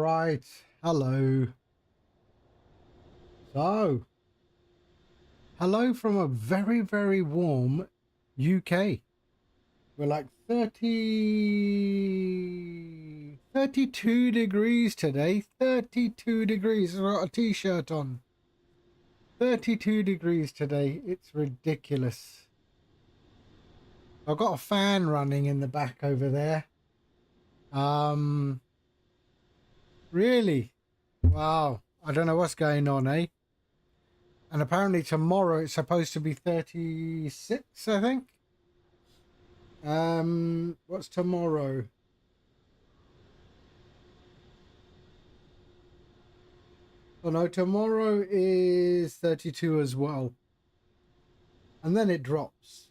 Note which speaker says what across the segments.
Speaker 1: right. Hello. So, hello from a very, very warm UK. We're like 32 degrees today. 32 degrees. I've got a t-shirt on. 32 degrees today. It's ridiculous. I've got a fan running in the back over there. Really? Wow. I don't know what's going on, eh? And apparently tomorrow it's supposed to be 36, I think. What's tomorrow? Oh no, tomorrow is 32 as well. And then it drops.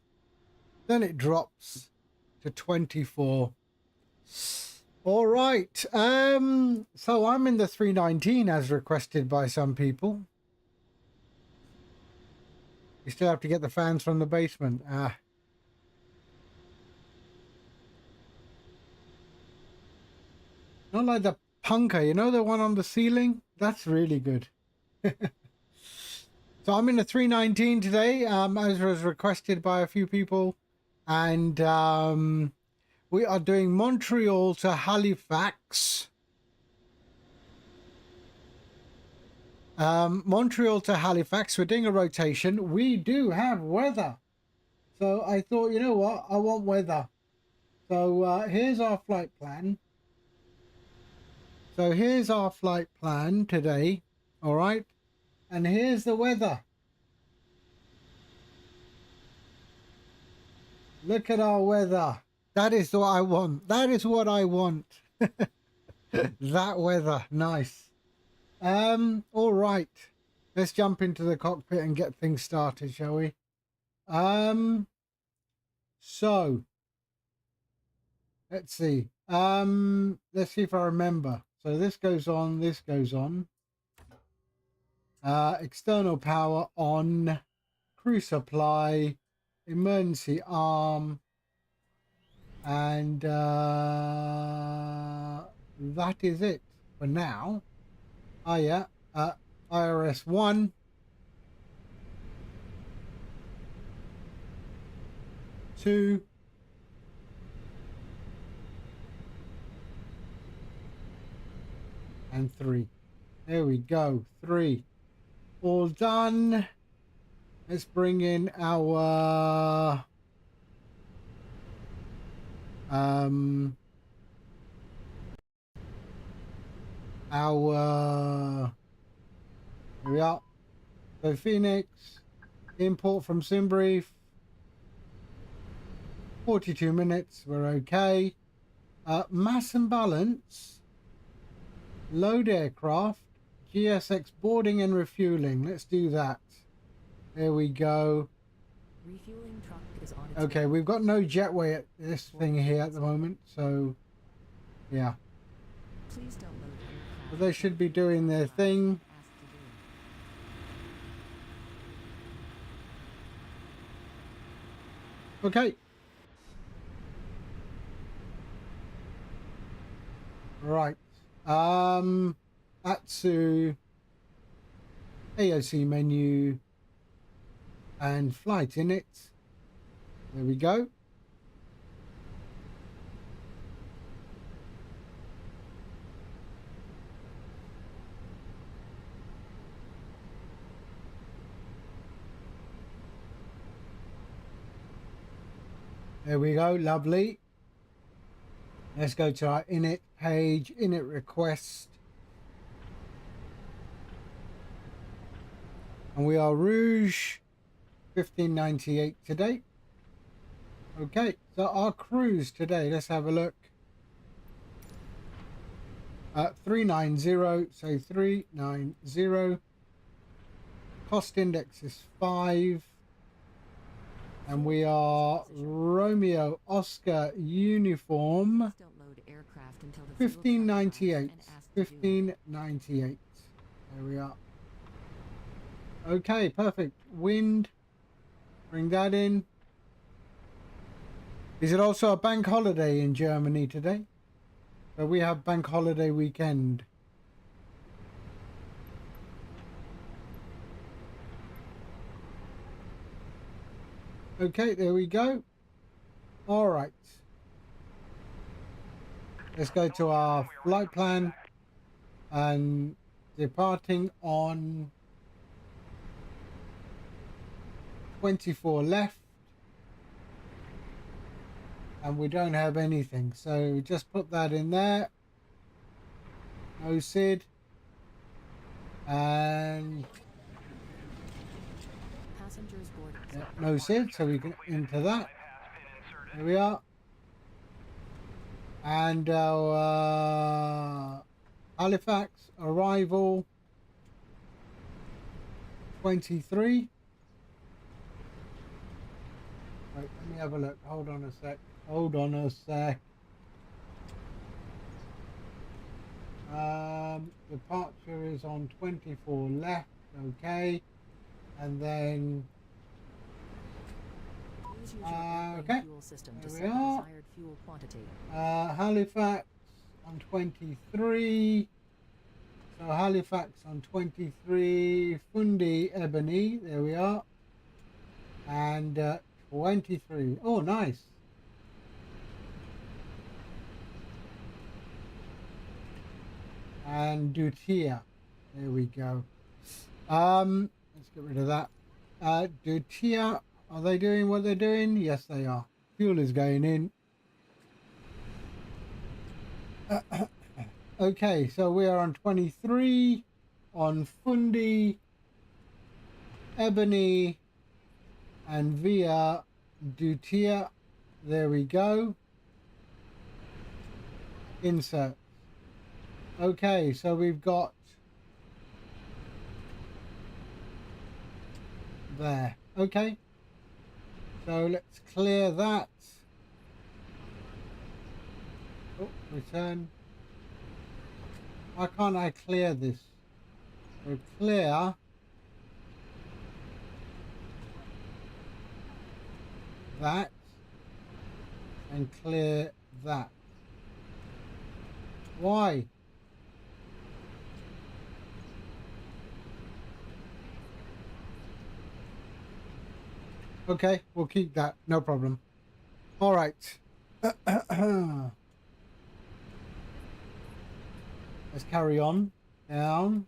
Speaker 1: Then it drops to 24. All right. So I'm in the 319 as requested by some people. You still have to get the fans from the basement. Not like the punker, you know, the one on the ceiling? That's really good. So I'm in the 319 today, as was requested by a few people. And we are doing Montreal to Halifax. Montreal to Halifax. We're doing a rotation. We do have weather. So I thought, you know what? I want weather. So here's our flight plan. So here's our flight plan today. All right. And here's the weather. Look at our weather. That is what I want. That is what I want. That weather. Nice. All right. Let's jump into the cockpit and get things started, shall we? So let's see. Let's see if I remember. So this goes on, this goes on. External power on, crew supply, emergency arm, and that is it for now. Oh yeah, IRS 1. 2. And 3. There we go. 3. All done. Let's bring in our here we are. So Phoenix, import from SimBrief. 42 minutes, we're okay. Mass and balance, load aircraft, GSX boarding and refueling. Let's do that. There we go.
Speaker 2: Refueling truck is on its
Speaker 1: Okay, we've got no jetway at this thing here at the moment, so yeah.
Speaker 2: Please don't load aircraft.
Speaker 1: But they should be doing their thing. Okay. Right. ATSU, AOC menu, and flight in it. There we go. There we go. Lovely. Let's go to our init page, init request. And we are Rouge 1598 today. Okay, so our cruise today, let's have a look. 390, so 390. Cost index is 5. And we are Romeo Oscar uniform.
Speaker 2: Don't load aircraft until the
Speaker 1: 1598. 1598. There we are. Okay, perfect. Wind. Bring that in. Is it also a bank holiday in Germany today? So we have bank holiday weekend. Okay, there we go. All right. Let's go to our flight plan and departing on 24 left. And we don't have anything. So just put that in there. No SID. And
Speaker 2: Passengers boarding.
Speaker 1: yeah, no SID. So we can enter that. There we are. And our Halifax arrival 23. Wait, let me have a look. Hold on a sec. Hold on a sec. Departure is on 24 left. Okay. And then
Speaker 2: Please use your airplane
Speaker 1: okay.
Speaker 2: fuel system to
Speaker 1: There
Speaker 2: set
Speaker 1: we
Speaker 2: the
Speaker 1: are.
Speaker 2: desired fuel quantity.
Speaker 1: Halifax on 23. So Halifax on 23. Fundy Ebony. There we are. And 23. Oh, nice. And Dutia. There we go. Let's get rid of that. Dutia, are they doing what they're doing? Yes, they are. Fuel is going in. Okay, so we are on 23 on Fundy, Ebony, and via Dutia. There we go. Insert. Okay, so we've got there. Okay, so let's clear that. Oh, return. Why can't I clear this? So clear. That. And clear that. Why? Okay, we'll keep that. No problem. All right. Let's carry on. Down.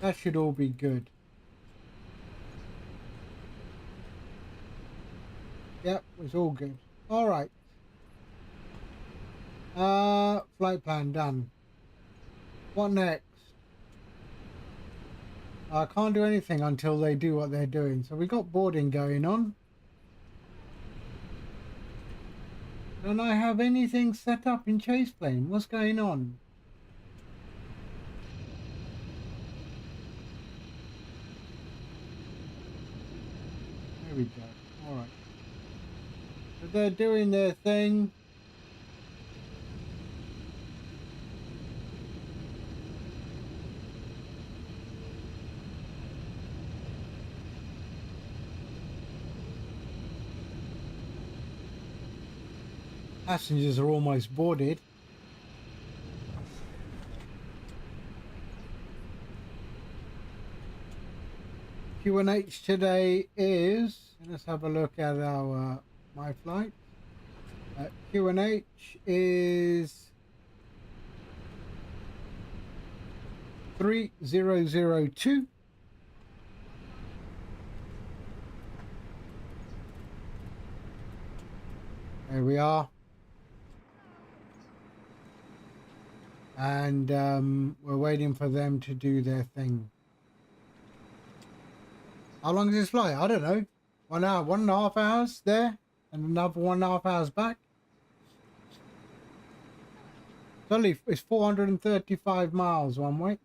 Speaker 1: That should all be good. Yep, it's all good. All right. Flight plan done. What next? I can't do anything until they do what they're doing. So we got boarding going on. Don't I have anything set up in chase plane? What's going on? There we go. All right. So they're doing their thing. Passengers are almost boarded. Q&H today is, let's have a look at our my flight. Q&H is 3002. There we are. And we're waiting for them to do their thing. How long is this flight? I don't know. 1 hour, 1.5 hours there, and another 1.5 hours back. It's 435 miles one way.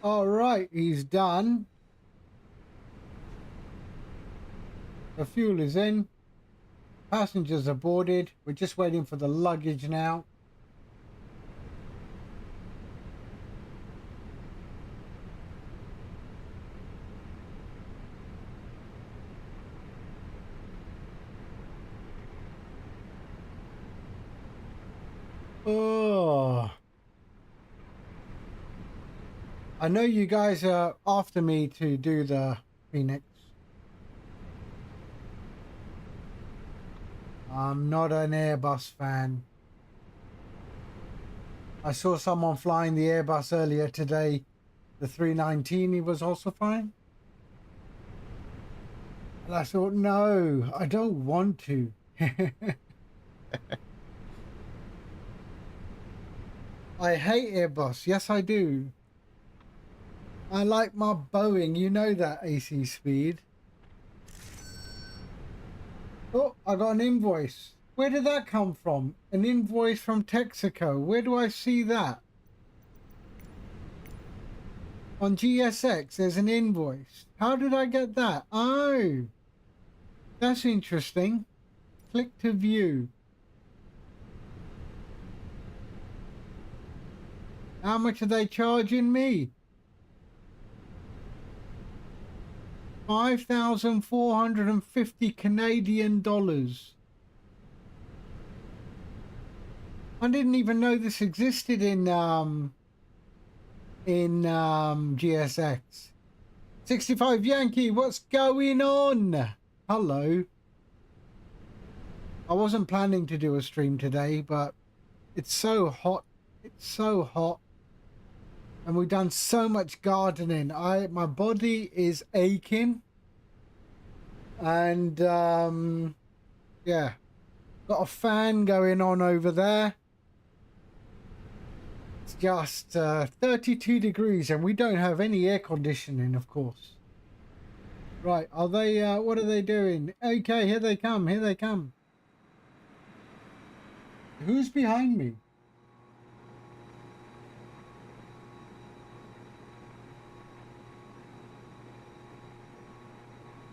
Speaker 1: All right, he's done. The fuel is in. Passengers are boarded. We're just waiting for the luggage now. Oh. I know you guys are after me to do the Phoenix. I'm not an Airbus fan. I saw someone flying the Airbus earlier today. The 319 he was also flying. And I thought, no, I don't want to. I hate Airbus. Yes, I do. I like my Boeing. You know that, AC Speed. Oh, I got an invoice. Where did that come from? An invoice from Texaco. Where do I see that? On GSX, there's an invoice. How did I get that? Oh, that's interesting. Click to view. How much are they charging me? 5,450 Canadian dollars. I didn't even know this existed in GSX. 65 Yankee, what's going on? Hello. I wasn't planning to do a stream today, but it's so hot. It's so hot. And we've done so much gardening. My body is aching. And yeah. Got a fan going on over there. It's just 32 degrees and we don't have any air conditioning, of course. Right, are they what are they doing? Okay, here they come, here they come. Who's behind me?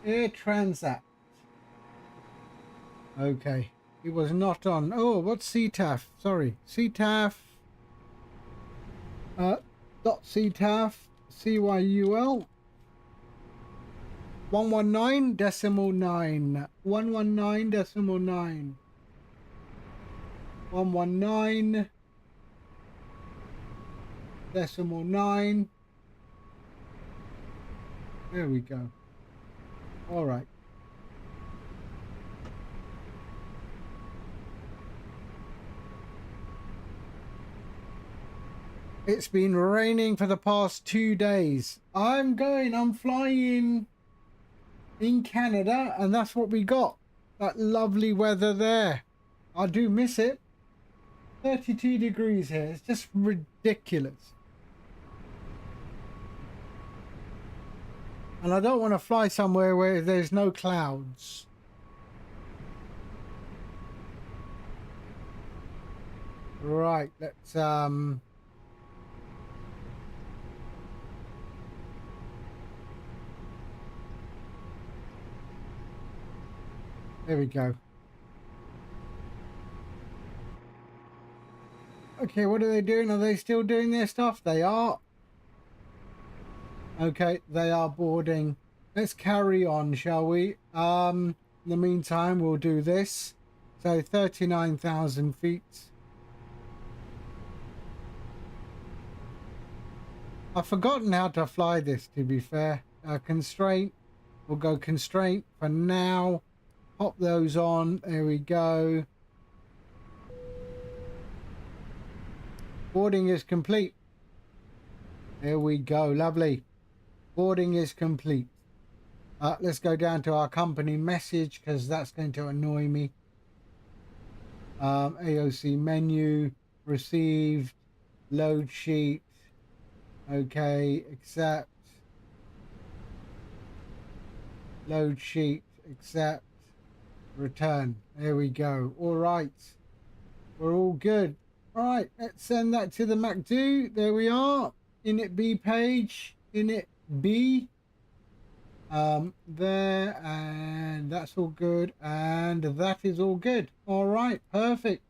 Speaker 1: Air Transat. Okay. He was not on. Oh, what's CTAF? Sorry. CTAF. .CTAF. CYUL. 119.9. 119.9. 119.9. There we go. All right. It's been raining for the past 2 days. I'm flying in Canada, and that's what we got. That lovely weather there. I do miss it. 32 degrees here. It's just ridiculous. And I don't want to fly somewhere where there's no clouds. Right, let's there we go. Okay, what are they doing? Are they still doing their stuff? They are. Okay, they are boarding. Let's carry on, shall we? In the meantime, we'll do this. So 39,000 feet. I've forgotten how to fly this, to be fair. Constraint. We'll go constraint for now. Pop those on. There we go. Boarding is complete. There we go. Lovely. Boarding is complete. Let's go down to our company message because that's going to annoy me. AOC menu. Received. Load sheet. Okay. Accept. Load sheet. Accept. Return. There we go. All right. We're all good. All right. Let's send that to the MacDo. There we are. Init B page. Init B. There. And that's all good. And that is all good. All right. Perfect.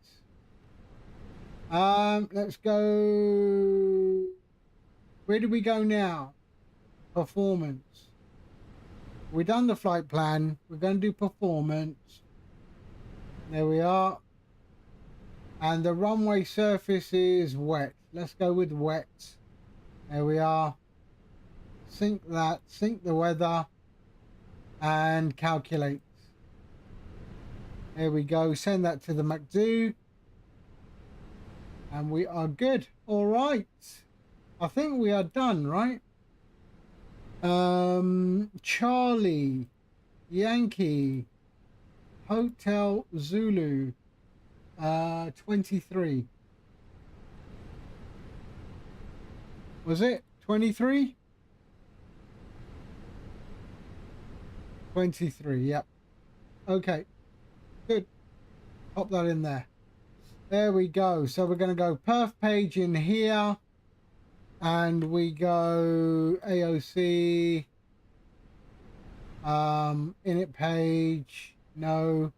Speaker 1: Let's go. Where do we go now? Performance. We've done the flight plan. We're going to do performance. There we are. And the runway surface is wet. Let's go with wet. There we are. sync the weather, and calculate. There we go. Send that to the MacDo. And we are good. All right. I think we are done, right? Charlie, Yankee, Hotel Zulu, 23. Was it 23? 23, yep. Okay, good. Pop that in there. There we go. So we're going to go perf page in here. And we go AOC. Init page. No.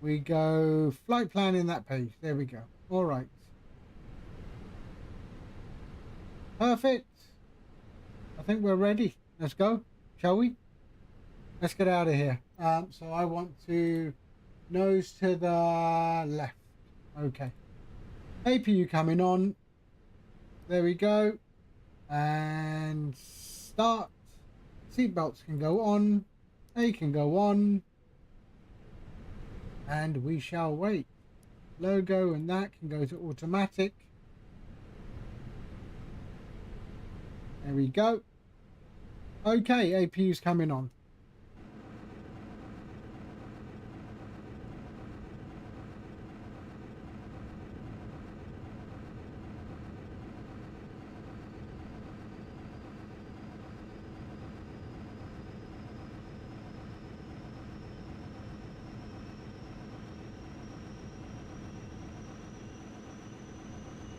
Speaker 1: We go flight plan in that page. There we go. All right. Perfect. I think we're ready. Let's go. Shall we? Let's get out of here. So I want to nose to the left. Okay. APU coming on. There we go. And start. Seatbelts can go on. A can go on. And we shall wait. Logo and that can go to automatic. There we go. Okay, APU's coming on.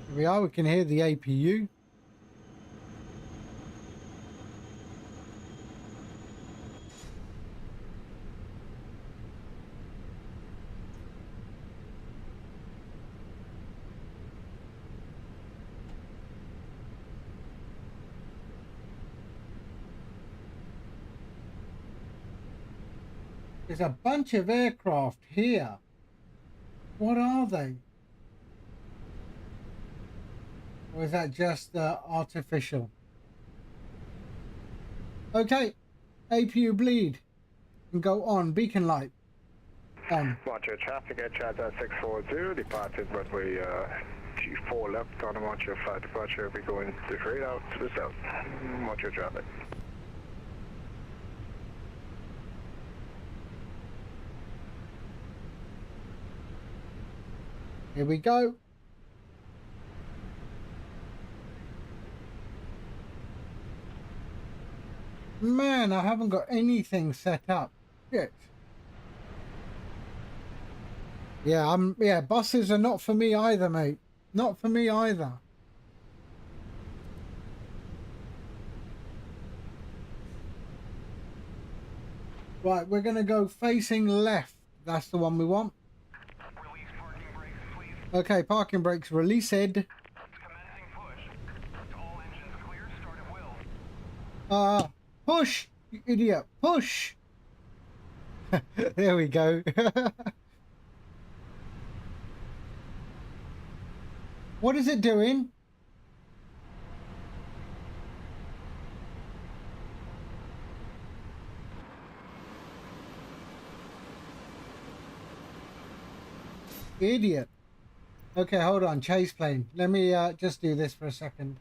Speaker 1: Here we are, we can hear the APU. There's a bunch of aircraft here. What are they? Or is that just artificial? Okay, APU bleed and go on. Beacon light on.
Speaker 3: Roger, traffic at Chata 640, departed runway 24 left on a Montreal flight departure. We're going straight out to the south. Montreal traffic.
Speaker 1: Here we go. Man, I haven't got anything set up. Shit. Yeah, buses are not for me either, mate. Not for me either. Right, we're going to go facing left. That's the one we want.
Speaker 3: Release parking brakes, please.
Speaker 1: Okay, parking brakes released.
Speaker 3: Commencing push. All engines clear, start at will.
Speaker 1: Push, you idiot, push. There we go. What is it doing? Idiot. Okay, hold on. Chase plane. Let me just do this for a second.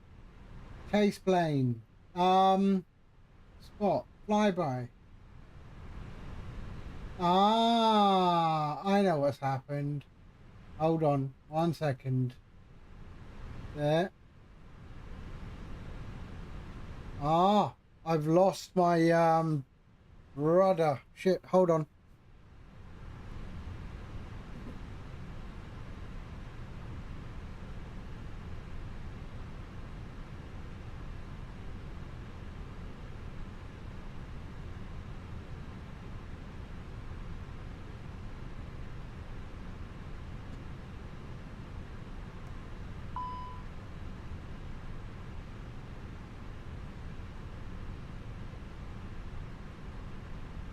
Speaker 1: Chase plane. Spot. Flyby. I know what's happened. Hold on. 1 second. There. I've lost my rudder. Shit, hold on.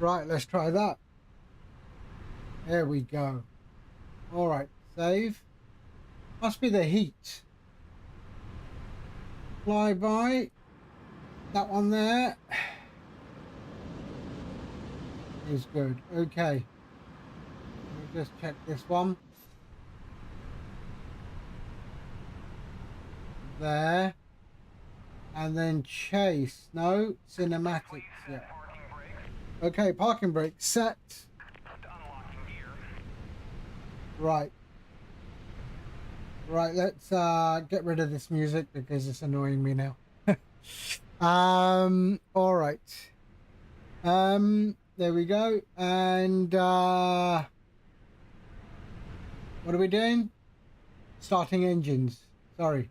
Speaker 1: Right, let's try that. There we go. All right, save. Must be the heat. Flyby. that one there is good. Okay. Let me just check this one. There. And then chase. No, cinematics. Yeah. Okay, parking brake set. Right. Right, let's get rid of this music because it's annoying me now. All right. There we go. And what are we doing? Starting engines. Sorry.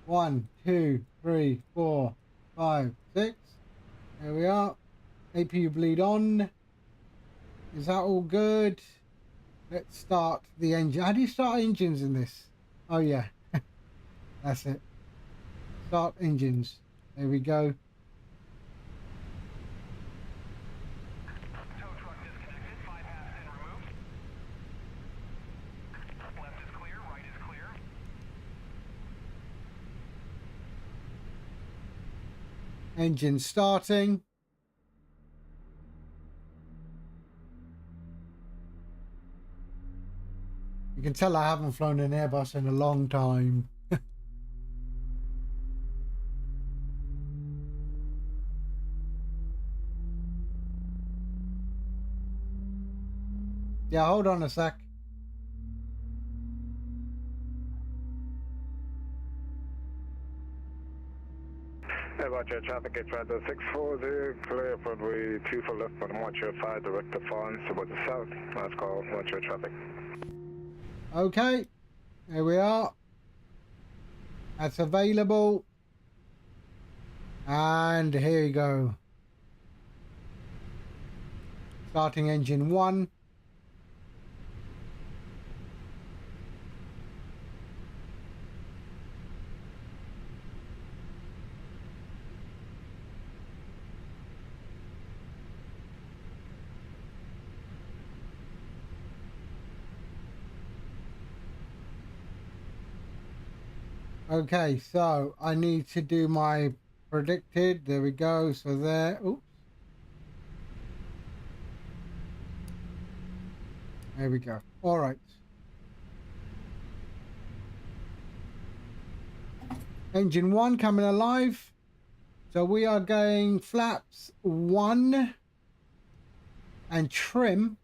Speaker 1: 1, 2, 3, 4, 5, 6. There we are. APU bleed on. Is that all good? Let's start the engine. How do you start engines in this? Oh yeah. That's it. Start engines. There we go.
Speaker 3: Tow truck disconnected, 5 half pin removed. Left is clear, right is clear.
Speaker 1: Engine starting. You can tell I haven't flown an Airbus in a long time. Yeah, hold on a sec.
Speaker 3: Hey, watch your traffic, it's right 640, clear for runway 2 for left, but watch your 5, direct to Fawn, towards the south. Last call, watch your traffic.
Speaker 1: Okay, here we are. That's available. And here you go. Starting engine 1. Okay, so I need to do my predicted. There we go. So there. Oops. There we go. All right. Engine 1 coming alive. So we are going flaps 1 and trim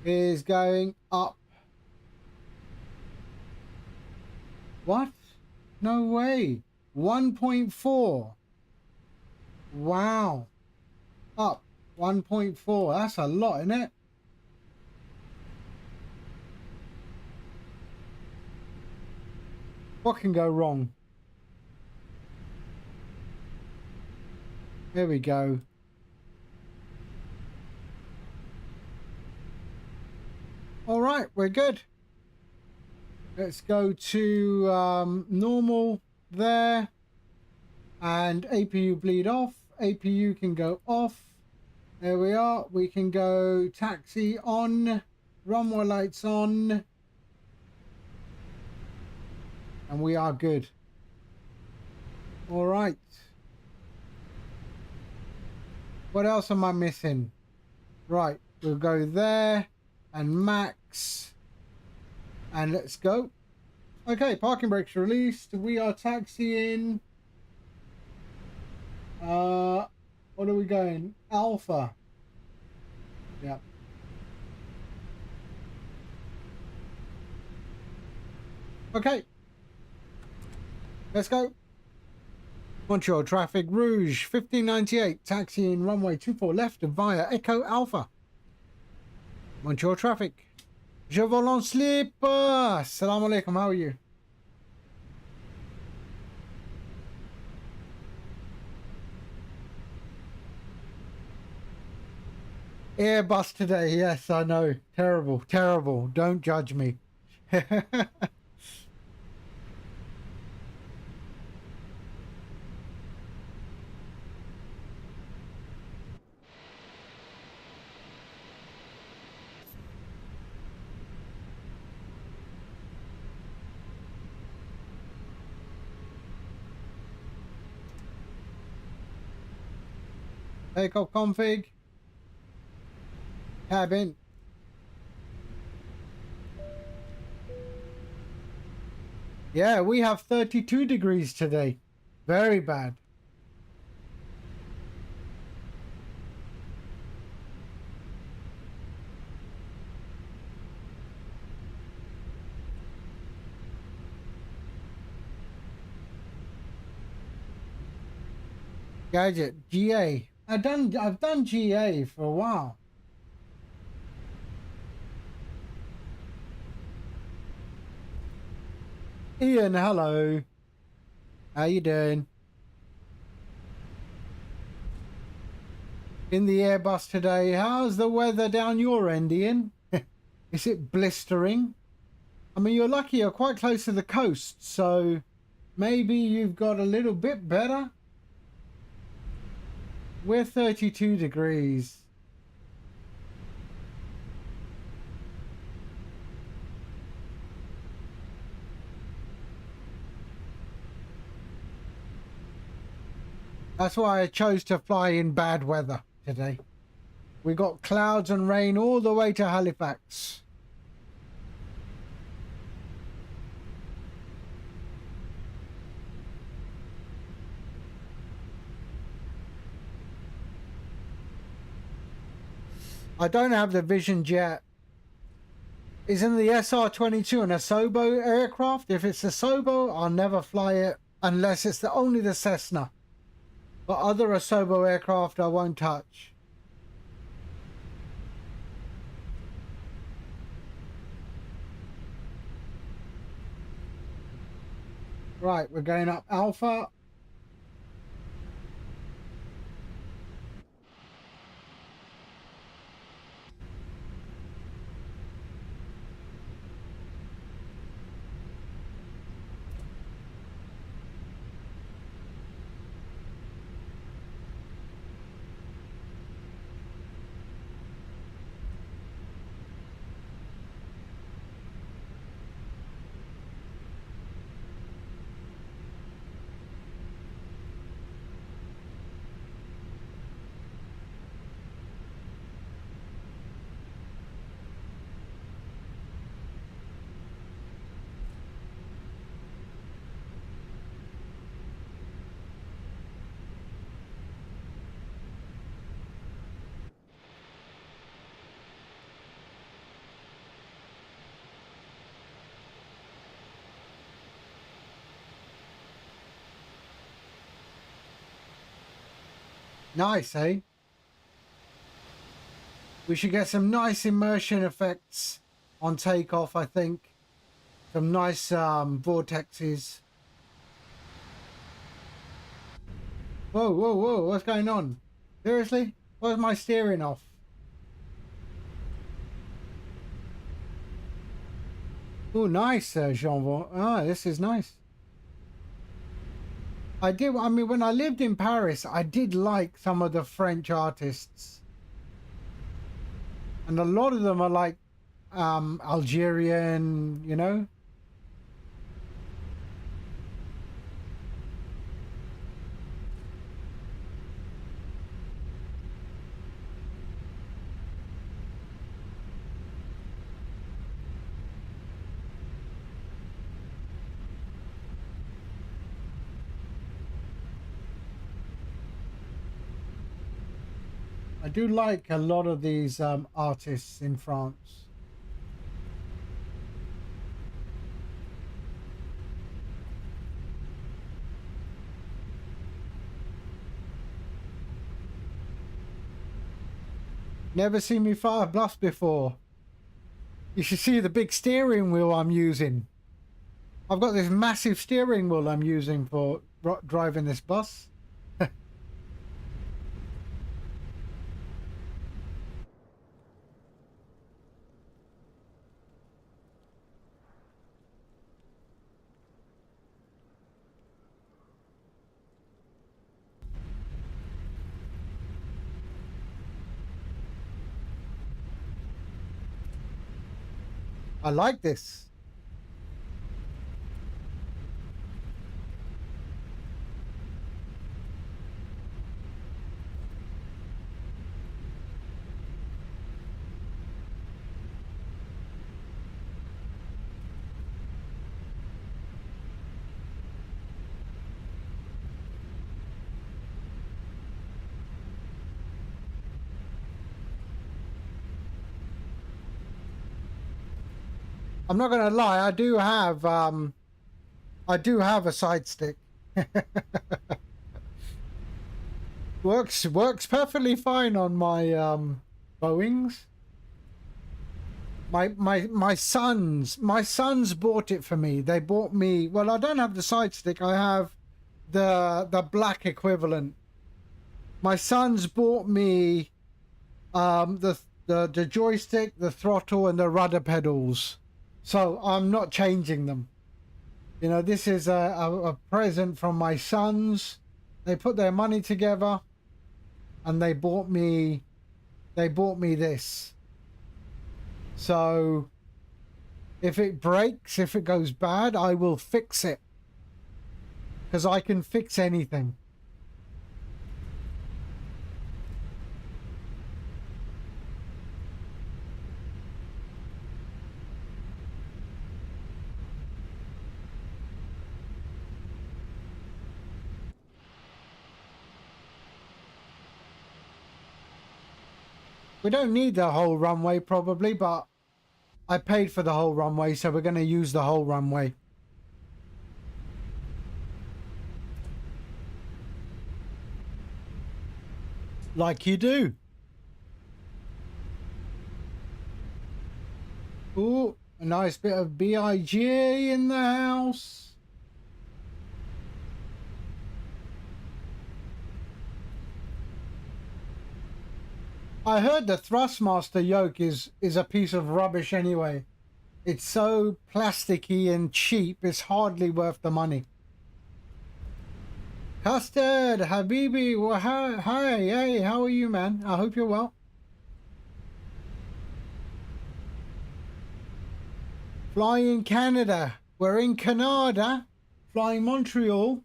Speaker 1: is going up. What? No way. 1.4. Wow. Up 1.4. That's a lot, isn't it? What can go wrong? There we go. All right, we're good. Let's go to normal there. And APU bleed off. APU can go off. There we are. We can go taxi on. Runway lights on. And we are good. All right. What else am I missing? Right, we'll go there and max. And let's go. Okay, parking brakes released. We are taxiing. What are we going? Alpha. Yeah. Okay. Let's go. Montreal traffic Rouge 1598 taxiing runway 24 left via Echo Alpha. Montreal traffic. Je vole en slip. Assalamu alaikum. How are you? Airbus today. Yes, I know. Terrible. Terrible. Don't judge me. Takeoff config. Cabin. Yeah, we have 32 degrees today. Very bad. Gadget, GA. I've done GA for a while. Ian, hello. How you doing? In the Airbus today. How's the weather down your end, Ian? Is it blistering? I mean, you're lucky you're quite close to the coast, so maybe you've got a little bit better. We're 32 degrees. That's why I chose to fly in bad weather today. We got clouds and rain all the way to Halifax. I don't have the Vision Jet. Isn't the SR-22 an Asobo aircraft? If it's Asobo, I'll never fly it unless it's only the Cessna. But other Asobo aircraft I won't touch. Right, we're going up Alpha. Nice, eh? We should get some nice immersion effects on takeoff, I think. Some nice vortexes. Whoa, whoa, whoa, what's going on? Seriously? Where's my steering off? Oh, nice, Jean. Ah, this is nice. I mean, when I lived in Paris, I did like some of the French artists. And a lot of them are like Algerian, you know? I do like a lot of these artists in France. Never seen me fire a bus before. You should see the big steering wheel I'm using. I've got this massive steering wheel I'm using for driving this bus. I like this. I'm not gonna lie, I do have a side stick. works perfectly fine on my Boeings. My sons bought it for me. They bought me, well, I don't have the side stick, I have the black equivalent. My sons bought me the joystick, the throttle, and the rudder pedals. So I'm not changing them. You know, this is a present from my sons. They put their money together and they bought me this. So if it breaks, if it goes bad, I will fix it. Because I can fix anything. We don't need the whole runway probably, but I paid for the whole runway, so we're going to use the whole runway. Like you do. Ooh, a nice bit of BIG in the house. I heard the Thrustmaster yoke is a piece of rubbish anyway. It's so plasticky and cheap, it's hardly worth the money. Custard, Habibi, well, hi, hey, how are you, man? I hope you're well. Flying Canada. We're in Canada, flying Montreal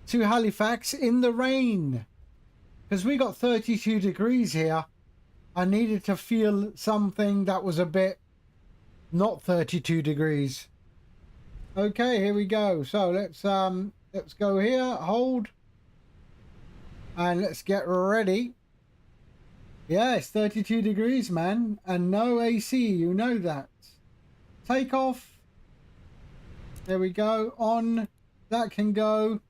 Speaker 1: to Halifax in the rain. Because we got 32 degrees here. I needed to feel something that was a bit not 32 degrees. Okay, here we go. So let's go here, hold, and let's get ready. Yeah, it's 32 degrees, man, and no AC, you know that. Take off. There we go. On. That can go.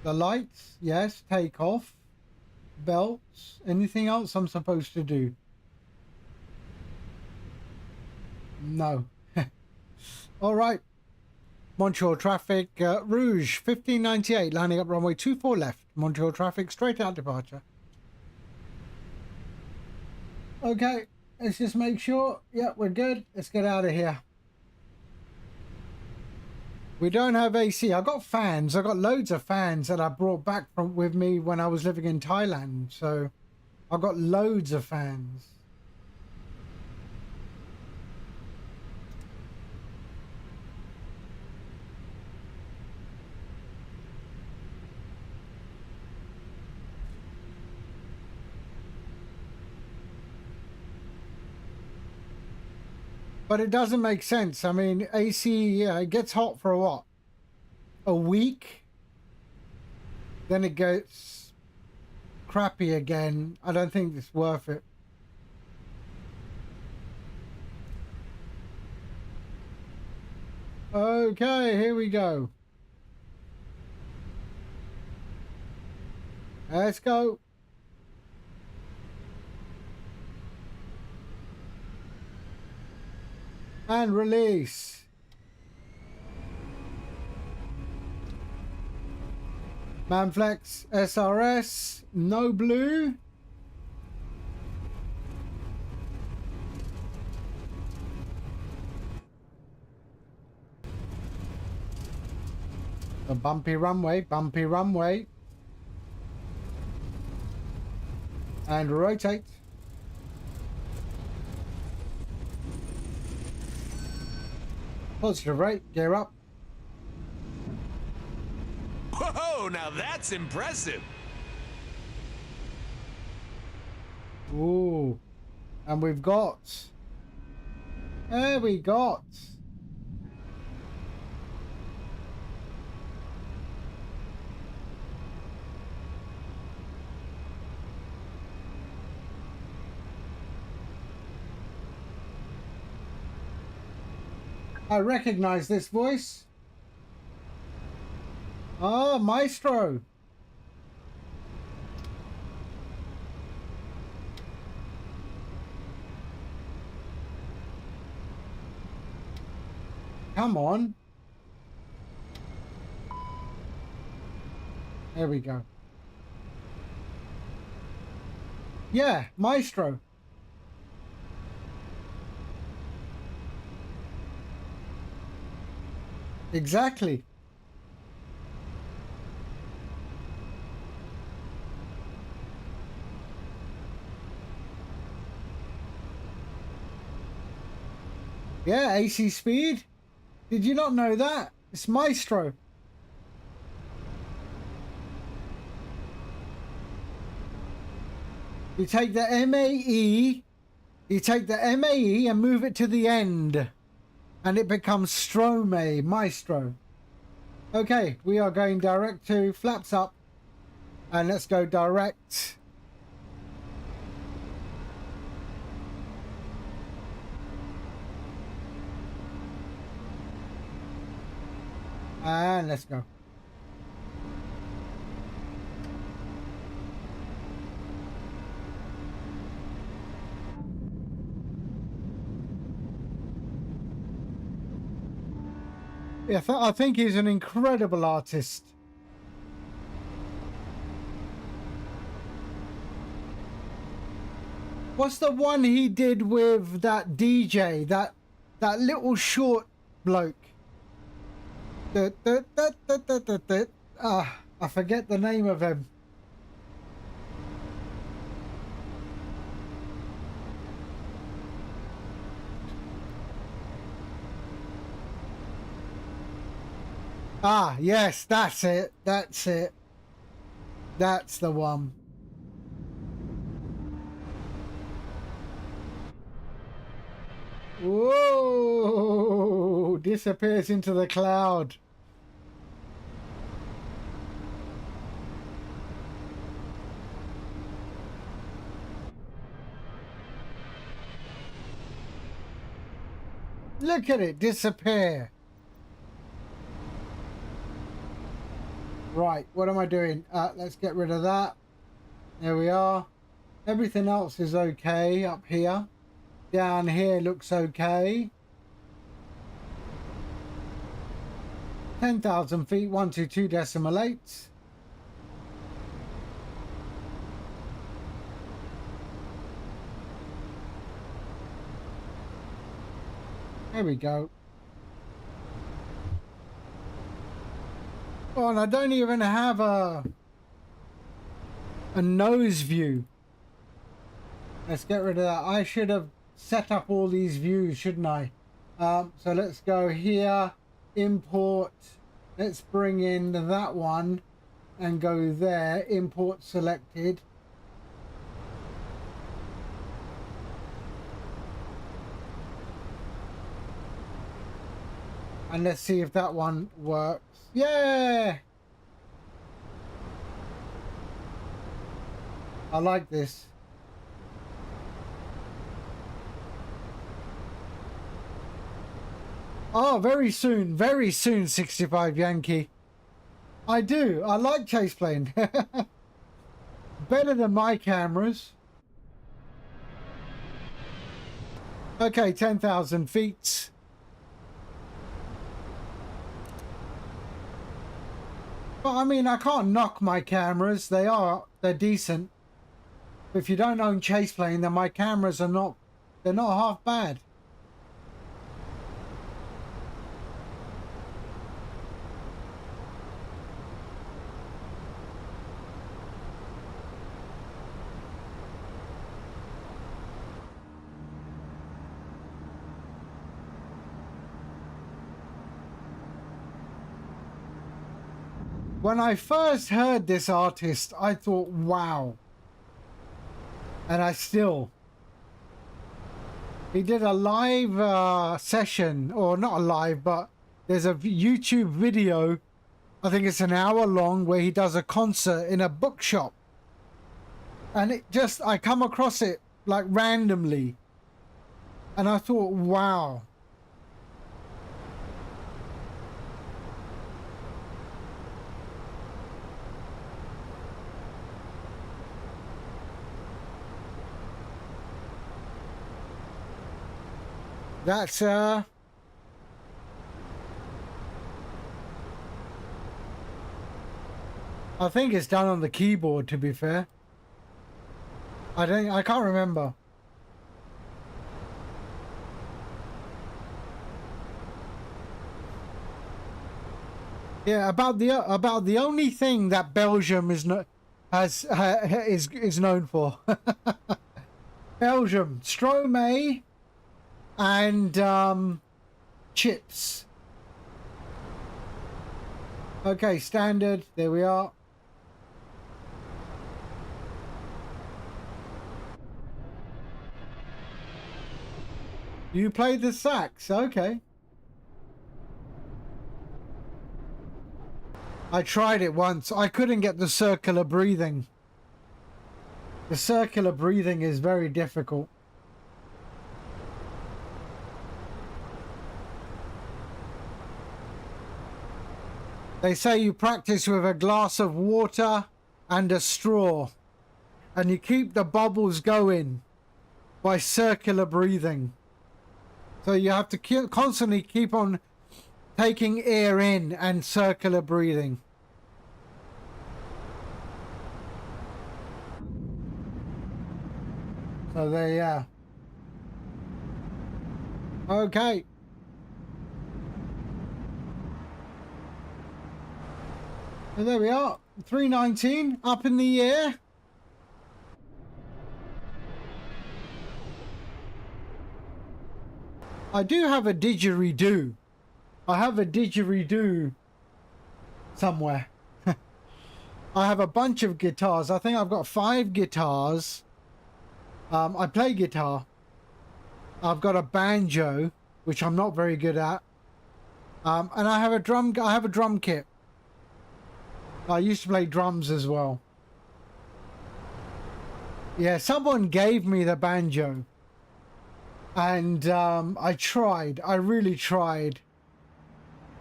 Speaker 1: The lights, yes. Take off. Belts. Anything else I'm supposed to do? No. All right. Montreal traffic, Rouge 1598, lining up runway 24 left. Montreal traffic, straight out departure. Okay, let's just make sure. Yeah, we're good. Let's get out of here. We don't have AC. I got fans. I got loads of fans that I brought back from with me when I was living in Thailand. So I got loads of fans. But it doesn't make sense. I mean, AC, yeah, it gets hot for what? A week? Then it gets crappy again. I don't think it's worth it. Okay, here we go. Let's go. And release. Manflex SRS, no blue. A bumpy runway, bumpy runway. And rotate. Positive rate, gear up.
Speaker 4: Whoa, now that's impressive.
Speaker 1: Ooh. And we've got... There we got... I recognize this voice. Ah, Maestro. Come on. There we go. Yeah, Maestro. Exactly. Yeah, AC speed. Did you not know that? It's Maestro. You take the MAE, you take the MAE and move it to the end, and it becomes Strome, Maestro. Okay, we are going direct to flaps up, and let's go direct. And let's go. Yeah, I think he's an incredible artist. What's the one he did with that DJ, that little short bloke? I forget the name of him. Ah, yes, that's it. That's it. That's the one. Whoa! Disappears into the cloud. Look at it disappear. Right, what am I doing? Let's get rid of that. There we are. Everything else is okay up here. Down here looks okay. 10,000 feet, 122.8. There we go. Oh, and I don't even have a nose view. Let's get rid of that. I should have set up all these views, shouldn't I? So let's go here, import. Let's bring in that one and go there. Import selected. And let's see if that one works. Yeah! I like this. Oh, very soon, 65 Yankee. I do. I like chase plane. Better than my cameras. Okay, 10,000 feet. But I mean, I can't knock my cameras. They're decent. But if you don't own chase plane, then my cameras are not, they're not half bad. When I first heard this artist, I thought, wow. And I still. He did a live session, or not a live, but there's a YouTube video, I think it's an hour long, where he does a concert in a bookshop. And it just, I come across it like randomly. And I thought, wow. That's I think it's done on the keyboard, to be fair. I can't remember. Yeah, about the only thing that Belgium is is known for. Belgium, Stromae and chips. Okay, standard. There we are. You played the sax, okay. I tried it once. I couldn't get the circular breathing. The circular breathing is very difficult. They say you practice with a glass of water and a straw, and you keep the bubbles going by circular breathing. So you have to constantly keep on taking air in and circular breathing. So there, yeah. Okay. So there we are. 319 up in the air. I do have a didgeridoo. I have a didgeridoo somewhere. I have a bunch of guitars. I think I've got 5 guitars. I play guitar. I've got a banjo, which I'm not very good at. And I have a drum kit. I used to play drums as well. Yeah, someone gave me the banjo. And I tried. I really tried.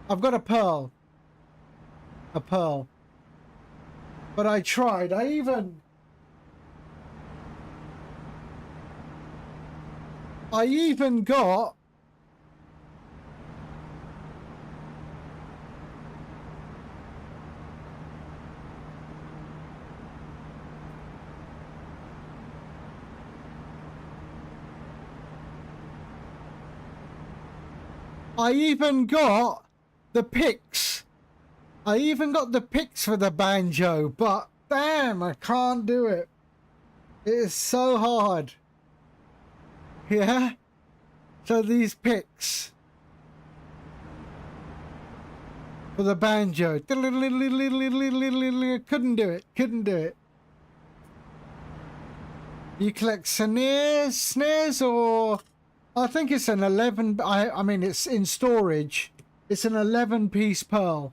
Speaker 1: I've got a pearl. A pearl. But I tried. I even got the picks. I even got the picks for the banjo, but damn, I can't do it. It is so hard. Yeah? So these picks for the banjo. Couldn't do it. Couldn't do it. You collect snares or... I think it's an 11... I mean, it's in storage. It's an 11-piece pearl.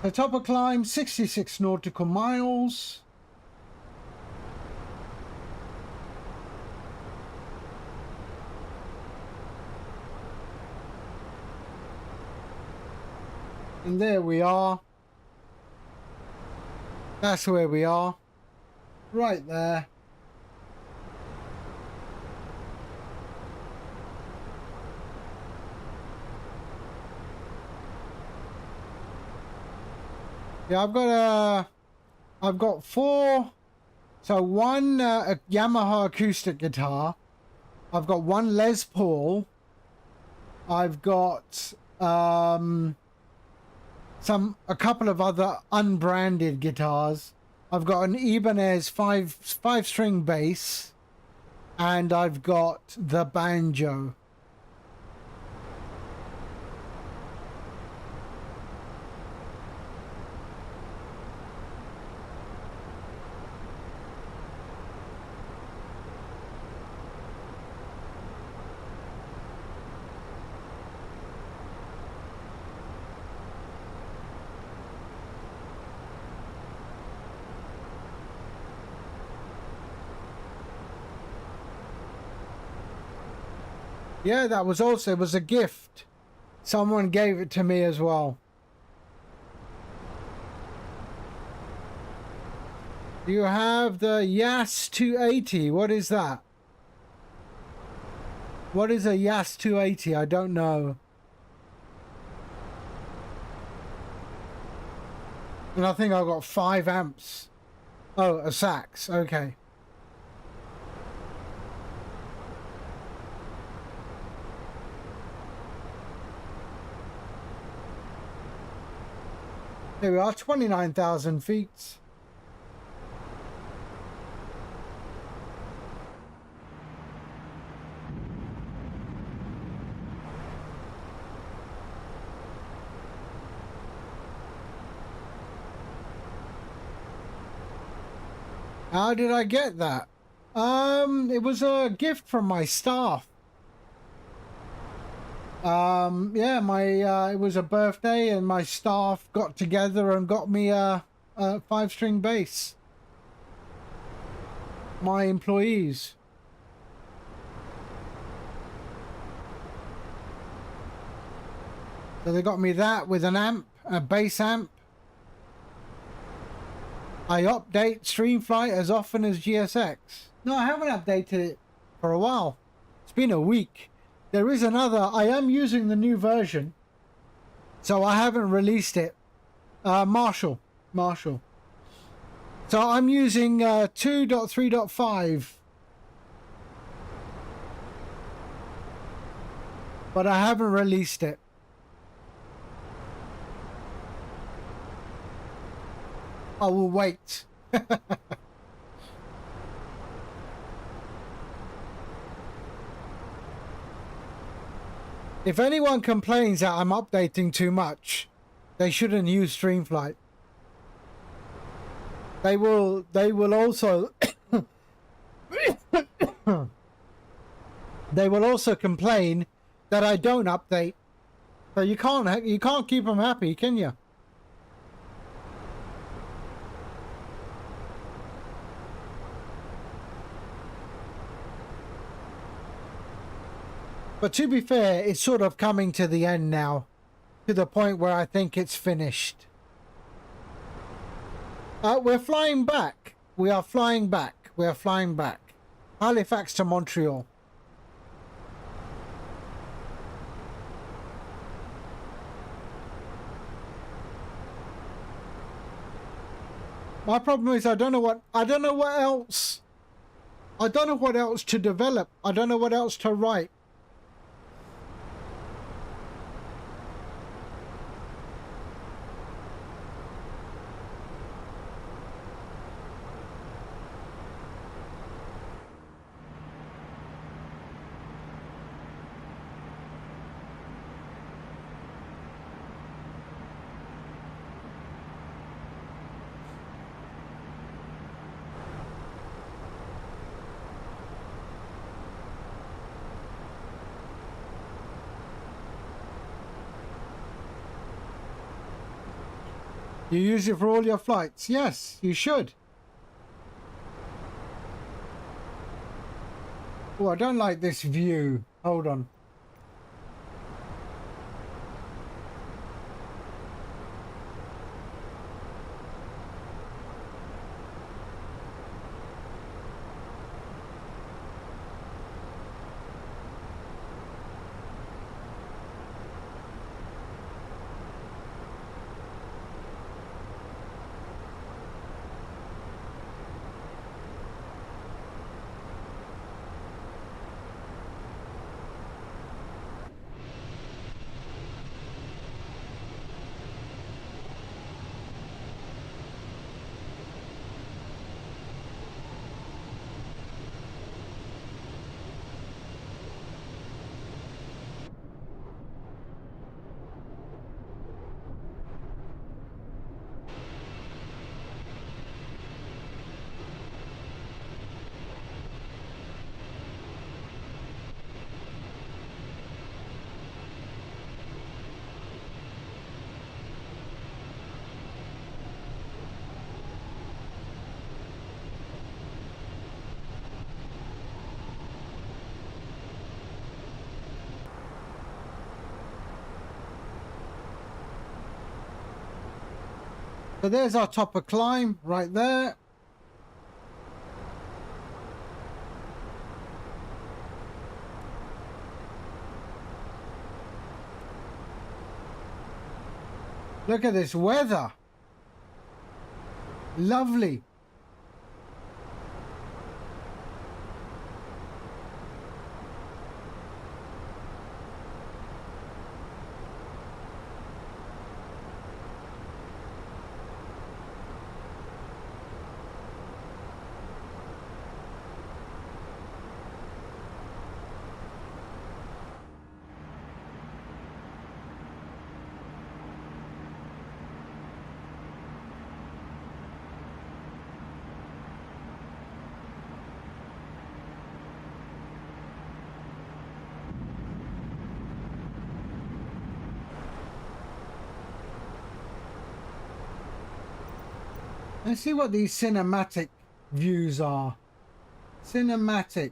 Speaker 1: The top of climb, 66 nautical miles. And there we are. That's where we are. Right there. Yeah, I've got 4. So one a Yamaha acoustic guitar. I've got one Les Paul. I've got a couple of other unbranded guitars. I've got an Ibanez 5-string bass, and I've got the banjo. Yeah, that was also, it was a gift. Someone gave it to me as well. You have the Yas 280. What is that? What is a Yas 280? I don't know. And I think I got 5 amps. Oh, a sax. Okay. Here we are, 29,000 feet. How did I get that? It was a gift from my staff. Yeah, it was a birthday and my staff got together and got me a 5-string bass. My employees. So they got me that with an amp, a bass amp. I update StreamFlight as often as GSX. No, I haven't updated it for a while. It's been a week. There is another. I am using the new version, so I haven't released it. Marshall. So I'm using 2.3.5, but I haven't released it. I will wait. If anyone complains that I'm updating too much, they shouldn't use StreamFlight. They will also they will also complain that I don't update. So you can't keep them happy, can you? But to be fair, it's sort of coming to the end now, to the point where I think it's finished. We're flying back. We are flying back. Halifax to Montreal. My problem is I don't know what else to develop. I don't know what else to write. You use it for all your flights? Yes, you should. Oh, I don't like this view. Hold on. So there's our topper climb right there. Look at this weather. Lovely. Let's see what these cinematic views are. Cinematic.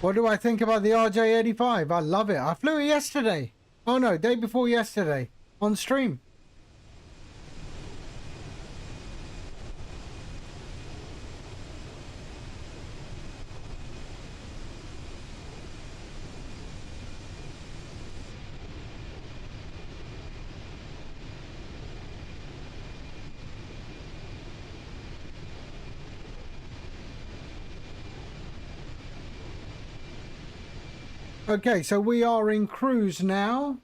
Speaker 1: What do I think about the RJ85? I love it. I flew it yesterday. Oh no, day before yesterday on stream. Okay, so we are in cruise now.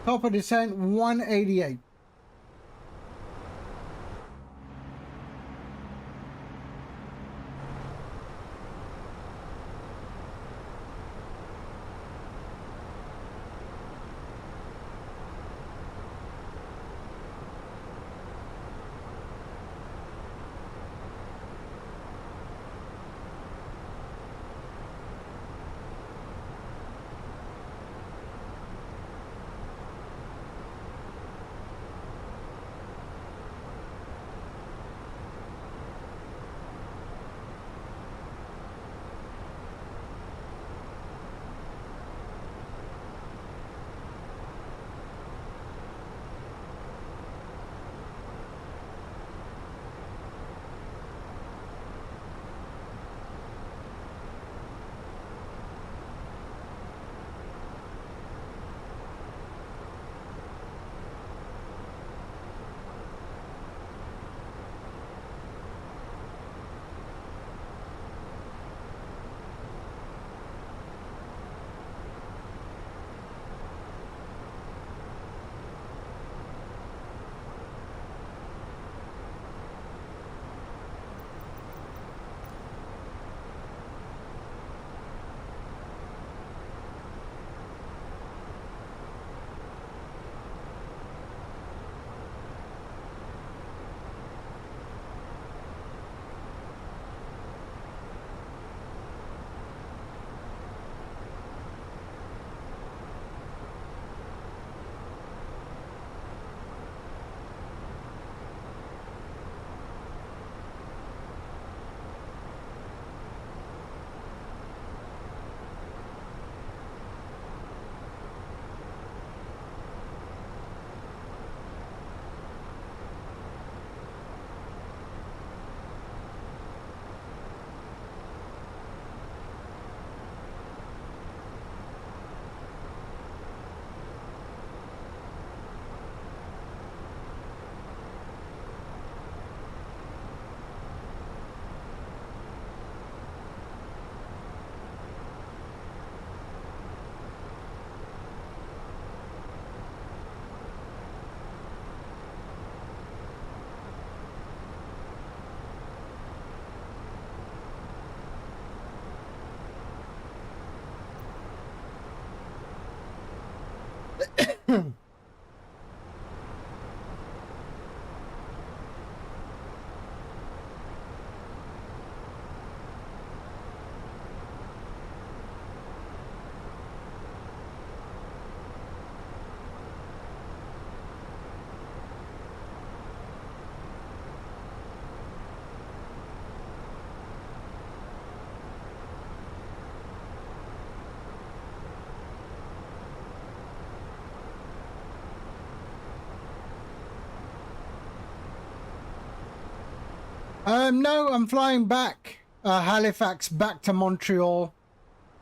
Speaker 1: Top of descent 188. No, I'm flying back. Halifax back to Montreal.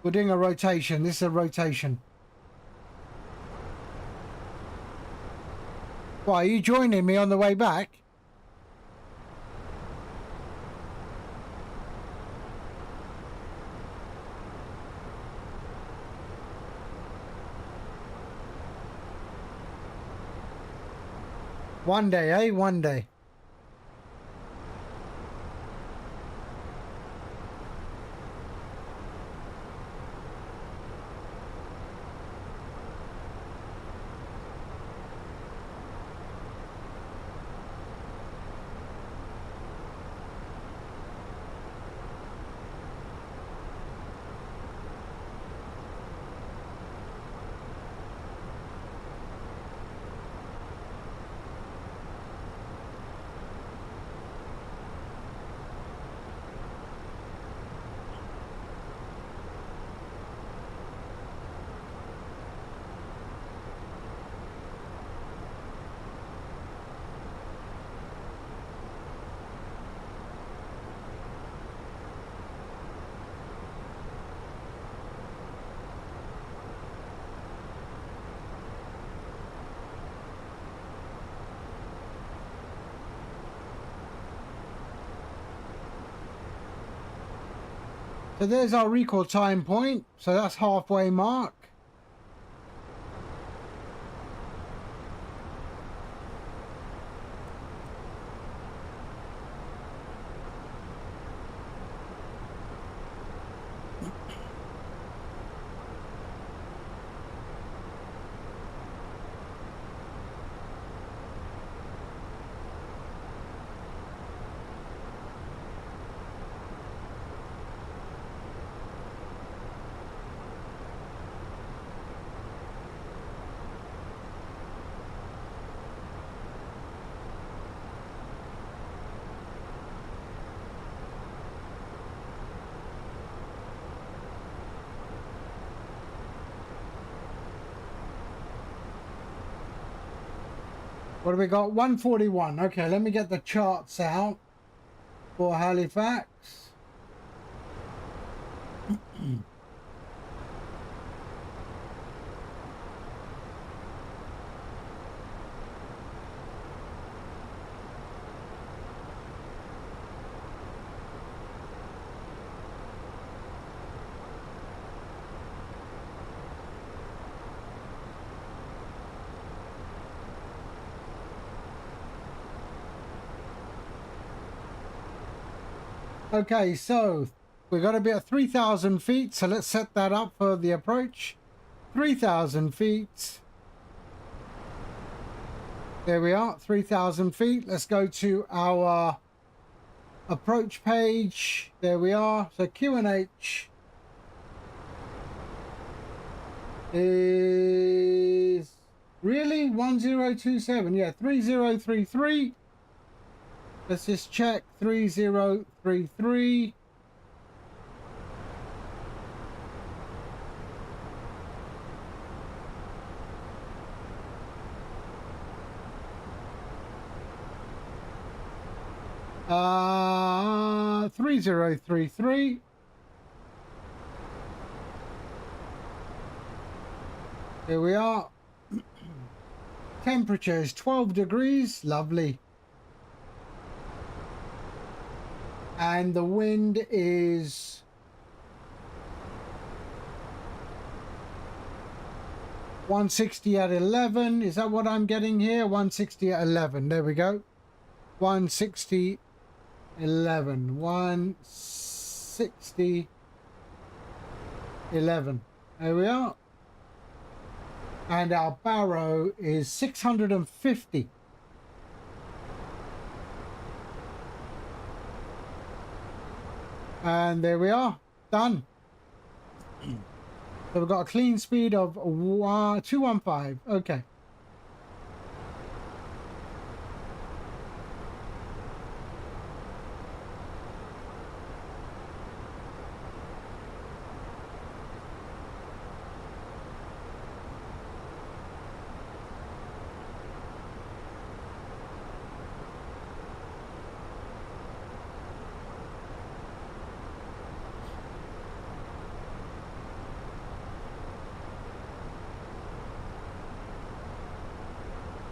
Speaker 1: We're doing a rotation. This is a rotation. Why, are you joining me on the way back? One day, eh? One day. So there's our recall time point. So that's halfway mark. What do we got? 141. Okay, let me get the charts out for Halifax. Okay, so we're going to be at 3,000 feet. So let's set that up for the approach. 3,000 feet. There we are, 3,000 feet. Let's go to our approach page. There we are. So QNH is really 1027. Yeah, 3033. Let's just check. 3033. Uh, 3033. Here we are. Temperature is 12 degrees. Lovely. And the wind is 160 at 11. Is that what I'm getting here? 160 at 11. There we go. 160 11. 160 11. There we are. And our barrow is 650. And there we are, done. So we've got a clean speed of 215. Okay.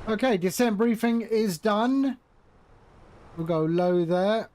Speaker 1: Okay, descent briefing is done. We'll go low there.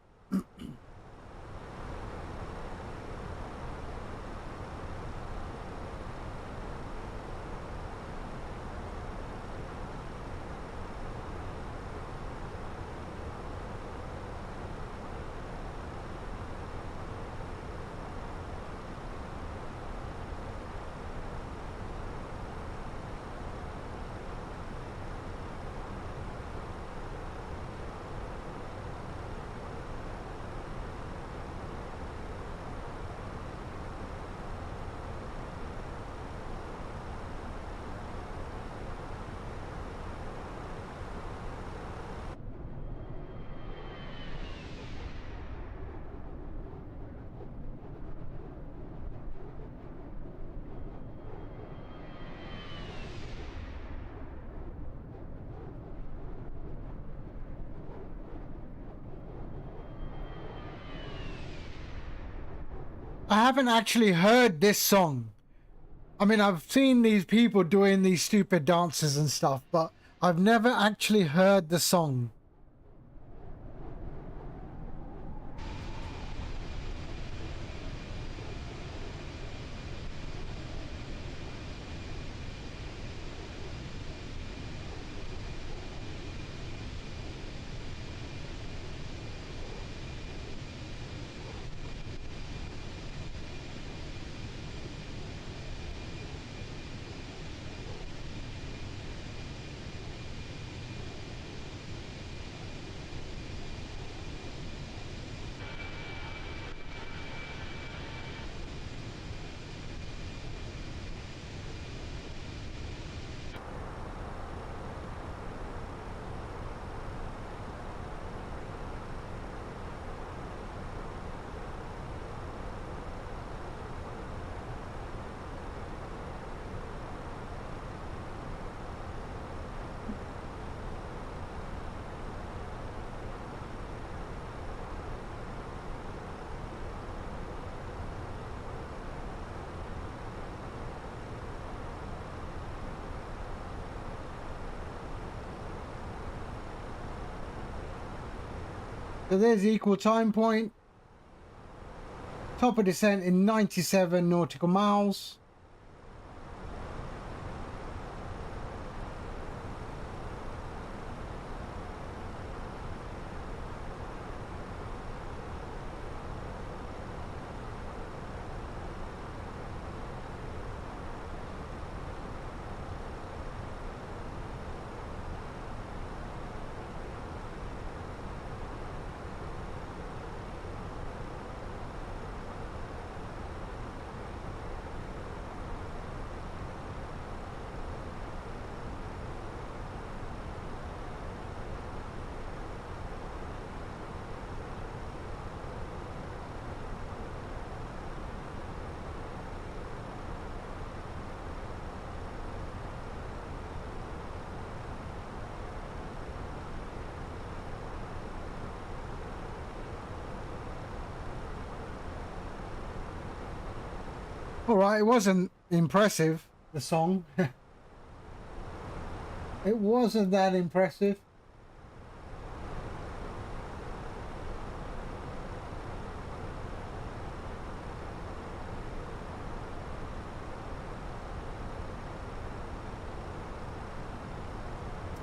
Speaker 1: I haven't actually heard this song. I mean, I've seen these people doing these stupid dances and stuff, but I've never actually heard the song. So there's the equal time point. Top of descent in 97 nautical miles. All right, it wasn't impressive, the song. It wasn't that impressive.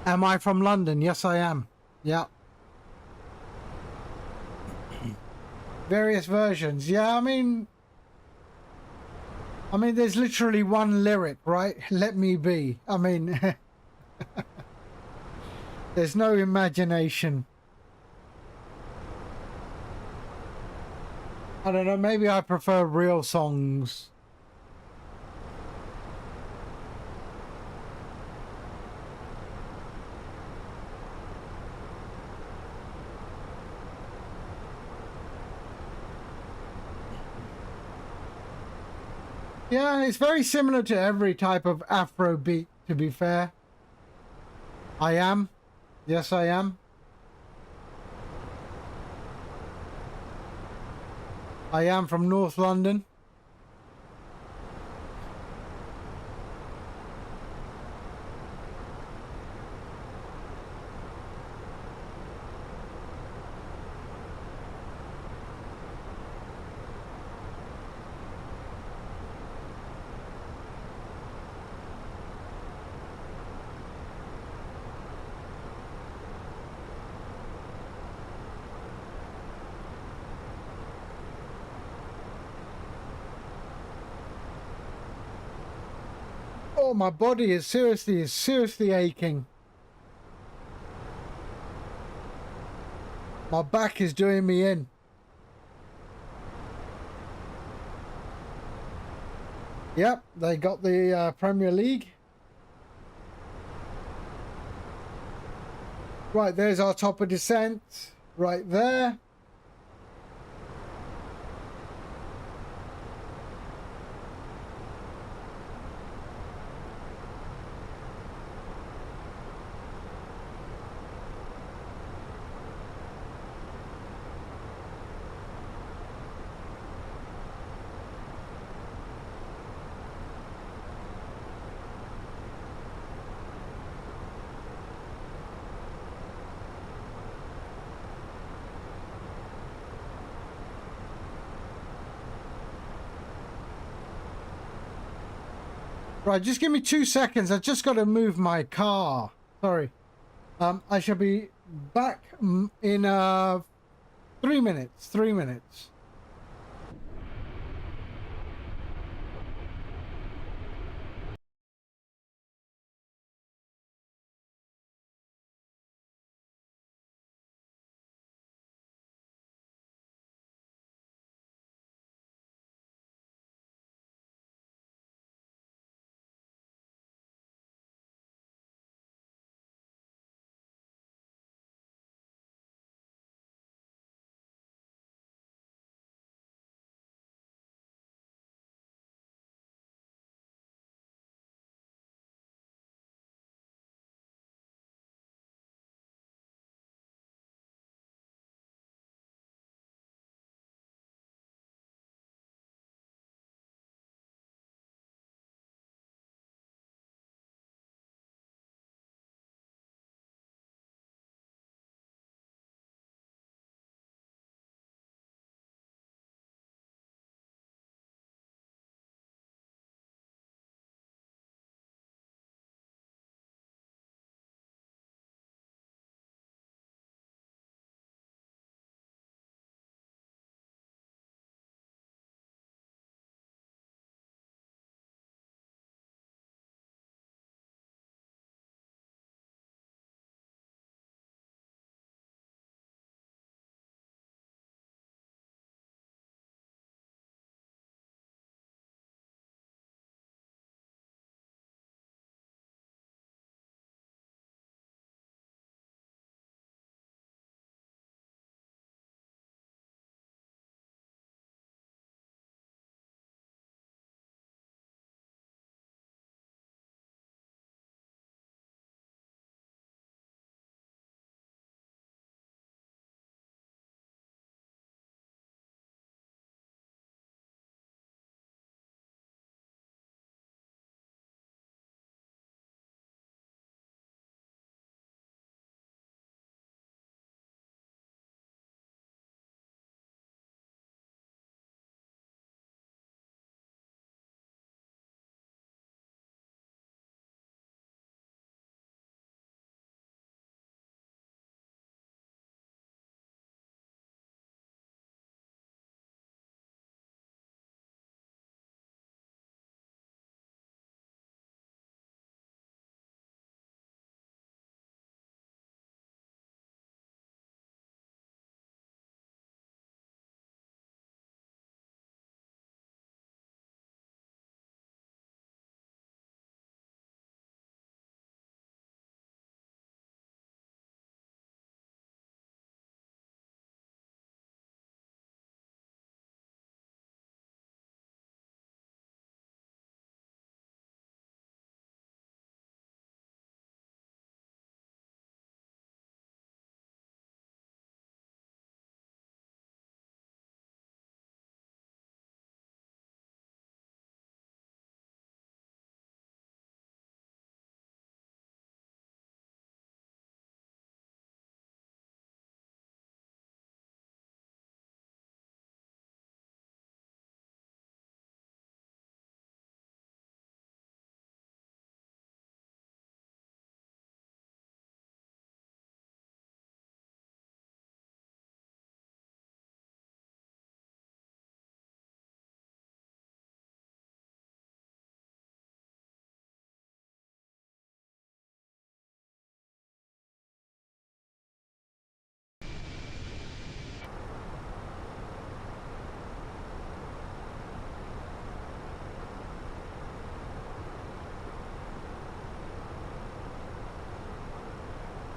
Speaker 1: Am I from London? Yes, I am. Yeah. Various versions. Yeah, I mean, there's literally one lyric, right? Let me be. I mean, there's no imagination. I don't know, maybe I prefer real songs. Yeah, it's very similar to every type of Afro beat, to be fair. I am. Yes, I am. I am from North London. what? My body is seriously aching. My back is doing me in. Yep, they got the Premier League. Right, there's our top of descent. Right there. Right, just give me 2 seconds. I just got to move my car. Sorry. I shall be back in 3 minutes. 3 minutes.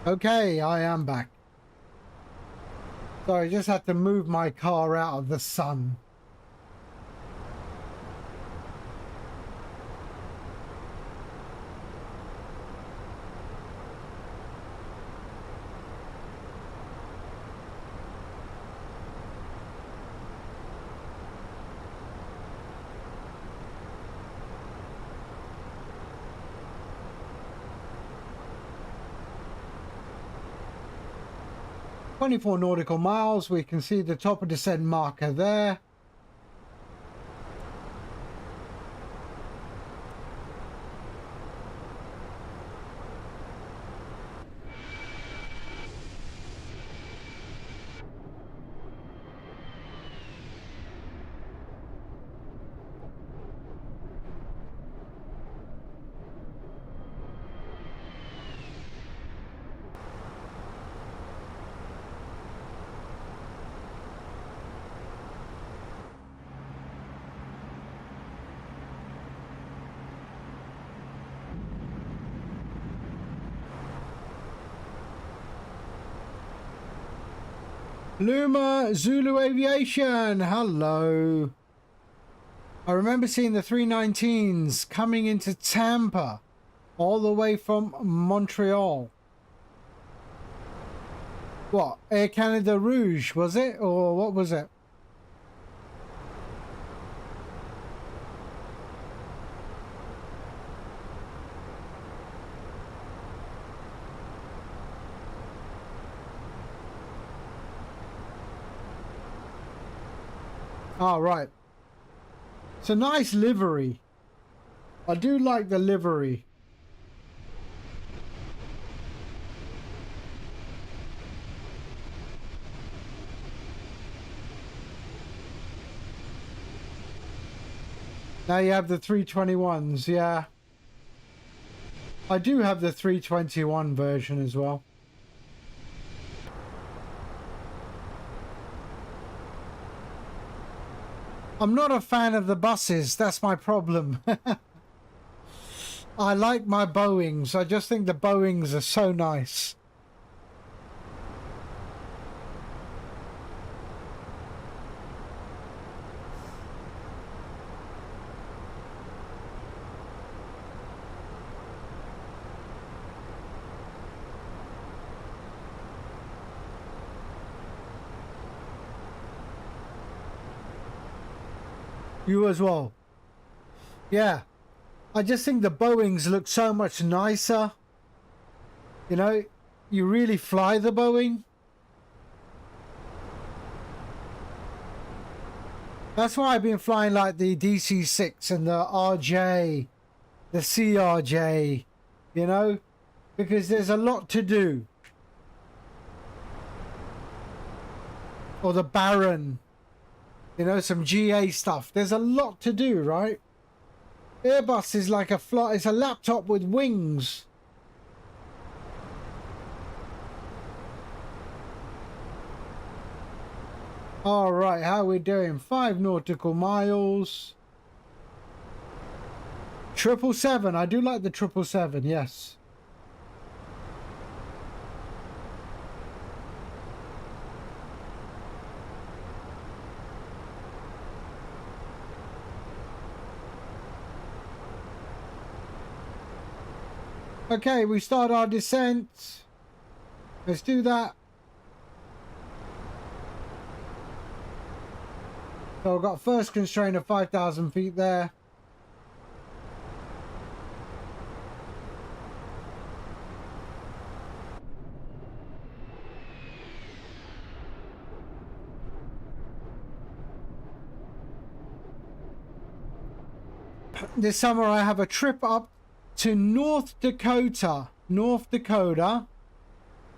Speaker 1: Okay, I am back. So I just had to move my car out of the sun. "24 nautical miles." We can see the top of descent marker there. Luma Zulu Aviation, hello. I remember seeing the 319s coming into Tampa all the way from Montreal. What, Air Canada Rouge, was it? Or what was it? Oh, right. It's a nice livery. I do like the livery. Now you have the 321s, yeah. I do have the 321 version as well. I'm not a fan of the buses, that's my problem. I like my Boeings. I just think the Boeings are so nice. You as well. Yeah. I just think the Boeings look so much nicer. You know, you really fly the Boeing. That's why I've been flying like the DC-6 and the RJ, the CRJ, you know, because there's a lot to do. Or the Baron. You know, some GA stuff. There's a lot to do, right? Airbus is like a it's a laptop with wings. All right, how are we doing? 5 nautical miles. 777. I do like the 777, yes. Okay, we start our descent. Let's do that. So I've got first constraint of 5,000 feet there. This summer I have a trip up to North Dakota,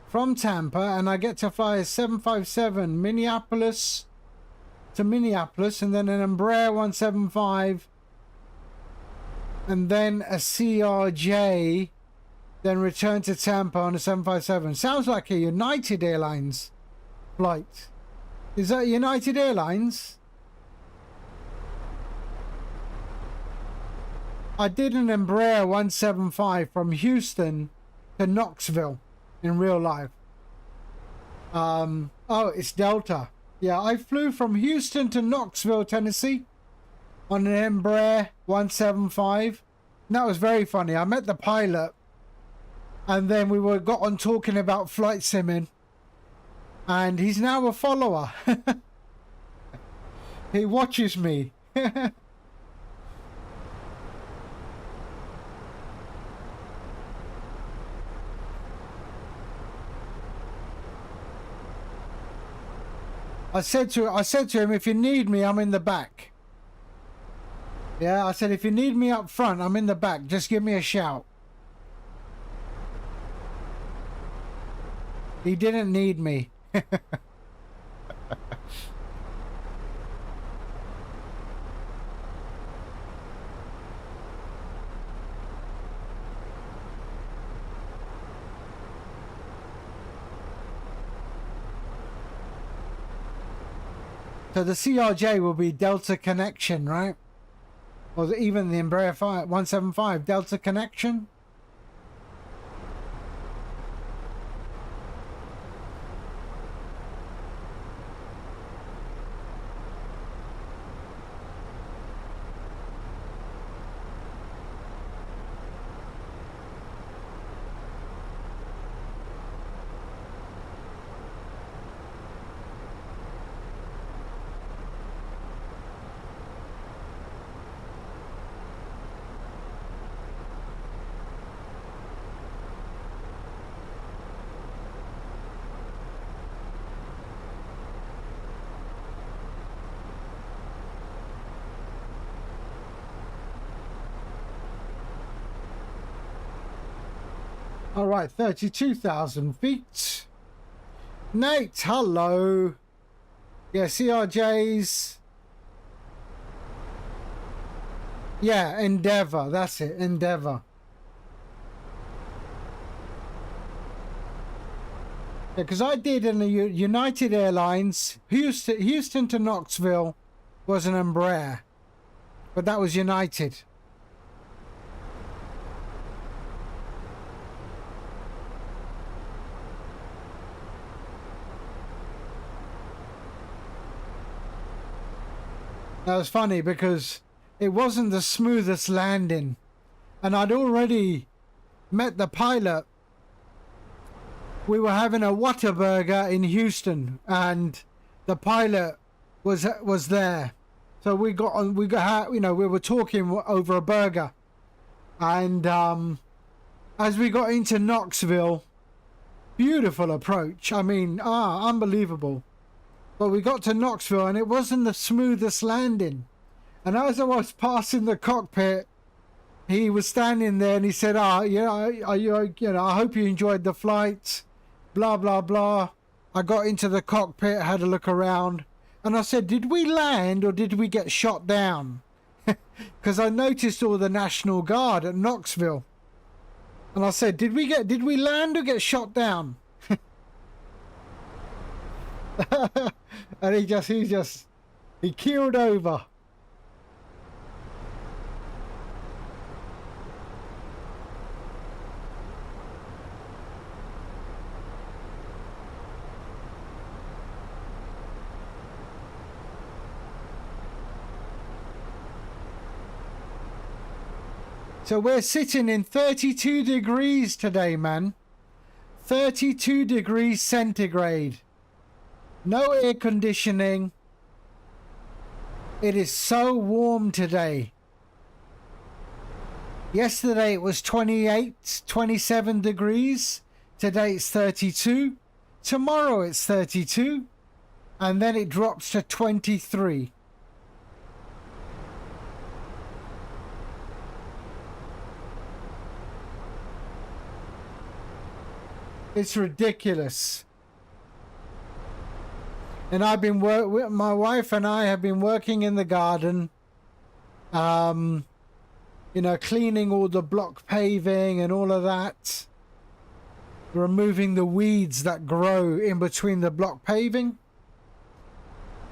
Speaker 1: from Tampa, and I get to fly a 757 Minneapolis to Minneapolis, and then an Embraer 175, and then a CRJ, then return to Tampa on a 757. Sounds like a United Airlines flight. Is that United Airlines? I did an Embraer 175 from Houston to Knoxville. in real life. Oh, it's Delta. Yeah, I flew from Houston to Knoxville, Tennessee on an Embraer 175. And that was very funny. I met the pilot and then we got on talking about flight simming, and he's now a follower. He watches me. I said to him, if you need me, I'm in the back. Yeah, I said, if you need me up front, I'm in the back. Just give me a shout. He didn't need me. So the CRJ will be Delta Connection, right? Or even the Embraer 175 Delta Connection. All right, 32,000 feet. Nate, hello. Yeah, CRJs. Yeah, Endeavour. That's it, Endeavour. Yeah, because I did in the United Airlines, Houston to Knoxville was an Embraer, but that was United. That was funny because it wasn't the smoothest landing, and I'd already met the pilot. We were having a Whataburger in Houston, and the pilot was there. So we were talking over a burger, and as we got into Knoxville, beautiful approach. I mean, unbelievable. But we got to Knoxville and it wasn't the smoothest landing. And as I was passing the cockpit, he was standing there and he said, I hope you enjoyed the flight, blah, blah, blah. I got into the cockpit, had a look around, and I said, did we land or did we get shot down? Because I noticed all the National Guard at Knoxville. And I said, did we land or get shot down? And he keeled over. So we're sitting in 32 degrees today, man. 32 degrees centigrade. No air conditioning. It is so warm today. Yesterday it was 28, 27 degrees. Today it's 32. Tomorrow it's 32. And then it drops to 23. It's ridiculous. And I've been my wife and I have been working in the garden, cleaning all the block paving and all of that, removing the weeds that grow in between the block paving.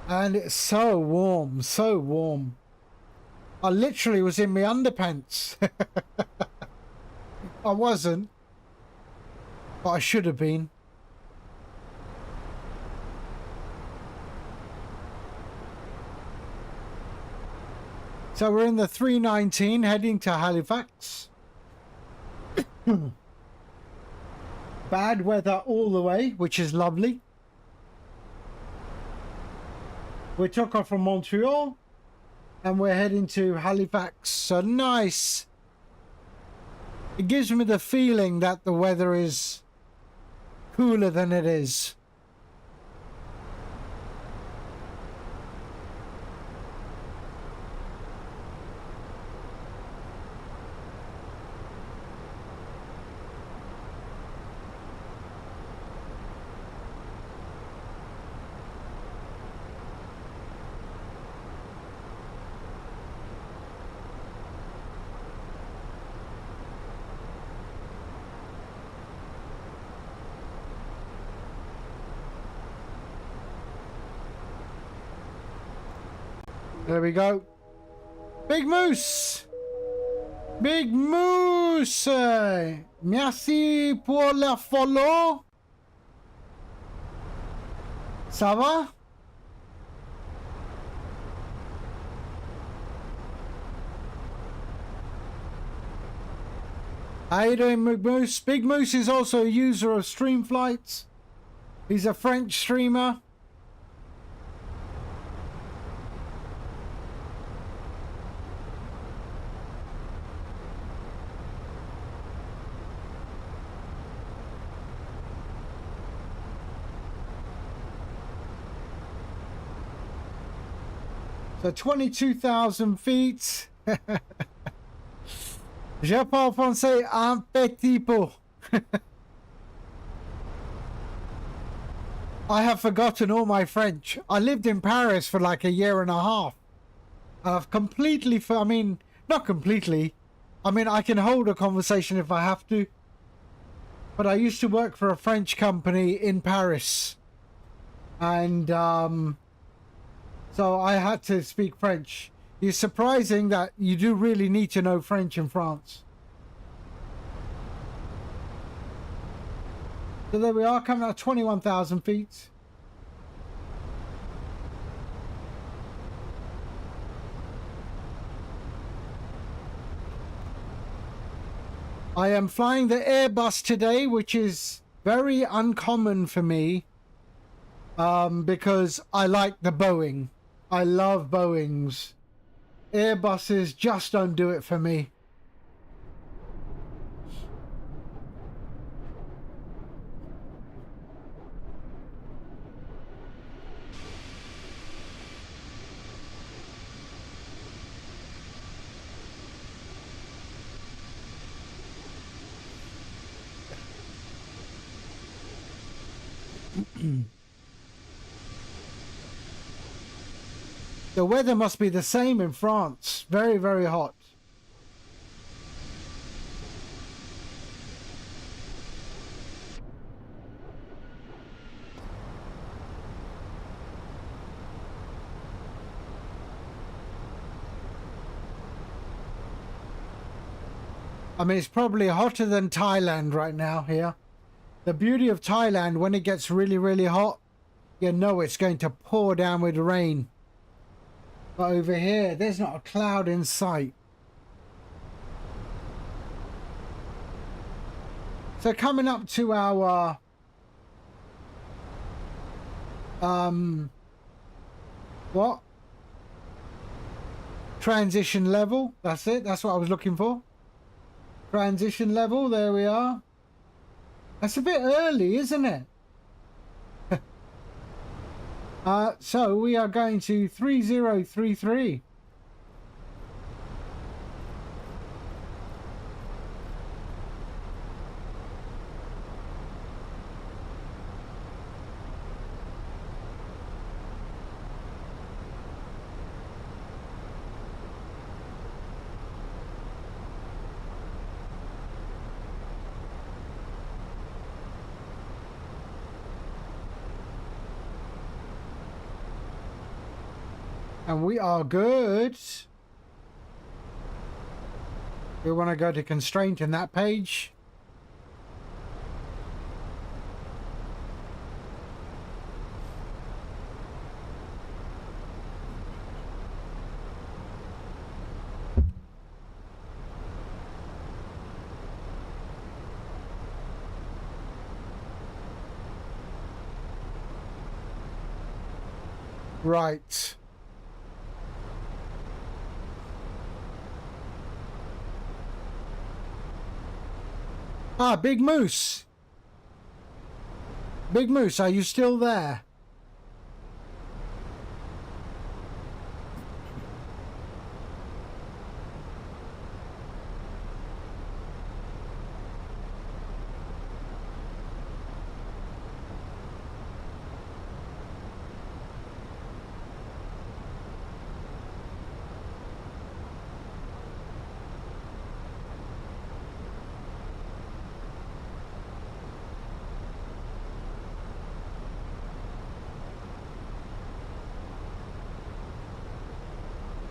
Speaker 1: And it's so warm, so warm. I literally was in my underpants. I wasn't. but I should have been. So we're in the 319 heading to Halifax. Bad weather all the way, which is lovely. We took off from Montreal and we're heading to Halifax. So nice. It gives me the feeling that the weather is cooler than it is. There we go. Big Moose! Big Moose! Merci pour la follow. Ça va? How you doing, Big Moose? Big Moose is also a user of StreamFlight. He's a French streamer. So 22,000 feet. Je parle français un petit peu. I have forgotten all my French. I lived in Paris for like a year and a half. I've completely, I mean, not completely. I mean, I can hold a conversation if I have to. But I used to work for a French company in Paris. And, so I had to speak French. It's surprising that you do really need to know French in France. So there we are, coming out 21,000 feet. I am flying the Airbus today, which is very uncommon for me, because I like the Boeing. I love Boeings. Airbuses just don't do it for me. The weather must be the same in France. Very, very hot. I mean, it's probably hotter than Thailand right now here. The beauty of Thailand, when it gets really, really hot, you know it's going to pour down with rain. But over here, there's not a cloud in sight. So coming up to our what? Transition level. That's it. That's what I was looking for. Transition level. There we are. That's a bit early, isn't it? So we are going to 3033. And we are good. We want to go to constraint in that page. Right. Ah, Big Moose. Big Moose, are you still there?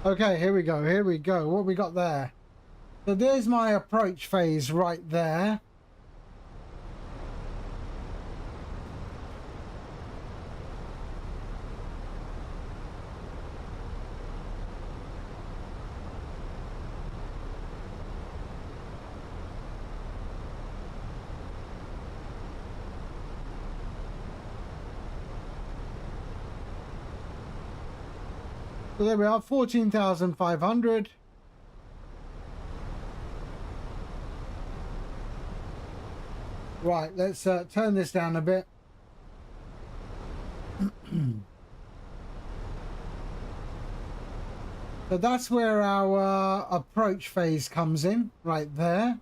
Speaker 1: Okay, here we go. Here we go. What we got there? So there's my approach phase right there. So there we are, 14,500. Right, let's turn this down a bit. So that's where our approach phase comes in, right there.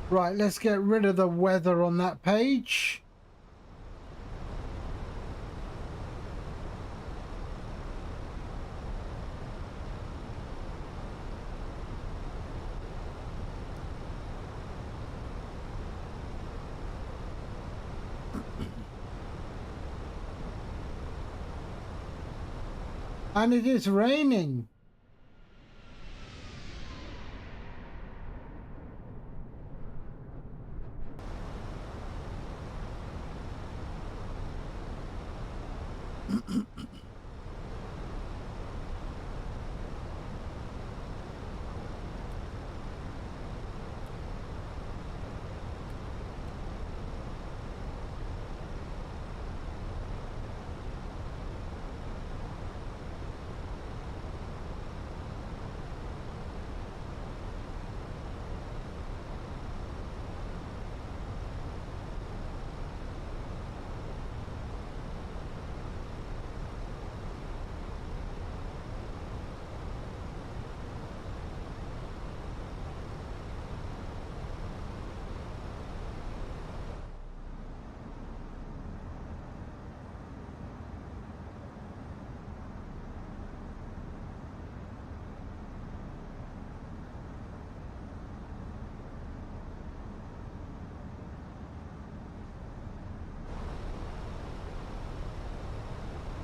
Speaker 1: Right, let's get rid of the weather on that page. And it is raining.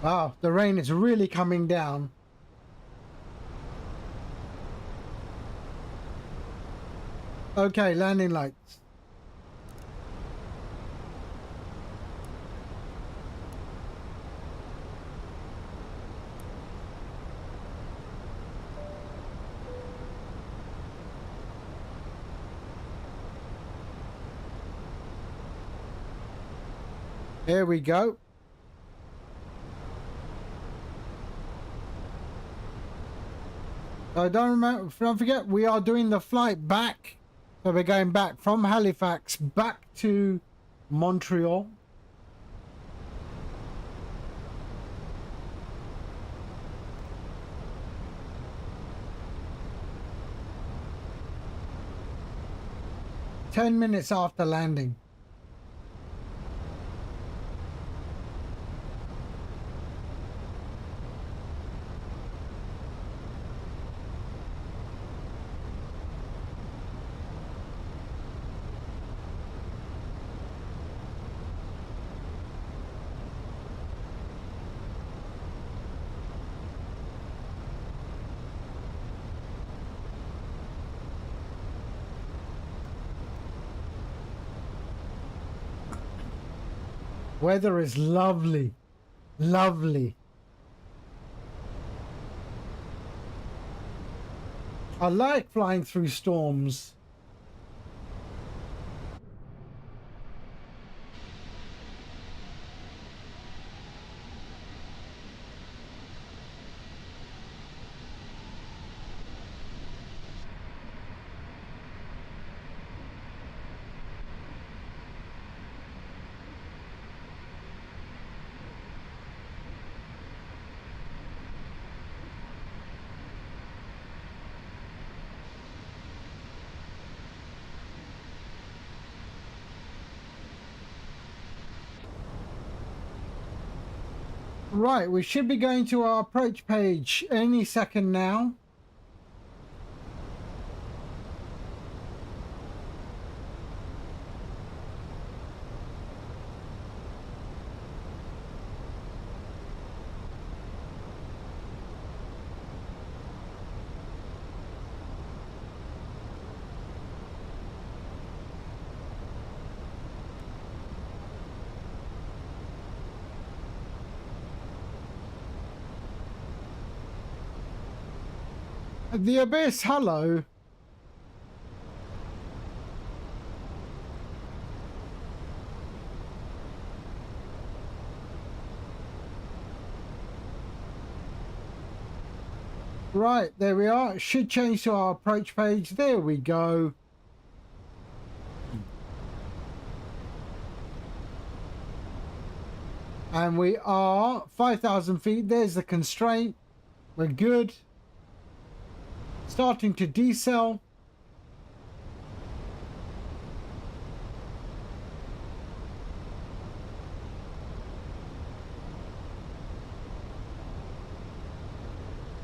Speaker 1: Wow, the rain is really coming down. Okay, landing lights. Here we go. So don't forget, we are doing the flight back. So we're going back from Halifax back to Montreal. Ten minutes after landing. Weather is lovely. Lovely. I like flying through storms. Right, we should be going to our approach page any second now. The Abyss, hello. Right, there we are. It should change to our approach page. There we go. And we are 5,000 feet. There's the constraint. We're good. Starting to decel.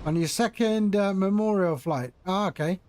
Speaker 1: On your second memorial flight. Ah, okay.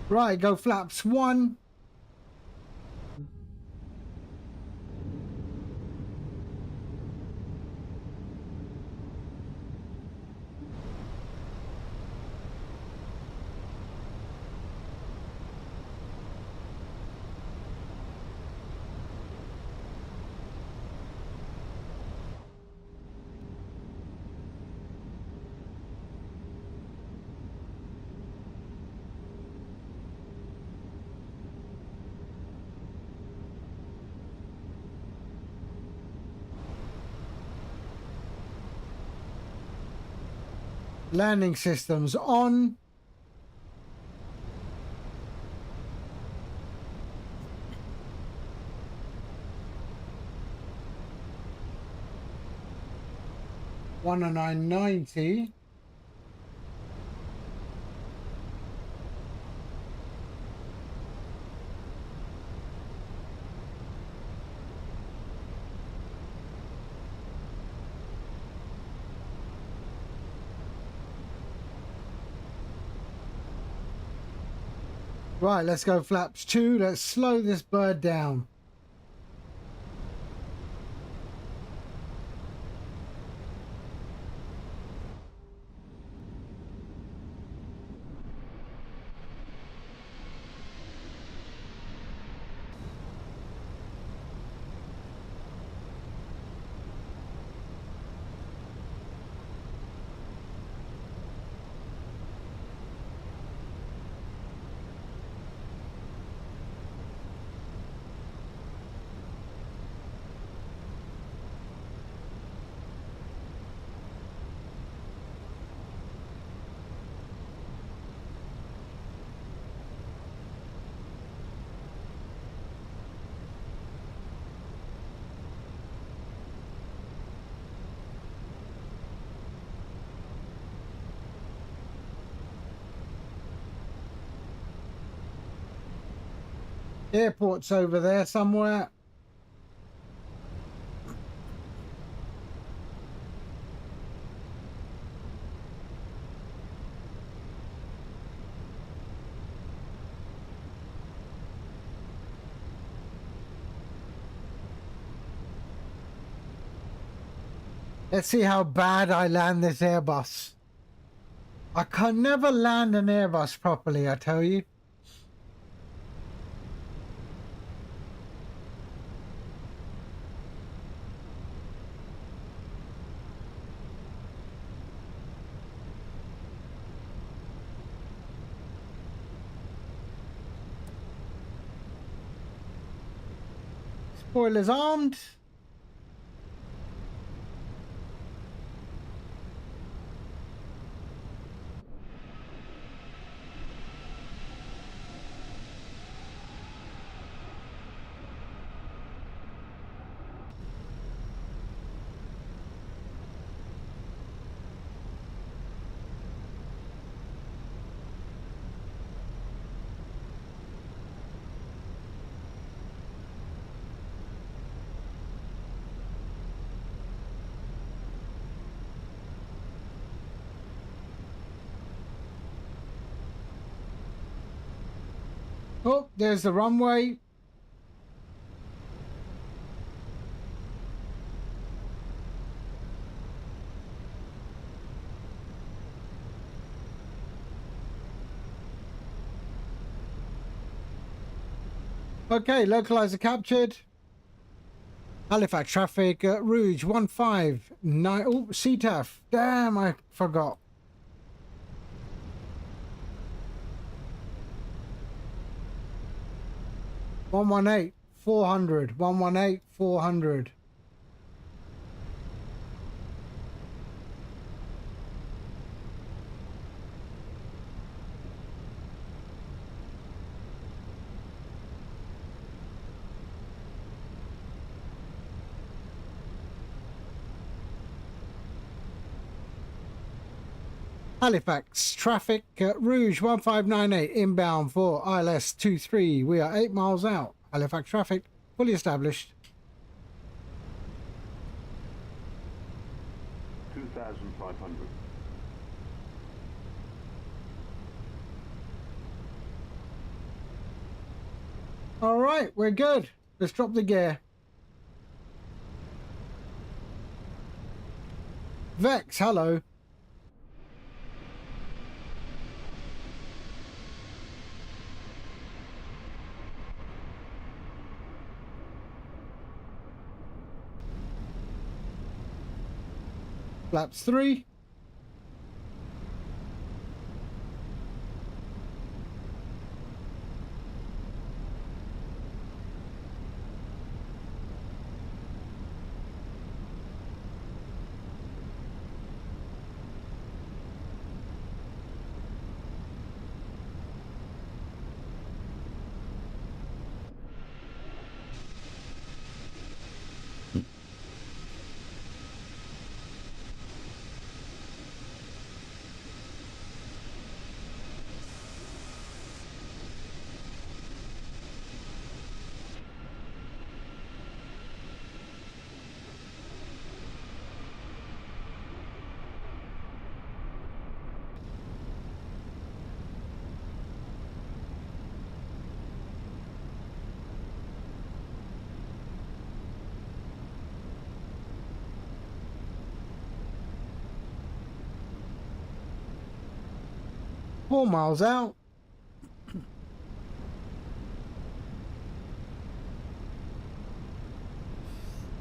Speaker 1: Right, go flaps 1. Landing systems on. One and 990. Right, let's go flaps 2. Let's slow this bird down. Airport's over there somewhere. Let's see how bad I land this Airbus. I can never land an Airbus properly, I tell you. Spoilers armed. Oh, there's the runway. Okay, localizer captured. Halifax traffic, Rouge 159. Oh, CTAF. Damn, I forgot. One 400. 400. Halifax traffic, Rouge 1598 inbound for ILS 23. We are 8 miles out. Halifax traffic fully established.
Speaker 5: 2,500.
Speaker 1: All right, we're good. Let's drop the gear. Vex, hello. Flaps 3. Four miles out.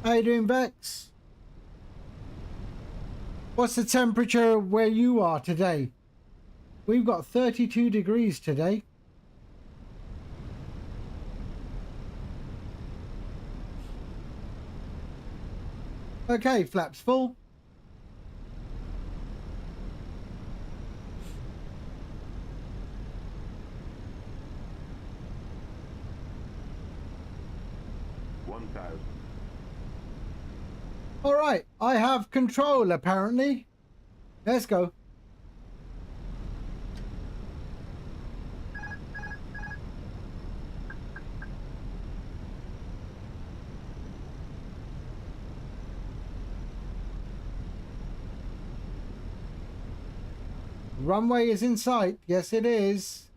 Speaker 1: How you doing, Vex? What's the temperature where you are today? We've got 32 degrees today. Okay, flaps full. All right, I have control apparently. Let's go. Runway is in sight. Yes, it is.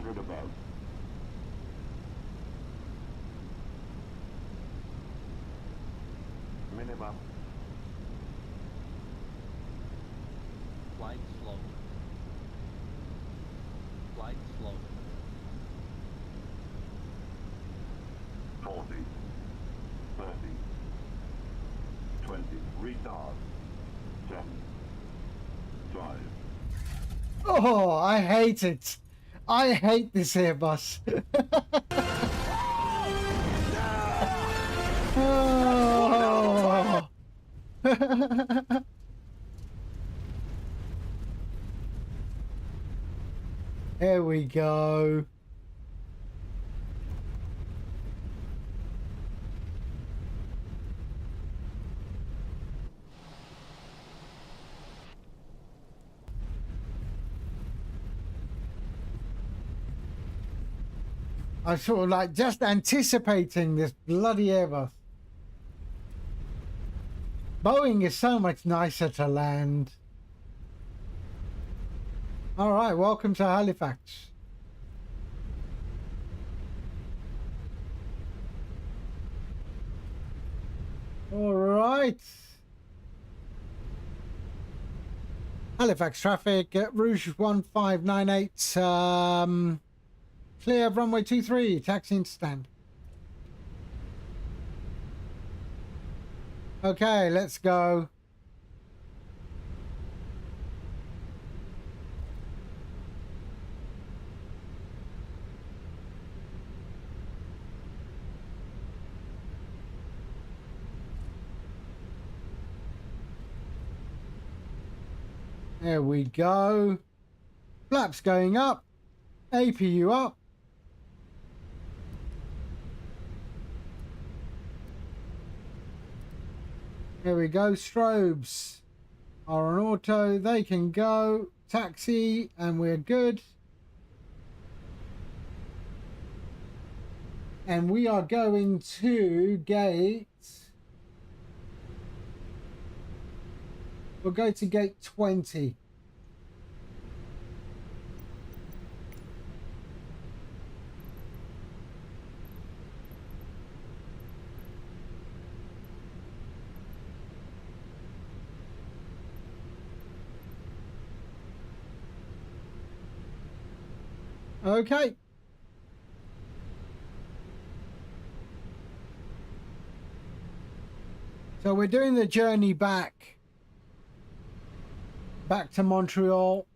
Speaker 5: Above. Minimum.
Speaker 6: Flight slow. Flight slow.
Speaker 5: 40. 30. 20. Retard. 10. 5.
Speaker 1: Oh, I hate it. I hate this Airbus. Oh. There we go. I sort of like just anticipating this bloody Airbus. Boeing is so much nicer to land. All right, welcome to Halifax. All right. Halifax traffic at Rouge 1598. Clear of runway 23, taxiing to stand. Okay, let's go. There we go. Flaps going up. APU up. There we go. Strobes are on auto. They can go. Taxi, and we're good. And we are going to gate. We'll go to gate 20. Okay. So we're doing the journey back to Montreal.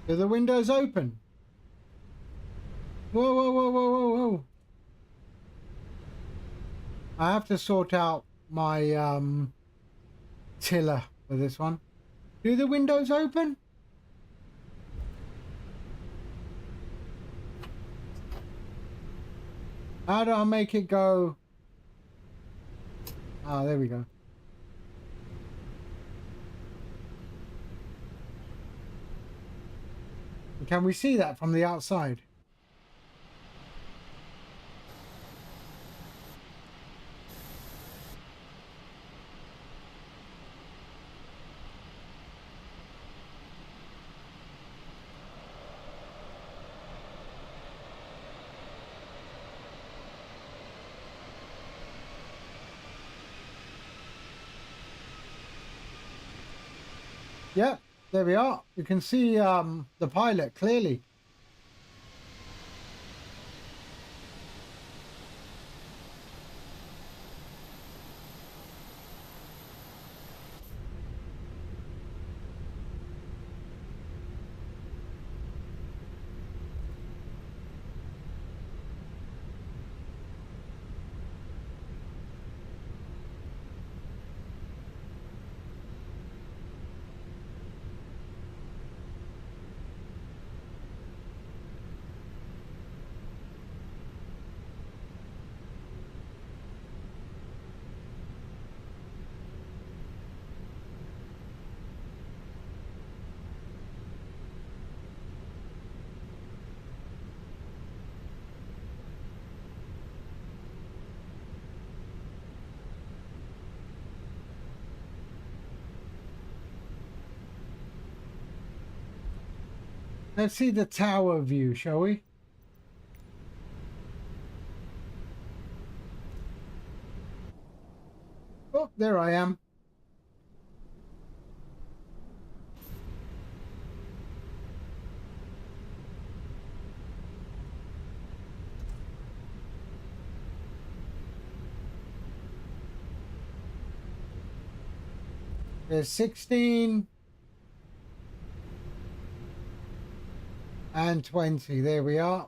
Speaker 1: Do the windows open? Whoa, whoa, whoa, whoa, whoa, whoa. I have to sort out my tiller for this one. Do the windows open? How do I make it go? Ah, there we go. Can we see that from the outside? Yep, there we are. You can see the pilot clearly. Let's see the tower view, shall we? Oh, there I am. There's 16 and 20. There we are.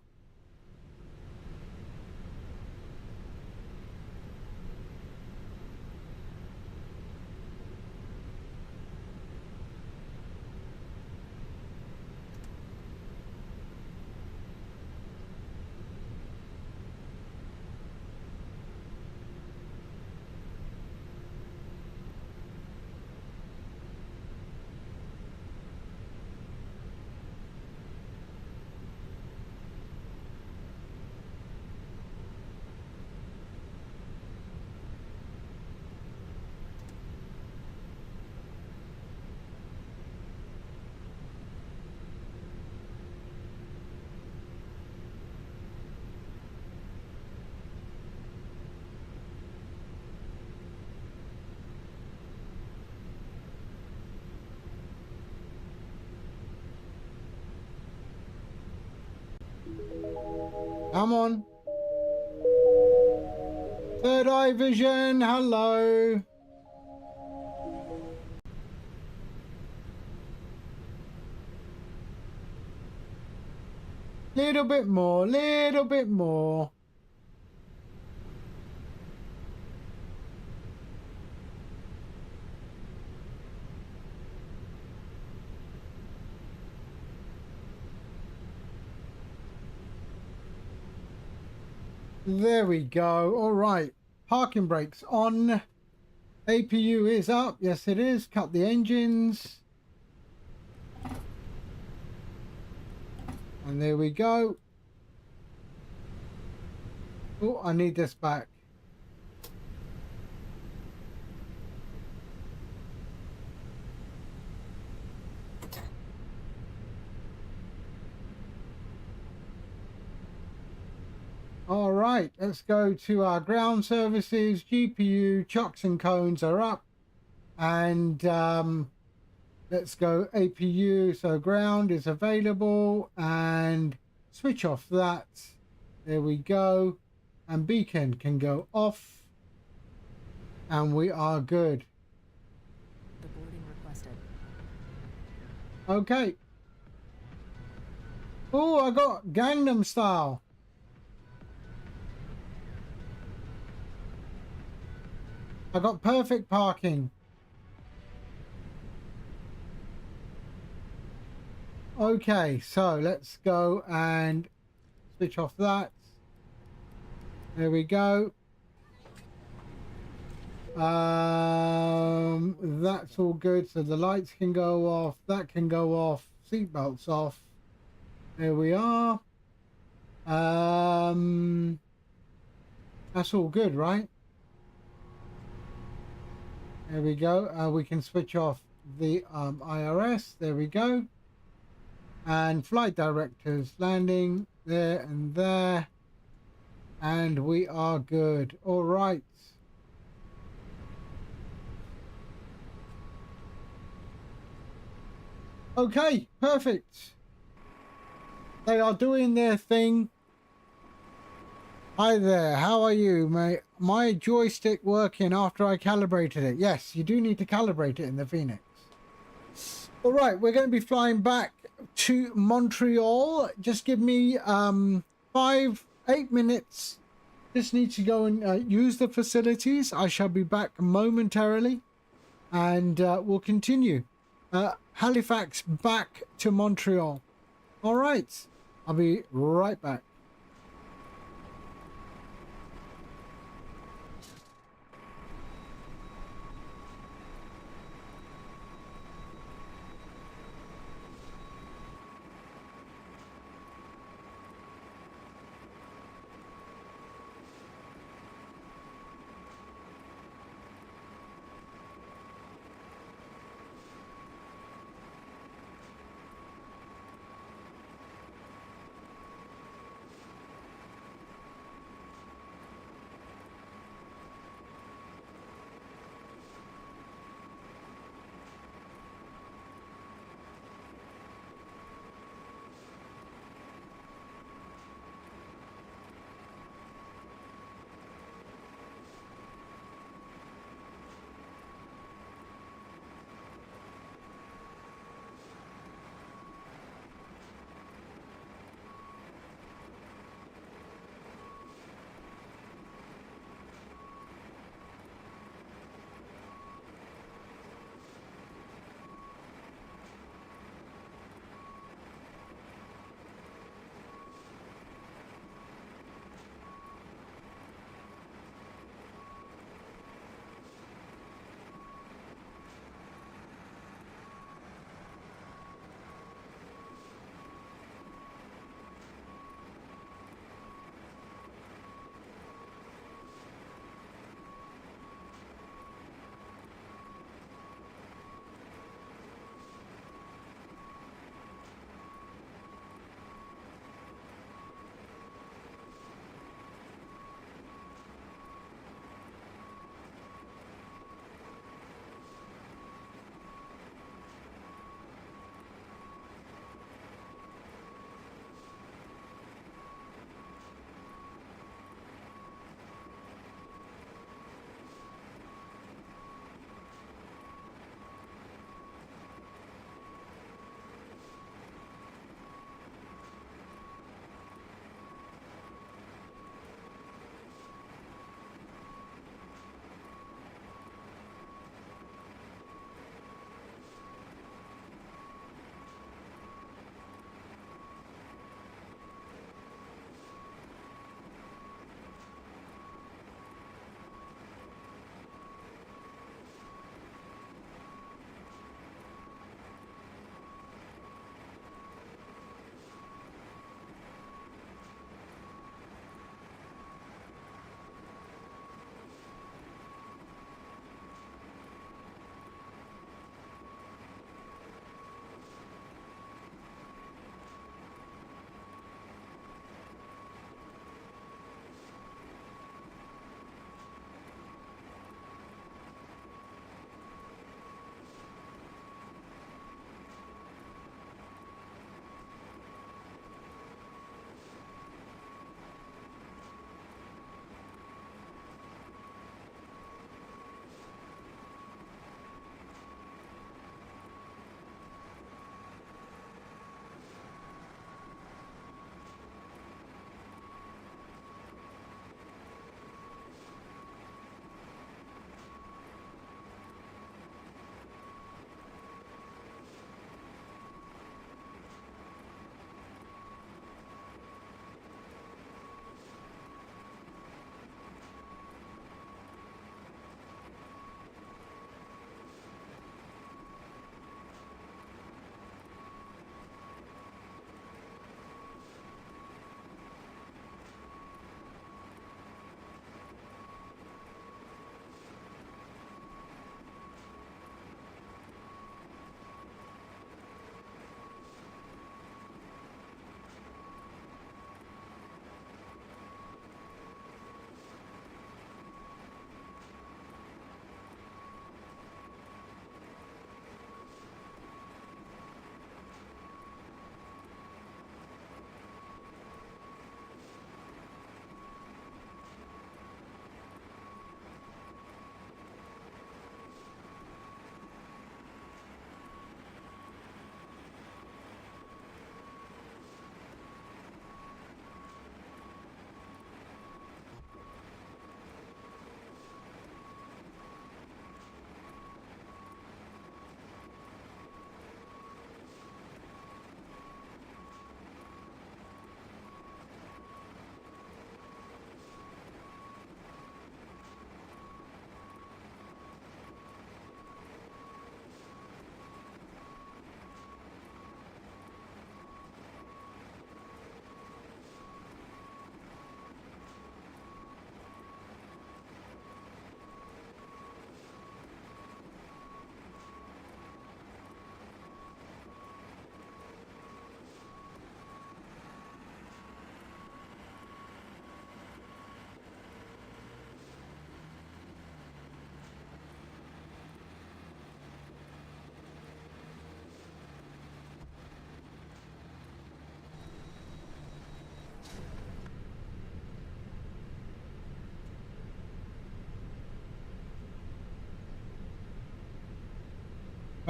Speaker 1: Come on. Third eye vision, hello. Little bit more, little bit more. There we go. All right. Parking brakes on. APU is up. Yes, it is. Cut the engines. And there we go. Oh, I need this back. All right, let's go to our ground services. GPU, chocks and cones are up. And let's go APU. So ground is available and switch off that. There we go. And beacon can go off. And we are good.
Speaker 2: The boarding requested.
Speaker 1: Okay. Oh, I got Gangnam Style. I got perfect parking. Okay, so let's go and switch off that. There we go. That's all good. So the lights can go off. That can go off. Seatbelts off. There we are. That's all good, right? There we go. We can switch off the IRS. There we go. And flight directors landing there and there. And we are good. All right. Okay, perfect. They are doing their thing. Hi there, how are you, mate? My joystick working after I calibrated it. Yes, you do need to calibrate it in the Phoenix. All right, we're going to be flying back to Montreal. Just give me 8 minutes. Just need to go and use the facilities. I shall be back momentarily, and we'll continue. Halifax back to Montreal. All right, I'll be right back.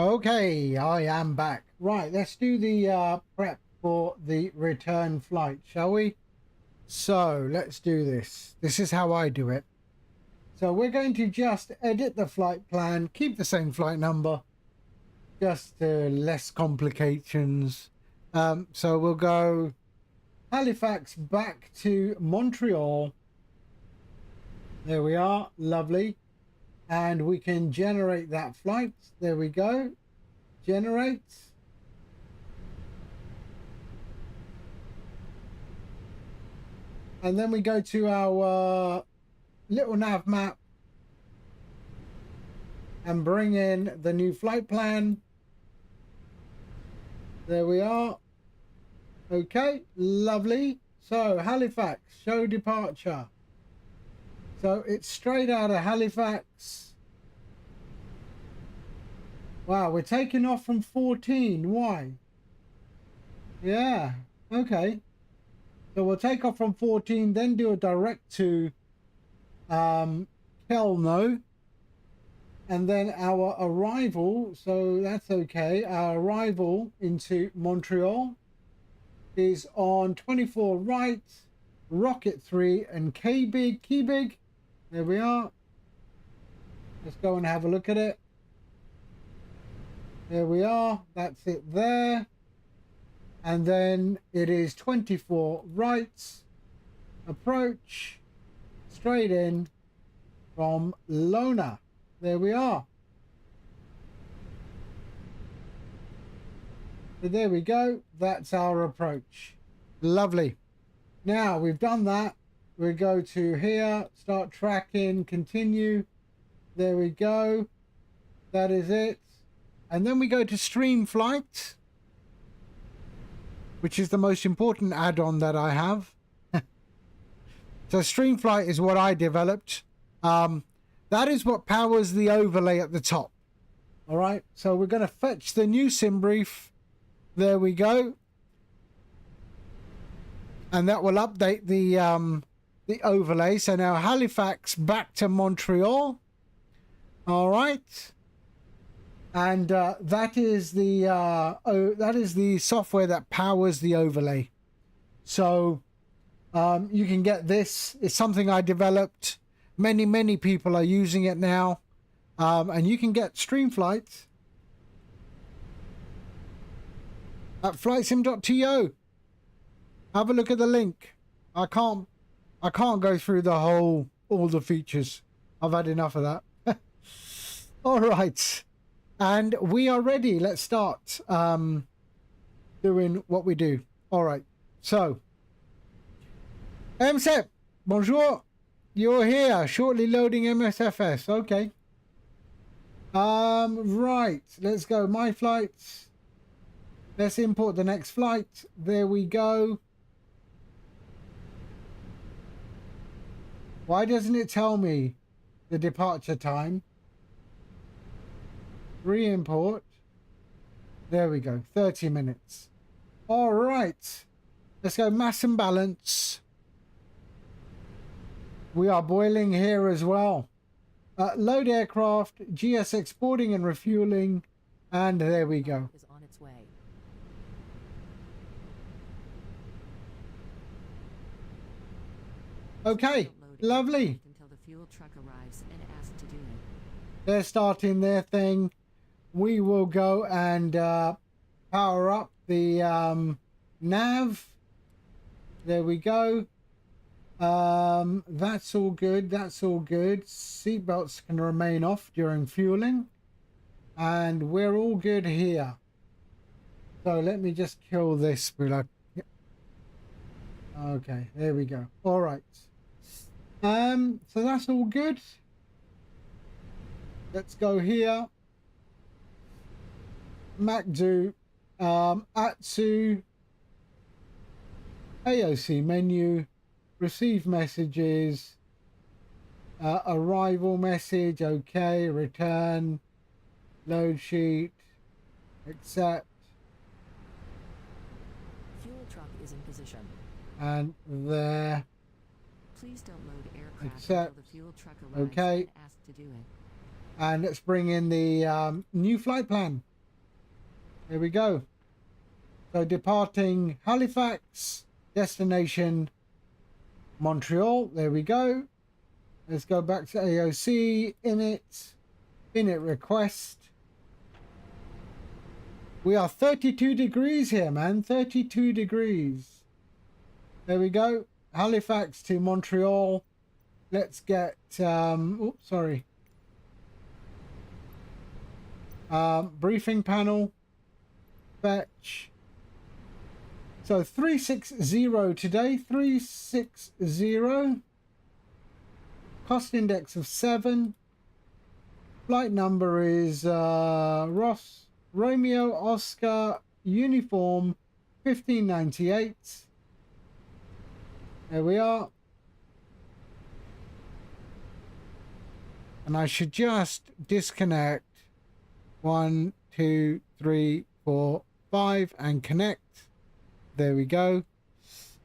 Speaker 1: Okay, I am back. Right, let's do the prep for the return flight, shall we? So let's do this. This is how I do it. So we're going to just edit the flight plan, keep the same flight number, just less complications. So we'll go Halifax back to Montreal. There we are, lovely. And we can generate that flight. There we go. Generate. And then we go to our little nav map and bring in the new flight plan. There we are. Okay, lovely. So Halifax, show departure. So it's straight out of Halifax. Wow, we're taking off from 14. Why? Yeah, okay. So we'll take off from 14, then do a direct to Kelno. And then our arrival, so that's okay. Our arrival into Montreal is on 24 right, Rocket 3 and K-Big. There we are. Let's go and have a look at it. There we are. That's it there. And then it is 24 right, approach, straight in from Lona. There we are. So there we go. That's our approach. Lovely. Now we've done that. We go to here, start tracking, continue. There we go. That is it. And then we go to StreamFlight, which is the most important add-on that I have. So StreamFlight is what I developed. That is what powers the overlay at the top. All right. So we're going to fetch the new sim brief. There we go. And that will update the overlay. So now Halifax back to Montreal. All right. And that is the software that powers the overlay. So you can get this. It's something I developed. Many people are using it now. And you can get StreamFlight at flightsim.to. Have a look at the link. I can't go through all the features. I've had enough of that. All right. And we are ready. Let's start doing what we do. All right. So, MSEP, bonjour. You're here. Shortly loading MSFS. Okay. Right. Let's go. My flights. Let's import the next flight. There we go. Why doesn't it tell me the departure time? Re-import. There we go. 30 minutes. All right. Let's go mass and balance. We are boiling here as well. Load aircraft, GSX boarding and refueling. And there we go.
Speaker 2: Is on its way.
Speaker 1: Okay. Lovely.
Speaker 2: Until the fuel truck arrives and asked to do it.
Speaker 1: They're starting their thing. We will go and power up the nav. There we go. That's all good. That's all good. Seatbelts can remain off during fueling. And we're all good here. So let me just kill this. Okay, there we go. All right. So that's all good. Let's go here. MacDo, ATSU, AOC menu, receive messages, arrival message, okay, return, load sheet, accept.
Speaker 2: Fuel truck is in position.
Speaker 1: And there.
Speaker 2: Please don't load aircraft
Speaker 1: Accept.
Speaker 2: until the fuel truck arrives
Speaker 1: Okay.
Speaker 2: and asked to do it.
Speaker 1: And let's bring in the new flight plan. There we go. So departing Halifax, destination Montreal. There we go. Let's go back to AOC, init request. We are 32 degrees here, man. 32 degrees. There we go. Halifax to Montreal. Let's get, oops, sorry. Briefing panel. Fetch. So 360 today. 360. Cost index of 7. Flight number is Ross Romeo Oscar Uniform 1598. There we are. And I should just disconnect 1, 2, 3, 4, 5 and connect. There we go.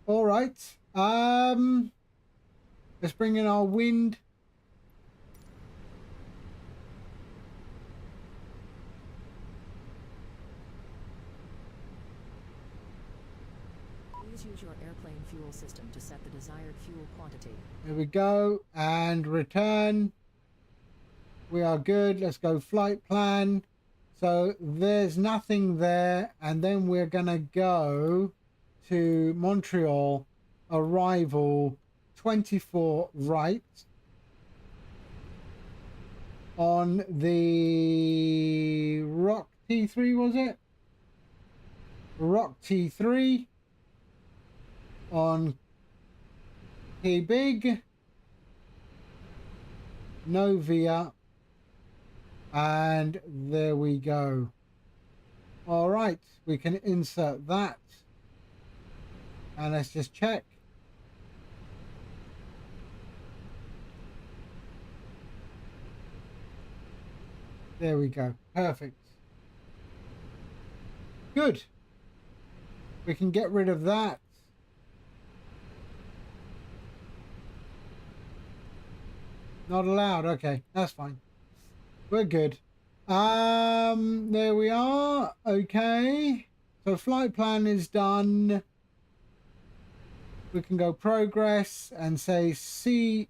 Speaker 1: All right. Let's bring in our wind.
Speaker 2: Please use your airplane fuel system to set the desired fuel quantity.
Speaker 1: There we go. And return. We are good. Let's go flight plan. So there's nothing there. And then we're going to go to Montreal. Arrival 24 right. On the Rock T3, was it? Rock T3. On T Big. Novia. And there we go. All right, we can insert that. And let's just check. There we go. Perfect. Good. We can get rid of that. Not allowed. Okay, that's fine. We're good. There we are. Okay. So flight plan is done. We can go progress and say CYUL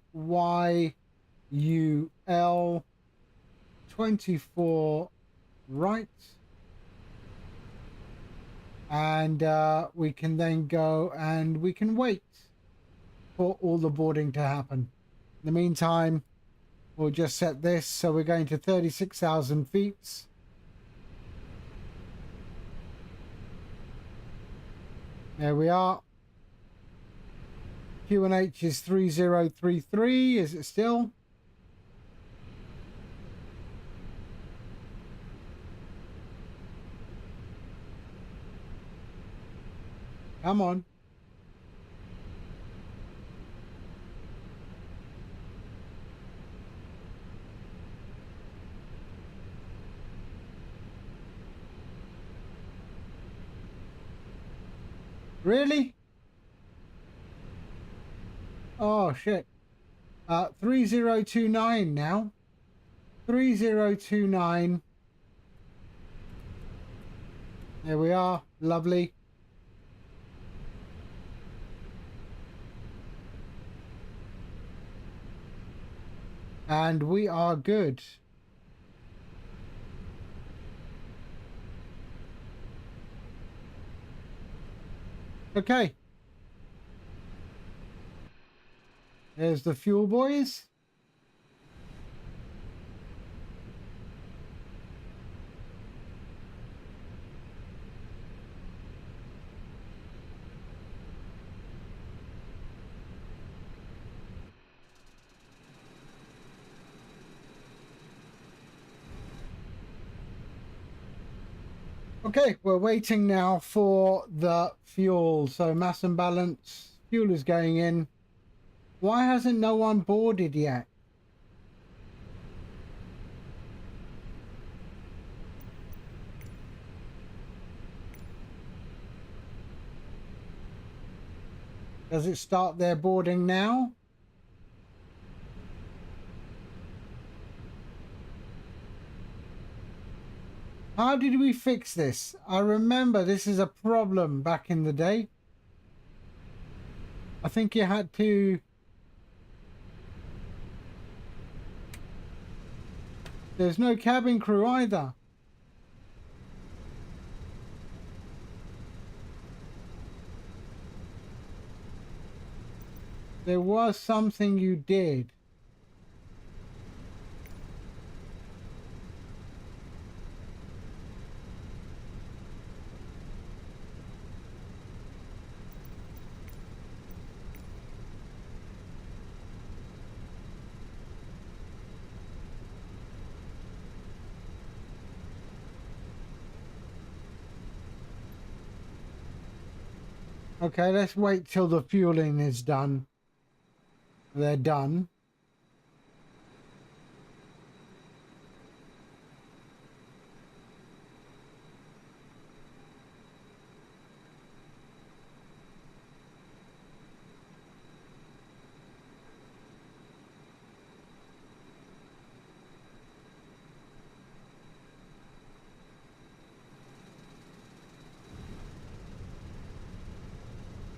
Speaker 1: 24 right. And we can then go and we can wait for all the boarding to happen. In the meantime, we'll just set this. So we're going to 36,000 feet. There we are. QNH is 3033. Is it still? Come on. Really? Oh, shit. 3029 now. 3029. There we are. Lovely. And we are good. Okay. There's the fuel, boys. Okay, we're waiting now for the fuel. So mass and balance, fuel is going in. Why hasn't no one boarded yet? Does it start their boarding now? How did we fix this? I remember this is a problem back in the day. I think you had to... There's no cabin crew either. There was something you did. Okay, let's wait till the fueling is done. They're done.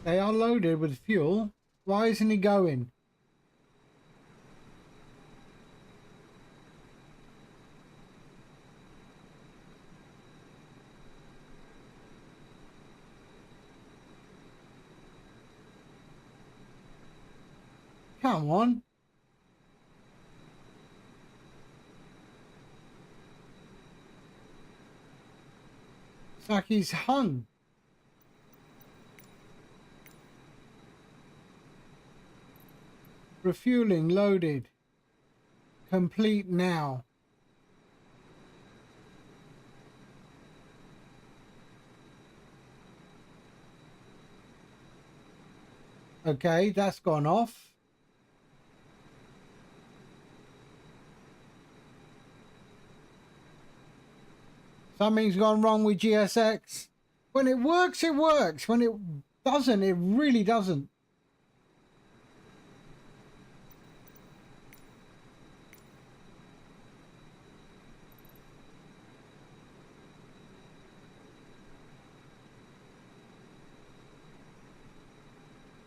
Speaker 1: They are loaded with fuel. Why isn't he going? Come on. It's like he's hung. Refueling loaded. Complete now. Okay, that's gone off. Something's gone wrong with GSX. When it works, it works. When it doesn't, it really doesn't.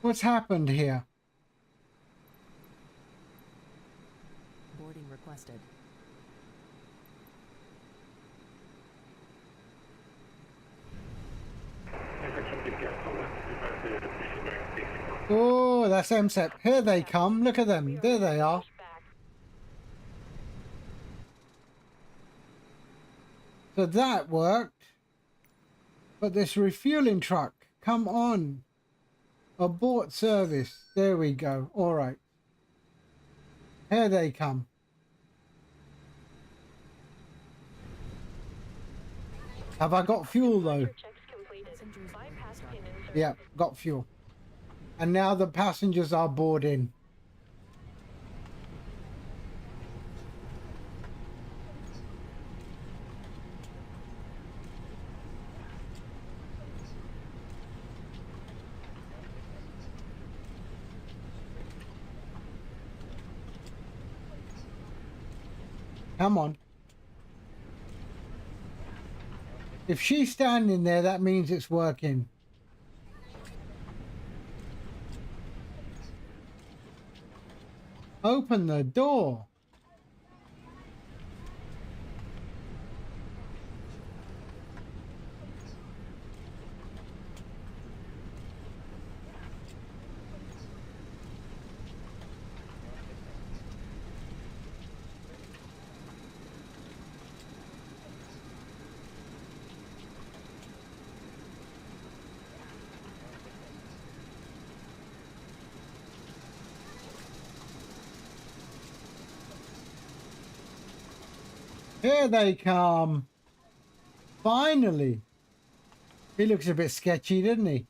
Speaker 1: What's happened here?
Speaker 2: Boarding requested.
Speaker 1: Oh, that's MSEP. Here they come. Look at them. There they are. So that worked. But this refueling truck, come on. Abort service. There we go. All right. Here they come. Have I got fuel though? Yeah, got fuel. And now the passengers are boarding. Come on. If she's standing there, that means it's working. Open the door. Here they come. Finally. He looks a bit sketchy, doesn't he?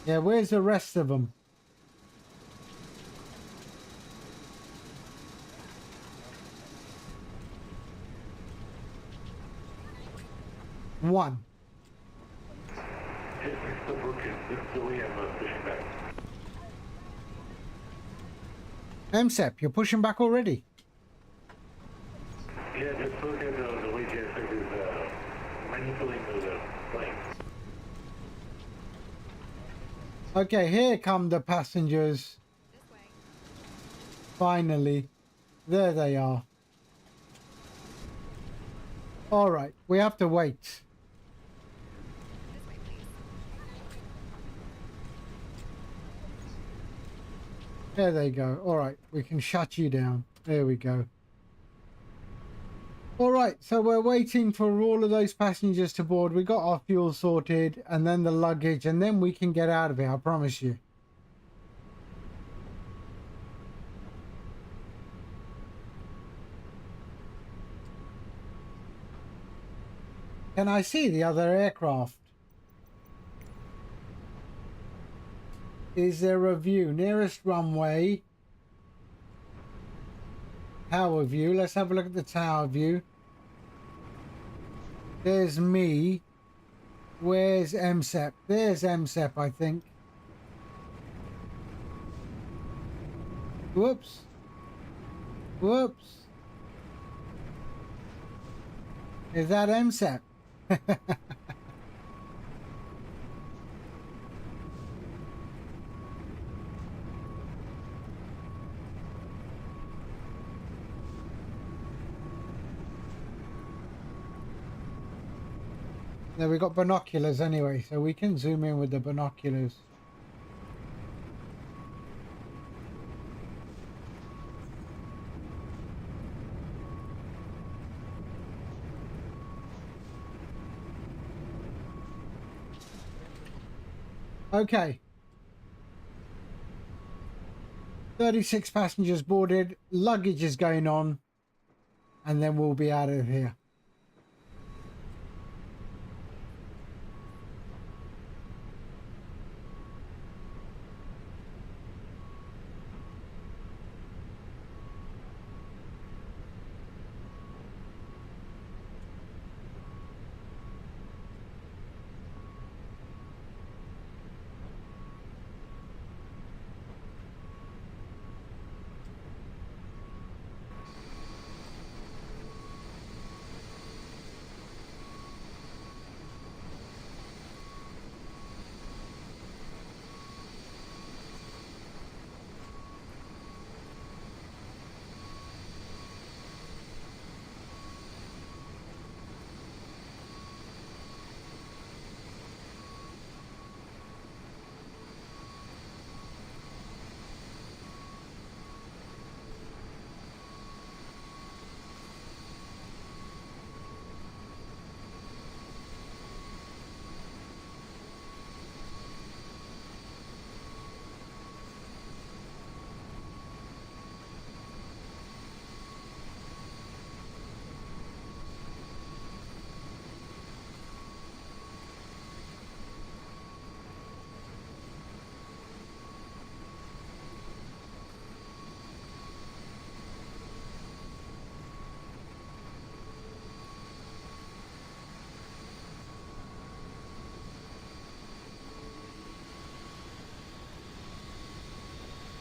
Speaker 1: Yeah, where's the rest of them? One.
Speaker 5: It's still broken. It's still pushing back.
Speaker 1: MSEP, you're pushing back already.
Speaker 5: Yeah, just look at the way JSF is manipulating the plane.
Speaker 1: Okay, here come the passengers. Finally. There they are. All right, we have to wait. There they go. All right, we can shut you down. There we go. All right, so we're waiting for all of those passengers to board. We got our fuel sorted and then the luggage, and then we can get out of here, I promise you. Can I see the other aircraft? Is there a view? Nearest runway. Tower view. Let's have a look at the tower view. There's me. Where's MSEP? There's MSEP, I think. Whoops. Whoops. Is that MSEP? There, we got binoculars anyway, so we can zoom in with the binoculars. Okay. 36 passengers boarded, luggage is going on, and then we'll be out of here.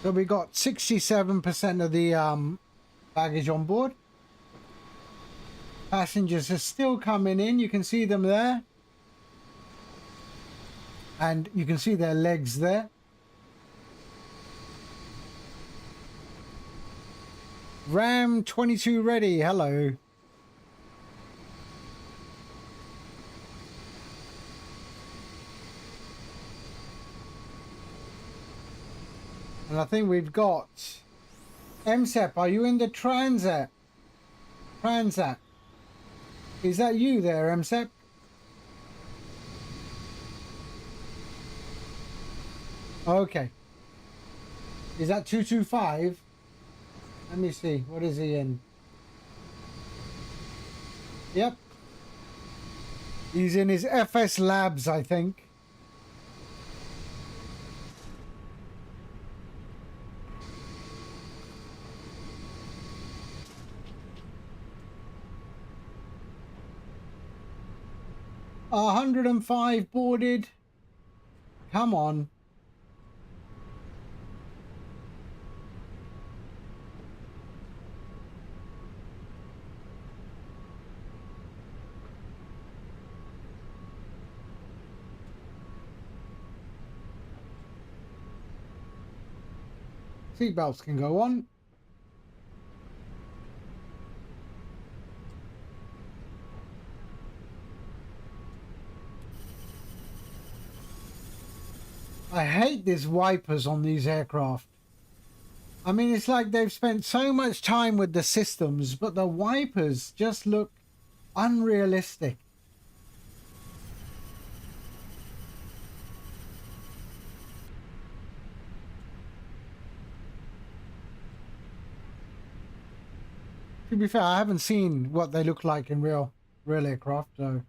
Speaker 1: So we got 67% of the baggage on board. Passengers are still coming in. You can see them there. And you can see their legs there. Ram 22 ready. Hello. And I think we've got MSEP. Are you in the Transat? Transat. Is that you there, MSEP? Okay. Is that 225? Let me see. What is he in? Yep. He's in his FS Labs, I think. $105 boarded. Come on. Seatbelts can go on. I hate these wipers on these aircraft. I mean, it's like they've spent so much time with the systems, but the wipers just look unrealistic. To be fair, I haven't seen what they look like in real aircraft, so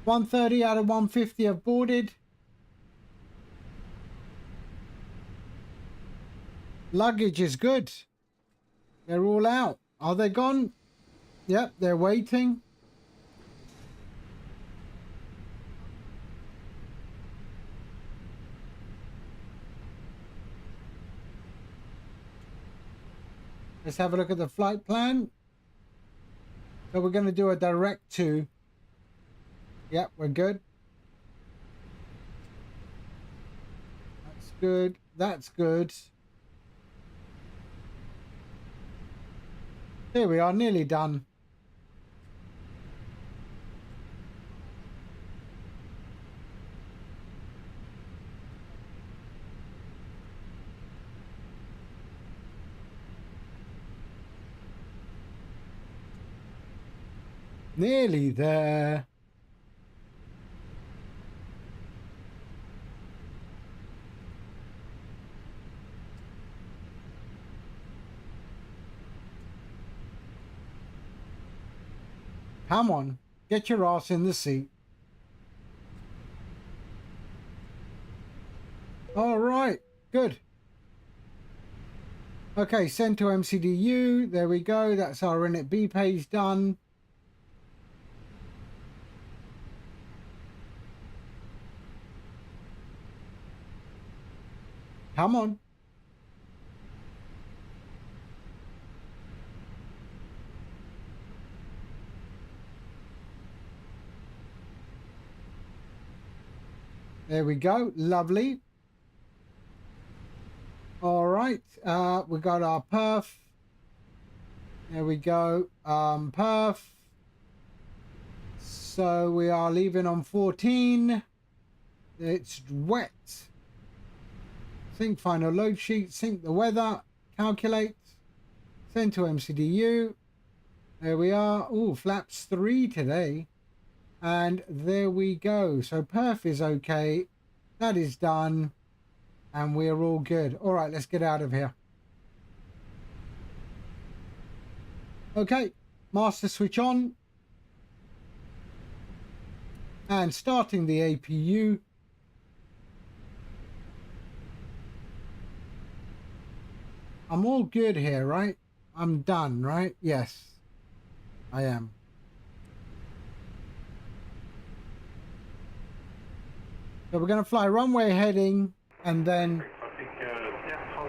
Speaker 1: 130 out of 150 have boarded. Luggage is good. They're all out. Are they gone? Yep, they're waiting. Let's have a look at the flight plan. So we're going to do a direct to. Yep, we're good. That's good. That's good. There we are, nearly done. Nearly there. Come on, get your ass in the seat. All right, good. Okay, send to MCDU. There we go. That's our init B page done. Come on. There we go. Lovely. All right. We got our perf. There we go. Perf. So we are leaving on 14. It's wet. Sync final load sheet. Sync the weather. Calculate. Send to MCDU. There we are. Oh, flaps 3 today. And there we go. So perf is okay. That is done. And we're all good. All right, let's get out of here. Okay, master switch on. And starting the APU. I'm all good here, right? I'm done, right? Yes, I am. So we're going to fly runway heading and then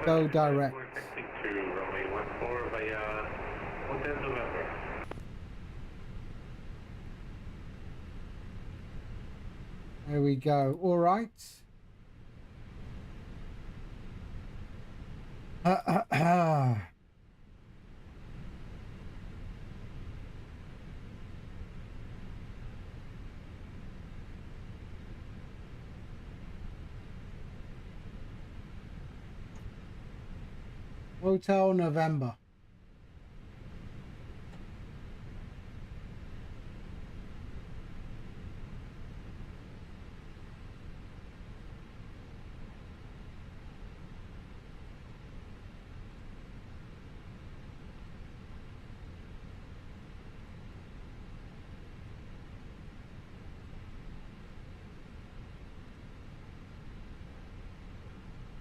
Speaker 1: go direct. There we go. All right. Hotel November.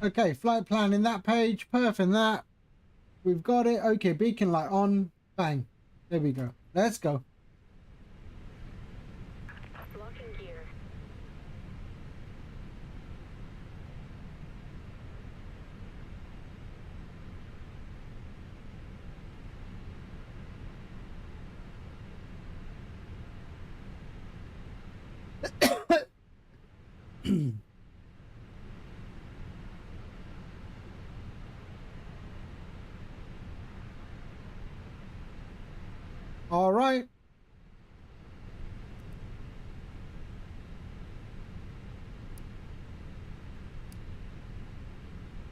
Speaker 1: Okay, flight plan in that page, perf in that. We've got it. Okay, beacon light on. Bang. There we go. Let's go.
Speaker 7: Lock in gear.
Speaker 1: All right.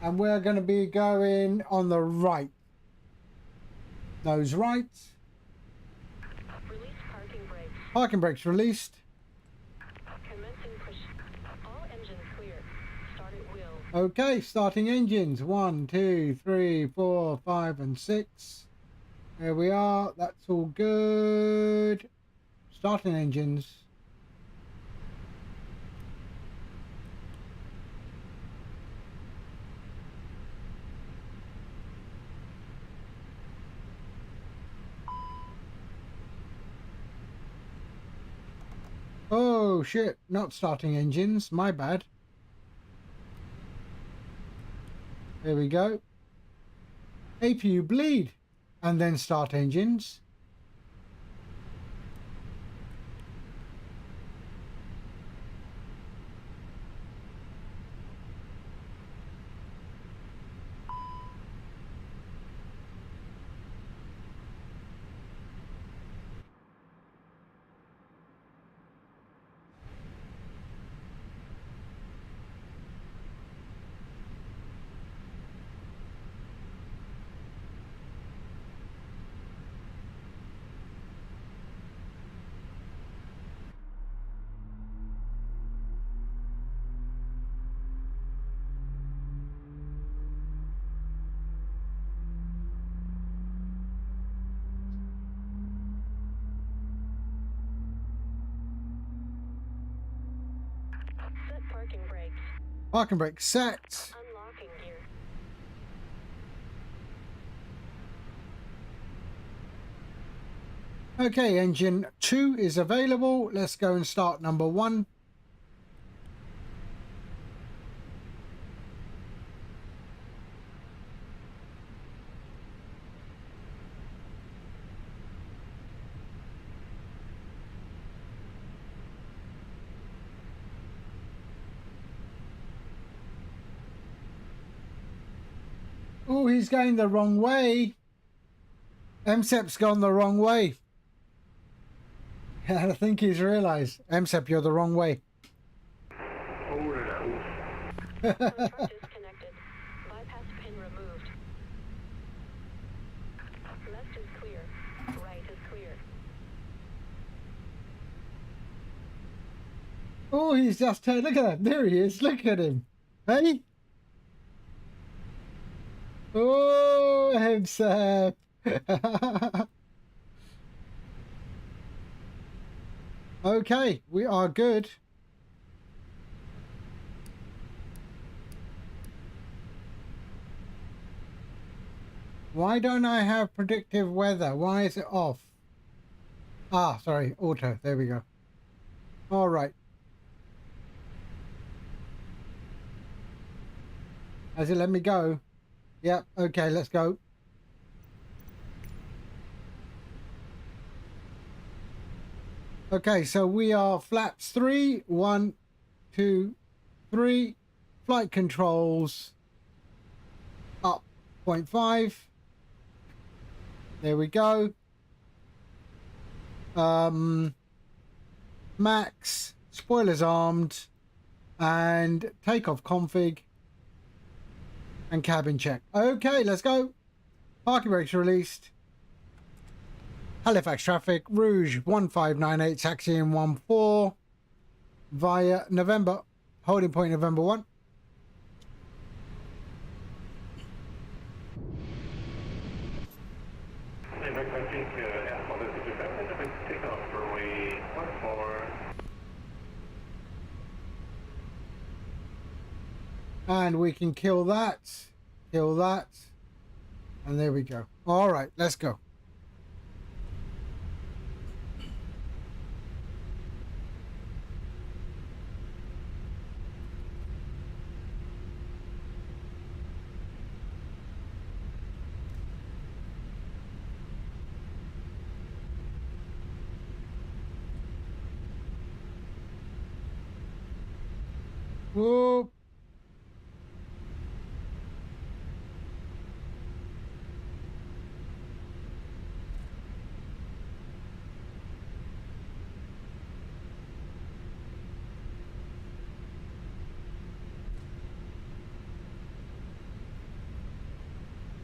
Speaker 1: And we're going to be going on the right. Nose right.
Speaker 7: Release parking brakes.
Speaker 1: Parking brakes released.
Speaker 7: Commencing push. All engines clear. Start at wheel.
Speaker 1: Okay, starting engines. 1, 2, 3, 4, 5, and 6. There we are. That's all good. Starting engines. Oh shit, not starting engines. My bad. There we go. APU bleed. And then start engines.
Speaker 7: Set parking brakes.
Speaker 1: Parking brake set.
Speaker 7: Unlocking gear.
Speaker 1: Okay, engine 2 is available. Let's go and start number 1. Oh, he's going the wrong way. MSEP's gone the wrong way. I think he's realized. MSEP, you're the wrong way.
Speaker 7: Front disconnected. Bypass pin removed. Left is clear. Right is clear.
Speaker 1: Oh, he's just turned. Look at that. There he is. Look at him. Hey? Oh, MSEP. Okay, we are good. Why don't I have predictive weather? Why is it off? Ah, sorry, auto. There we go. All right. Has it let me go? Yep. Okay, let's go. Okay, so we are flaps 3, 1, 2, 3. Flight controls up 0.5. There we go. Max, spoilers armed, and takeoff config, and cabin check. Okay, let's go. Parking brakes released. Halifax traffic, Rouge 1598, taxi in 14 via November, holding point November 1. And we can kill that, and there we go. All right, let's go. Whoop.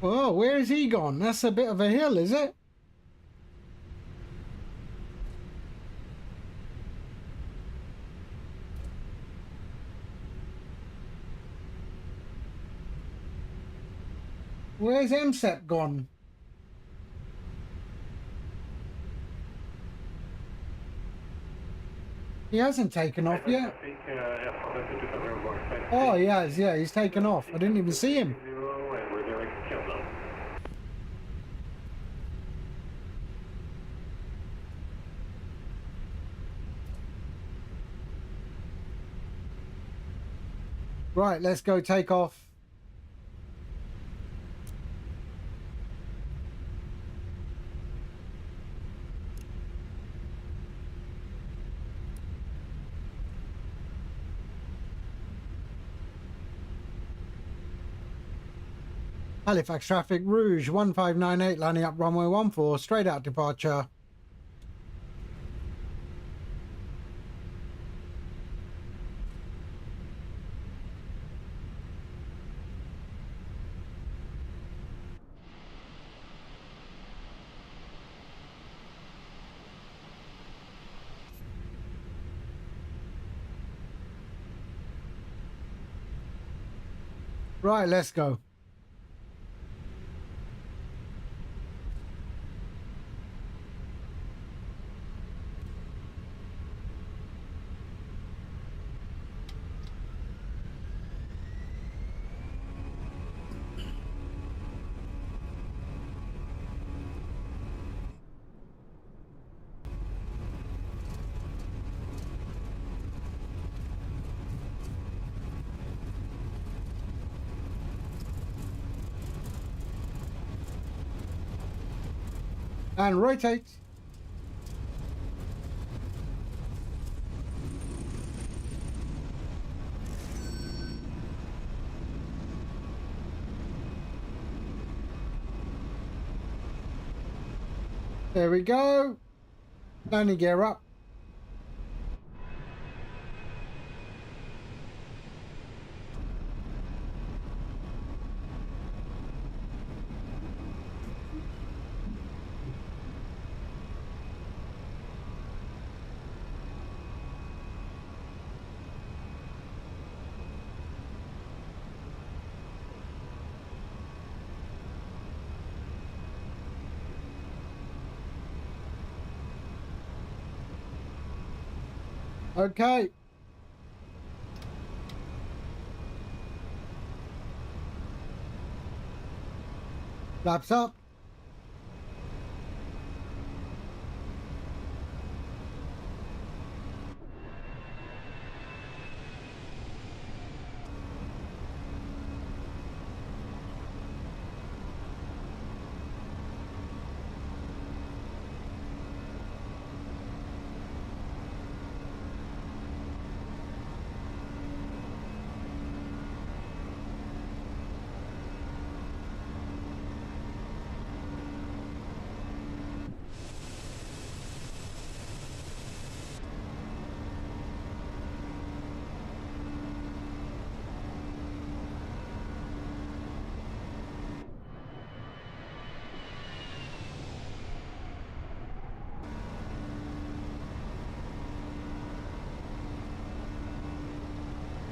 Speaker 1: Oh, where is he gone? That's a bit of a hill, is it? Where's MSEP gone? He hasn't taken off yet. Oh, he has. Yeah, he's taken off. I didn't even see him. Right, let's go take off. Halifax traffic, Rouge 1598 lining up runway 14, straight out departure. Right, let's go. And rotate. There we go. Landing gear up. Okay. Flaps up.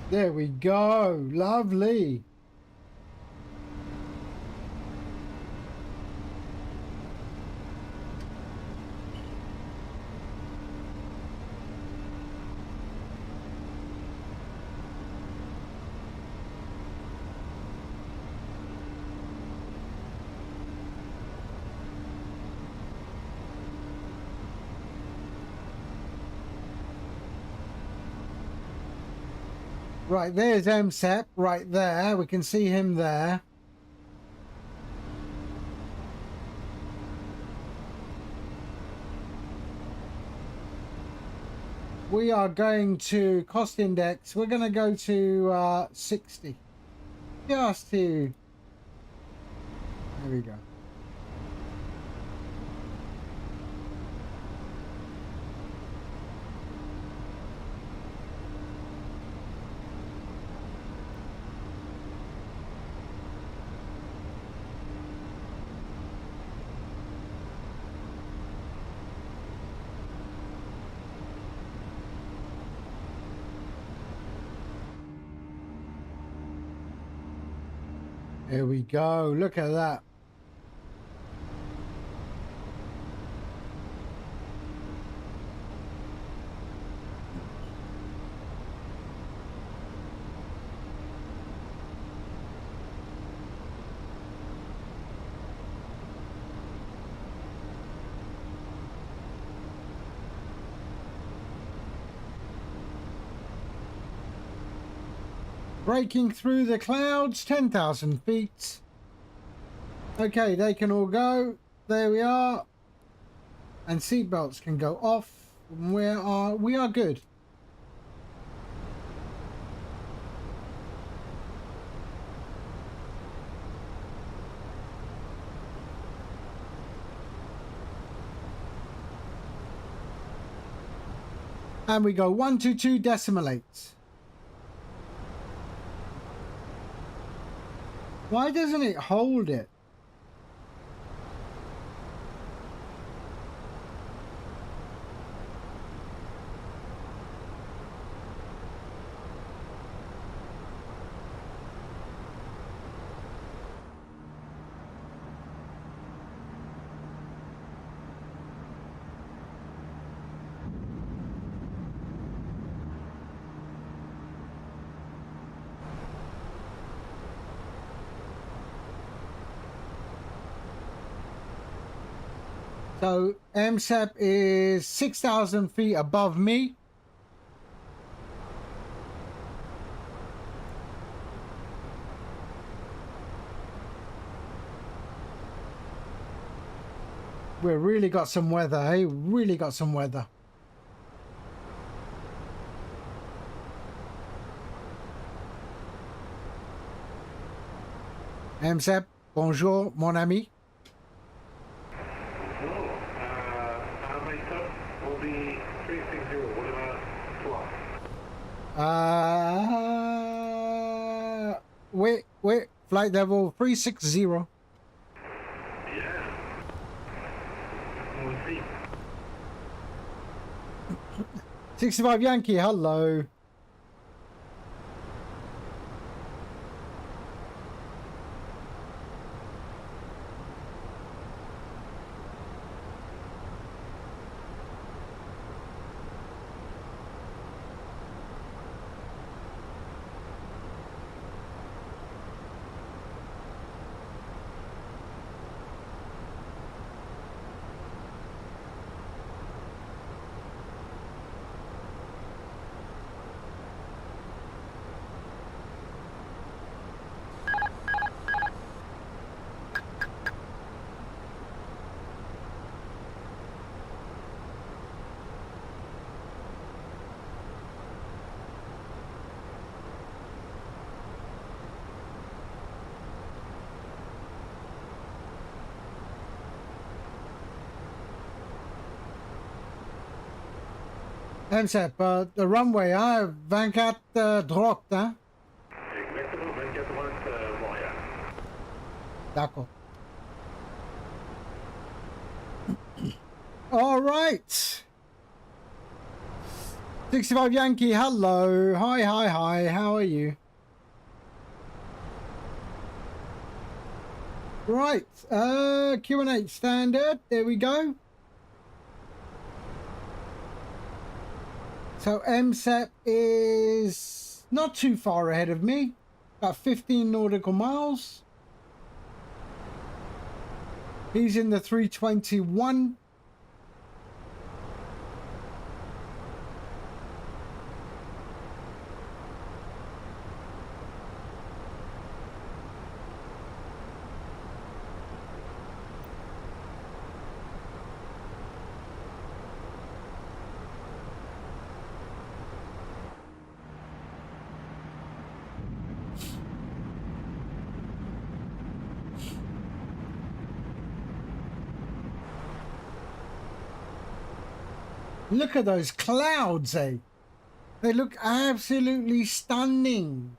Speaker 1: There we go. Lovely. Right, there's MSEP right there. We can see him there. We are going to cost index. We're going to go to 60. Just to... There we go. Here we go. Look at that. Breaking through the clouds, 10,000 feet. Okay, they can all go. There we are. And seatbelts can go off. We are good. And we go 122.8. Why doesn't it hold it? So MSEP is 6,000 feet above me. We've really got some weather, hey? Really got some weather. MSEP, bonjour, mon ami.
Speaker 5: Will be 360. What about swap?
Speaker 1: Wait, flight level 360.
Speaker 5: Yeah. We'll see.
Speaker 1: 65 Yankee, hello. MSEP, the runway, 24 droite, hein?
Speaker 5: Exactement, 24 droite, Montréal.
Speaker 1: D'accord. All right. 65 Yankee, hello. Hi. How are you? Right. Q&A standard. There we go. So MSEP is not too far ahead of me. About 15 nautical miles. He's in the 321. Look at those clouds, eh? They look absolutely stunning.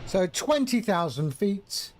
Speaker 1: So 20,000 feet.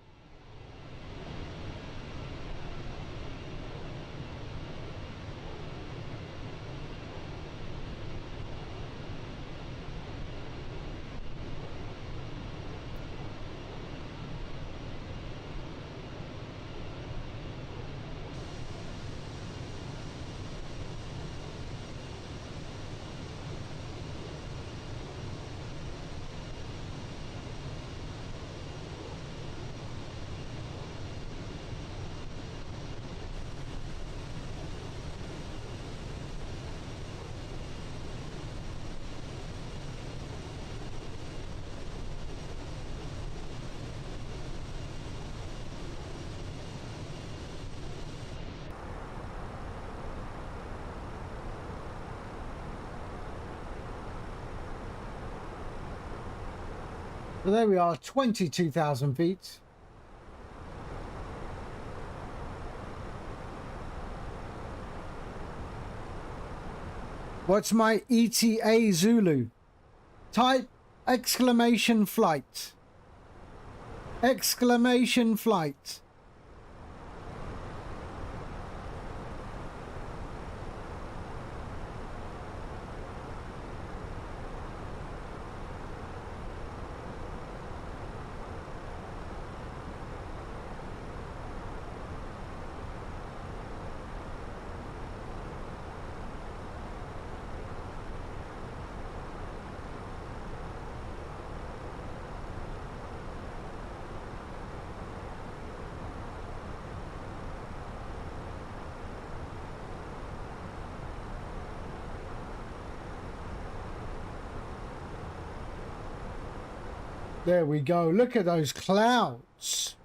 Speaker 1: So there we are, 22,000 feet. What's my ETA Zulu? Type exclamation flight. Exclamation flight. There we go. Look at those clouds.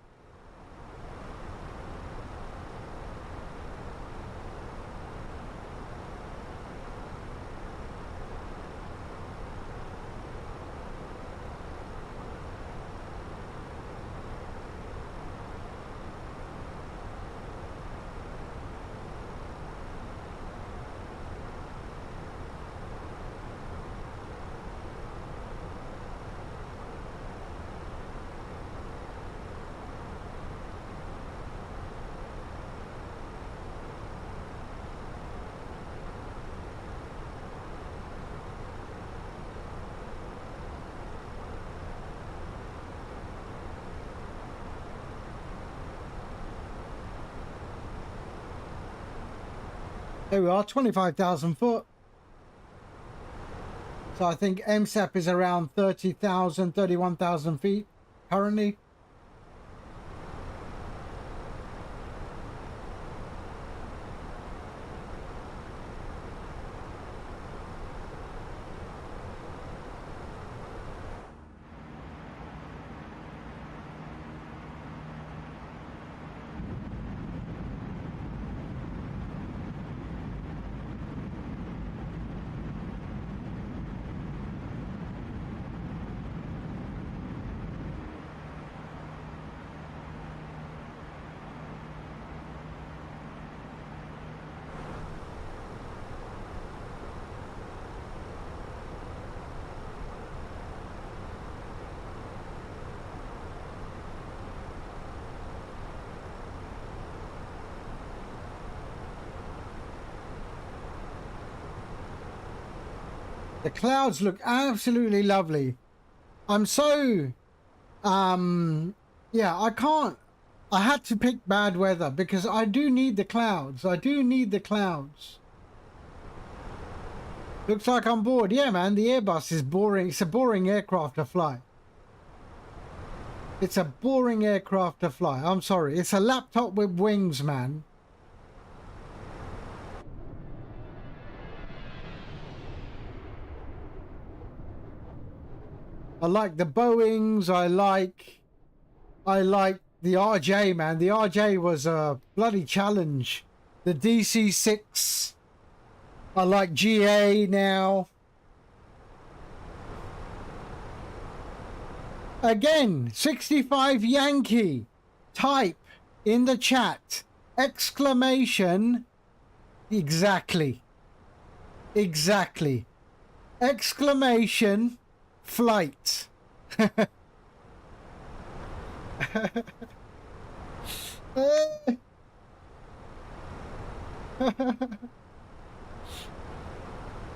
Speaker 1: There we are, 25,000 foot. So I think MSAP is around 30,000, 31,000 feet currently. The clouds look absolutely lovely. I'm so, yeah, I had to pick bad weather because I do need the clouds. I do need the clouds. Looks like I'm bored. Yeah, man, the Airbus is boring. It's a boring aircraft to fly. It's a boring aircraft to fly. I'm sorry. It's a laptop with wings, man. I like the Boeings. I like the RJ, man. The RJ was a bloody challenge. The DC-6. I like GA now. Again, 65 Yankee. Type in the chat. Exclamation. Exactly. Exactly. Exclamation. Flight.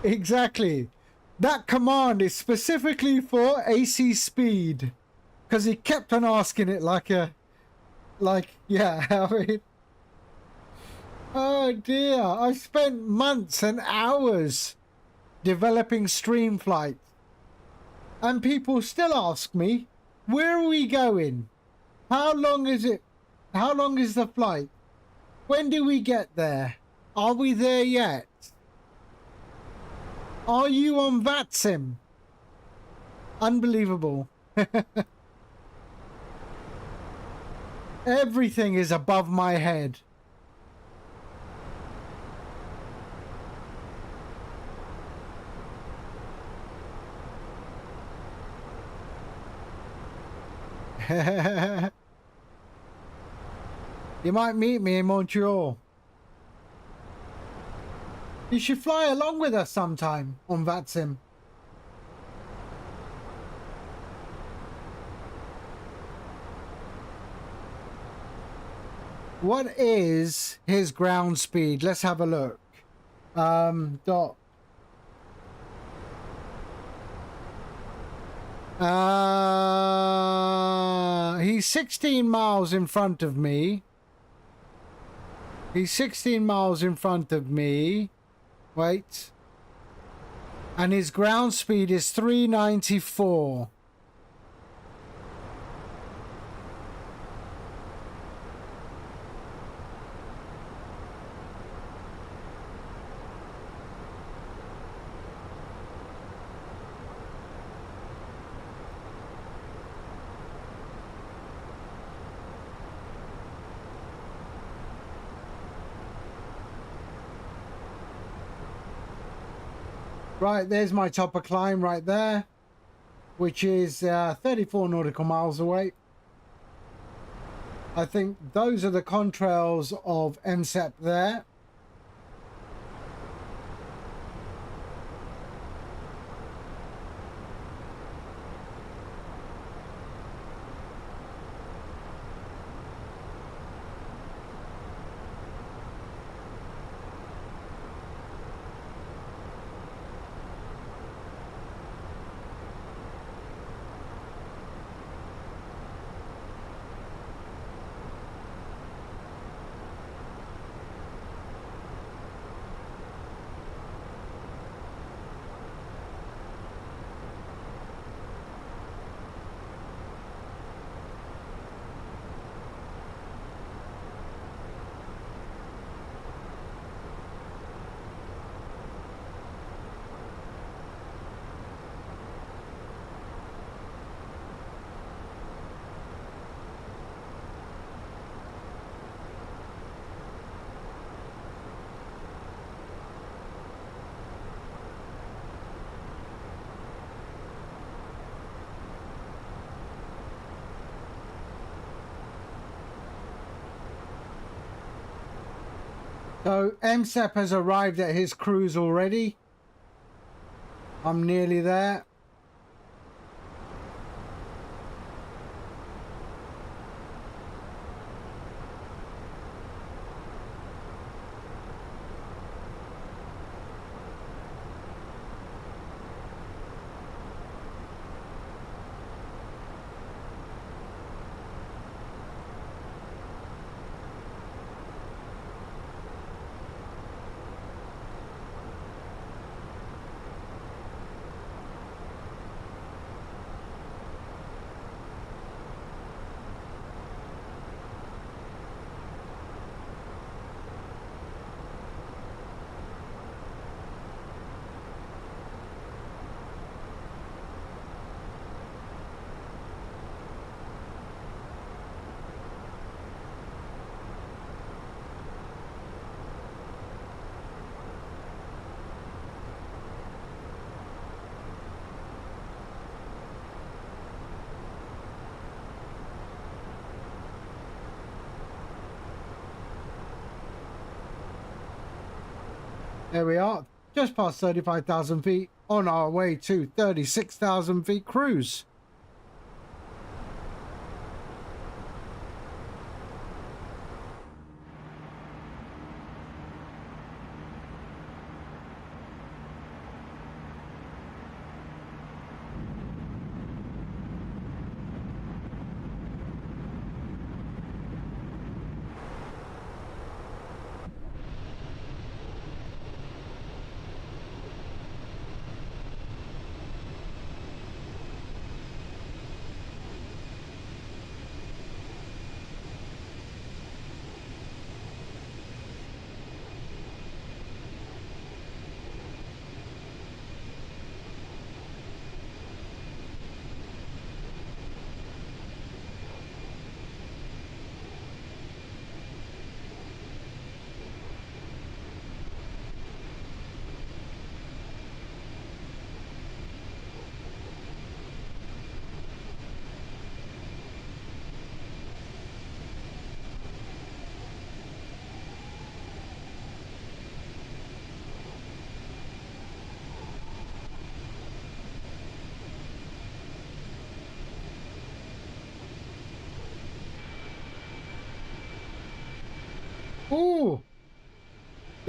Speaker 1: Exactly. That command is specifically for AC speed, because he kept on asking it yeah, I mean, oh dear, I spent months and hours developing StreamFlight, and people still ask me, where are we going? How long is it? How long is the flight? When do we get there? Are we there yet? Are you on VATSIM? Unbelievable. Everything is above my head. You might meet me in Montreal. You should fly along with us sometime on VATSIM. What is his ground speed? Let's have a look. Dot. He's 16 miles in front of me. He's 16 miles in front of me. Wait. And his ground speed is 394. Right, there's my chopper climb right there, which is 34 nautical miles away. I think those are the contrails of MSEP there. So MSEP has arrived at his cruise already. I'm nearly there. There we are, just past 35,000 feet on our way to 36,000 feet cruise.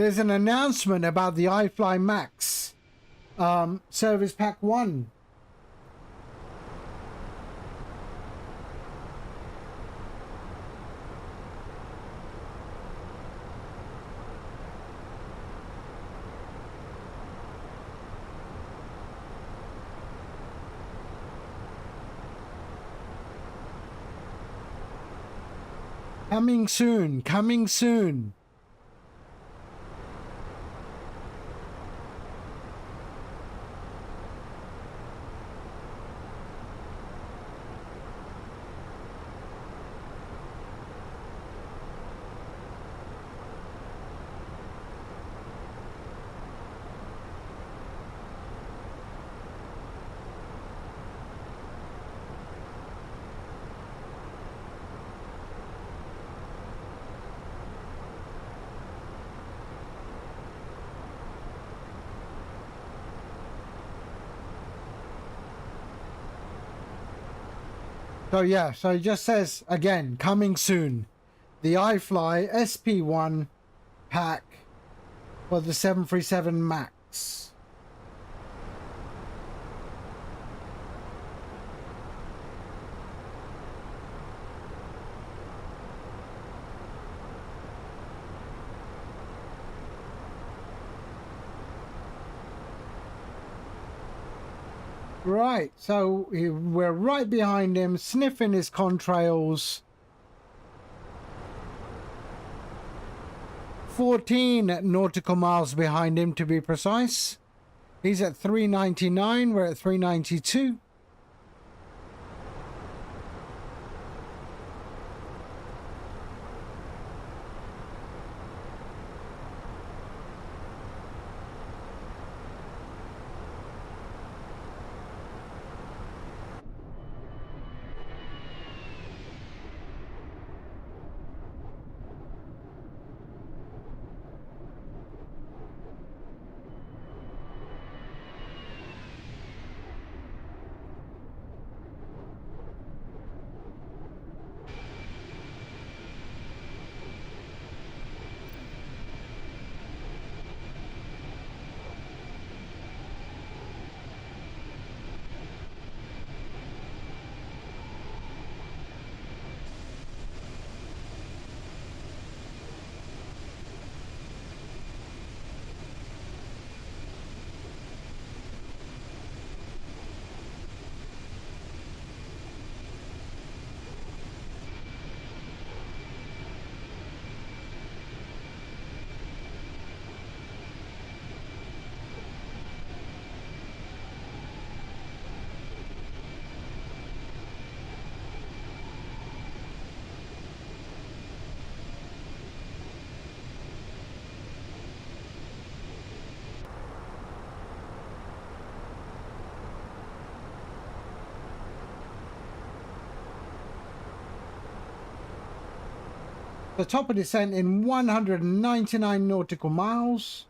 Speaker 1: there's an announcement about the iFly Max Service Pack 1. Coming soon, coming soon. So yeah, so it just says again, coming soon. The iFly SP1 pack for the 737 MAX. Right, so we're right behind him, sniffing his contrails. 14 nautical miles behind him, to be precise. He's at 399, we're at 392. The top of descent in 199 nautical miles.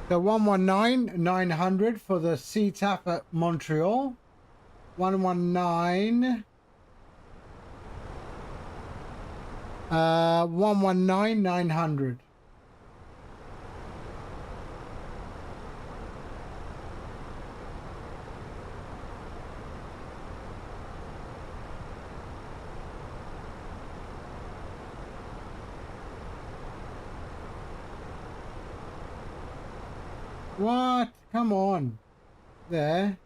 Speaker 1: The 119-900 for the CTAP at Montreal. 119. 119-900. What? Come on. There.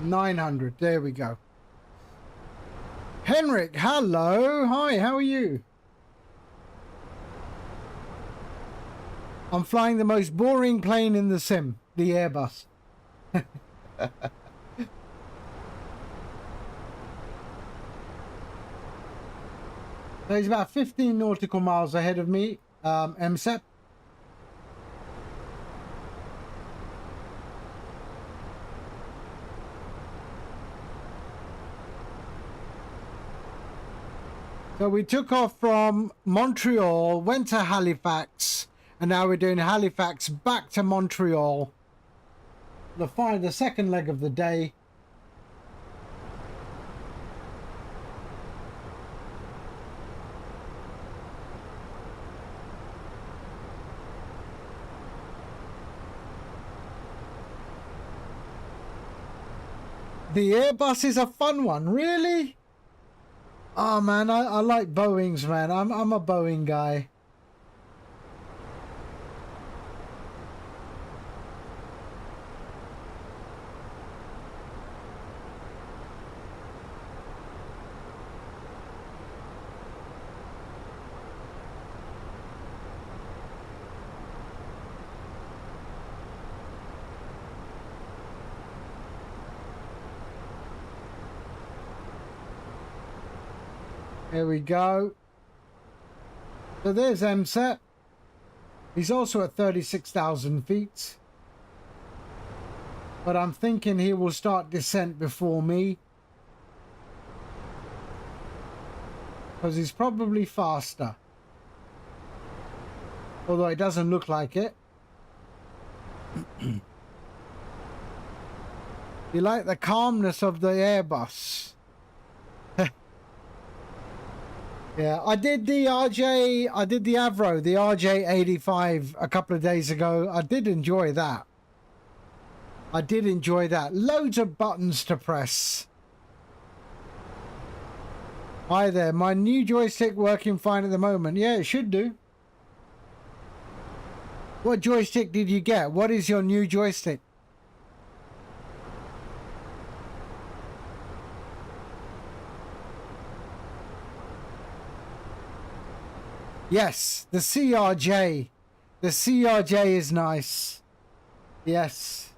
Speaker 1: 900. There we go. Henrik, hello. Hi, how are you? I'm flying the most boring plane in the sim, the Airbus. So he's about 15 nautical miles ahead of me, MSEP. So we took off from Montreal, went to Halifax, and now we're doing Halifax back to Montreal. The second leg of the day. The Airbus is a fun one, really? Oh man, I like Boeings, man. I'm a Boeing guy. Here we go. So there's MSET. He's also at 36,000 feet. But I'm thinking he will start descent before me. Because he's probably faster. Although it doesn't look like it. You like the calmness of the Airbus. Yeah, I did the Avro, the RJ85 a couple of days ago. I did enjoy that. Loads of buttons to press. Hi there, my new joystick working fine at the moment. Yeah, it should do. What joystick did you get? What is your new joystick? Yes, the CRJ. The CRJ is nice. Yes.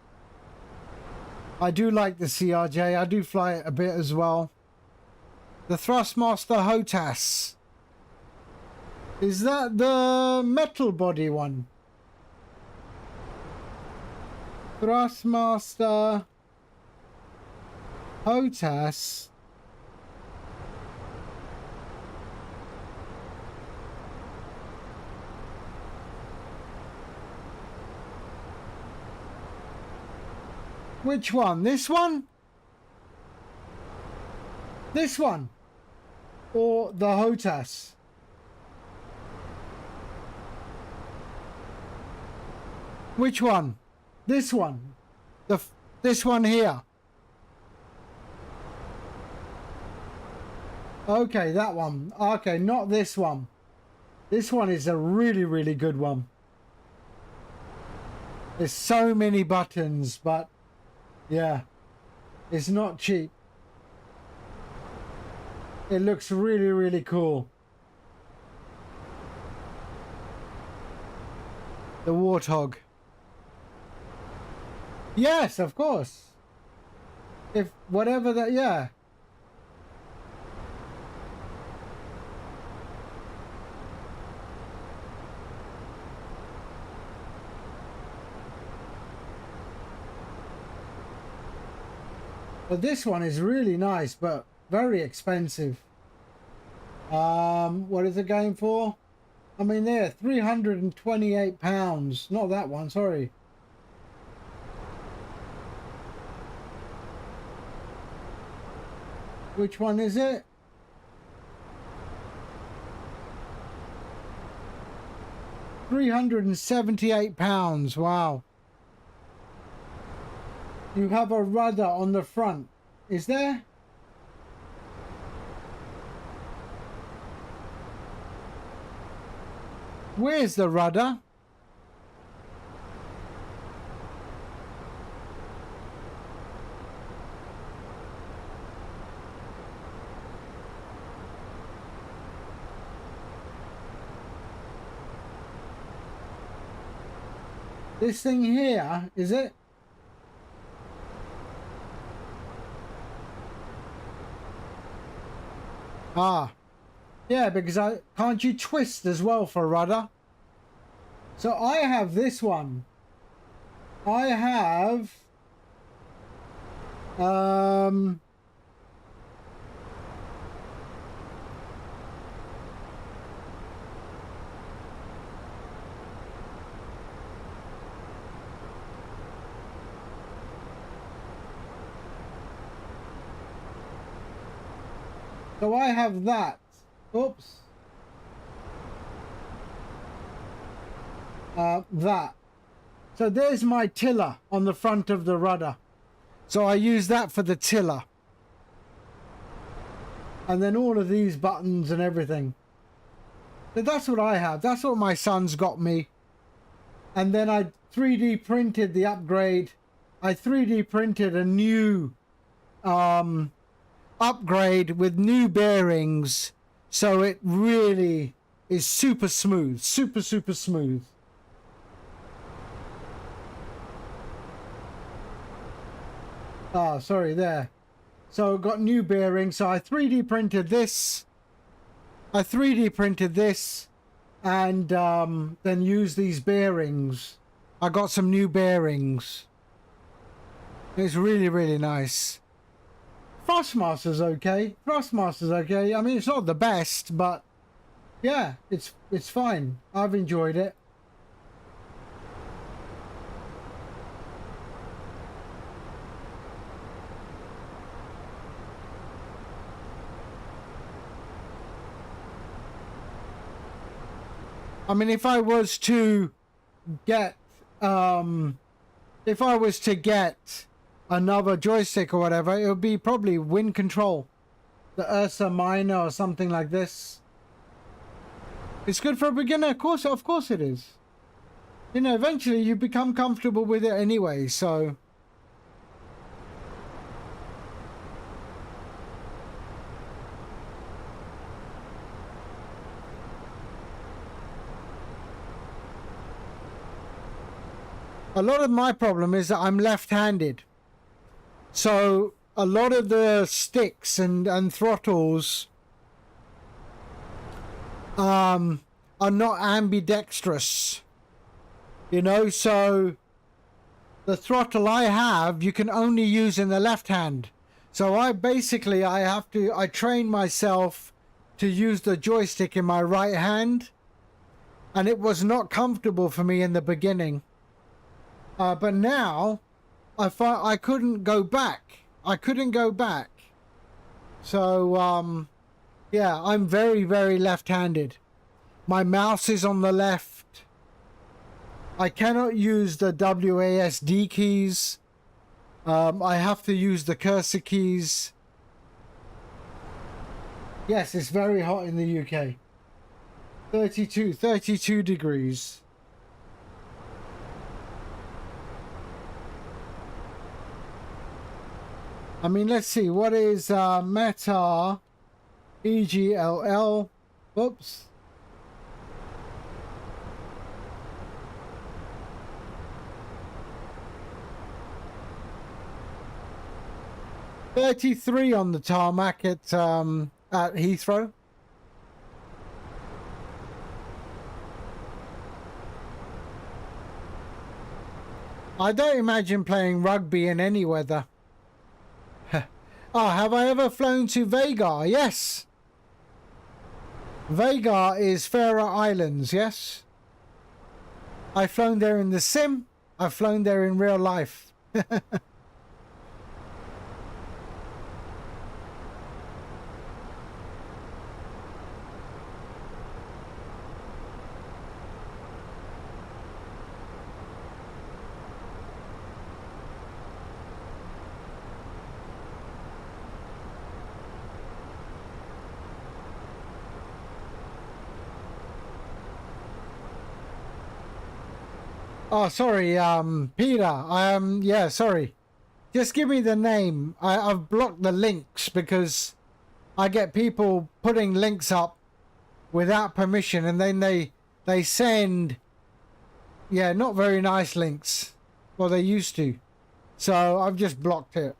Speaker 1: I do like the CRJ. I do fly it a bit as well. The Thrustmaster HOTAS. Is that the metal body one? Thrustmaster HOTAS. Which one? This one? This one? Or the HOTAS? Which one? This one? This one here? Okay, that one. Okay, not this one. This one is a really, really good one. There's so many buttons, but yeah, it's not cheap. It looks really, really cool. The Warthog. Yes, of course. If whatever that, yeah. But this one is really nice, but very expensive. What is it going for? I mean, they're £328. Not that one, sorry. Which one is it? £378. Wow. You have a rudder on the front. Is there? Where's the rudder? This thing here, is it? Ah, yeah, because can't you twist as well for rudder? So I have this one. I have so I have that. Oops. That. So there's my tiller on the front of the rudder. So I use that for the tiller. And then all of these buttons and everything. So that's what I have. That's what my son's got me. And then I 3D printed the upgrade. I 3D printed a new upgrade with new bearings. So it really is super smooth. Super, super smooth. Ah, sorry, there. So got new bearings. So I 3D printed this. I 3D printed this and then used these bearings. I got some new bearings. It's really, really nice. Thrustmaster's okay. Thrustmaster's okay. I mean, it's not the best, but yeah, it's fine. I've enjoyed it. I mean, if I was to get another joystick or whatever, it would be probably Wind Control, the Ursa Minor or something like this. It's good for a beginner, of course it is. You know, eventually you become comfortable with it anyway, so. A lot of my problem is that I'm left-handed. So a lot of the sticks and throttles are not ambidextrous. You know, so the throttle I have, you can only use in the left hand. So I train myself to use the joystick in my right hand. And it was not comfortable for me in the beginning. But now, I couldn't go back. So, yeah, I'm very, very left-handed. My mouse is on the left. I cannot use the WASD keys. I have to use the cursor keys. Yes, it's very hot in the UK. 32 degrees. I mean, let's see, what is Meta EGLL? Oops. $33 on the tarmac at Heathrow. I don't imagine playing rugby in any weather. Oh, have I ever flown to Vega? Yes. Vega is Faroe Islands, yes. I've flown there in the sim. I've flown there in real life. Oh, sorry, Peter. Yeah, sorry. Just give me the name. I've blocked the links because I get people putting links up without permission, and then they send yeah, not very nice links. Well, they used to. So I've just blocked it.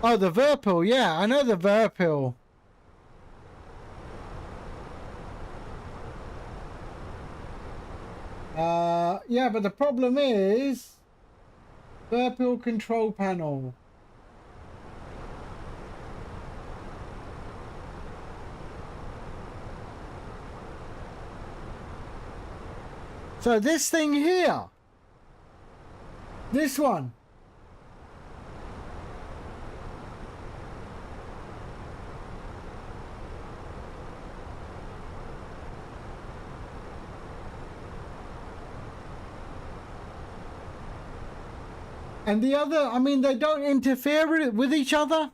Speaker 1: Oh, the Verpil. Yeah, I know the Verpil. Yeah, but the problem is Verpil control panel. So this thing here, this one. And the other, I mean, they don't interfere with each other.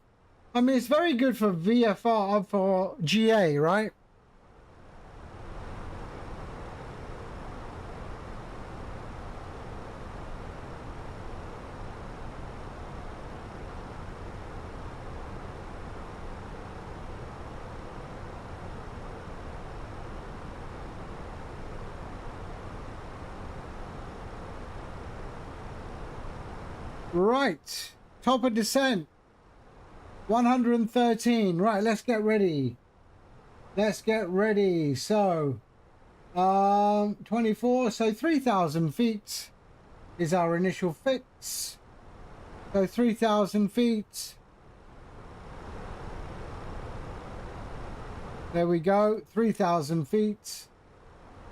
Speaker 1: I mean, it's very good for VFR, for GA, right? Right, top of descent, 113. Right, let's get ready. Let's get ready. So, 24. So 3,000 feet is our initial fix. So 3,000 feet. There we go, 3,000 feet.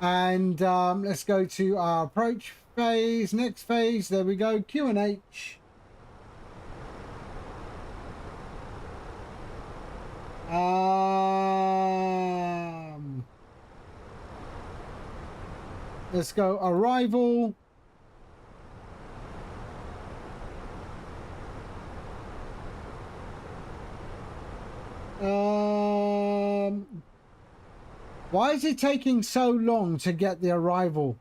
Speaker 1: And let's go to our approach phase. Next phase, there we go, Q&H. Let's go arrival. Why is it taking so long to get the arrival?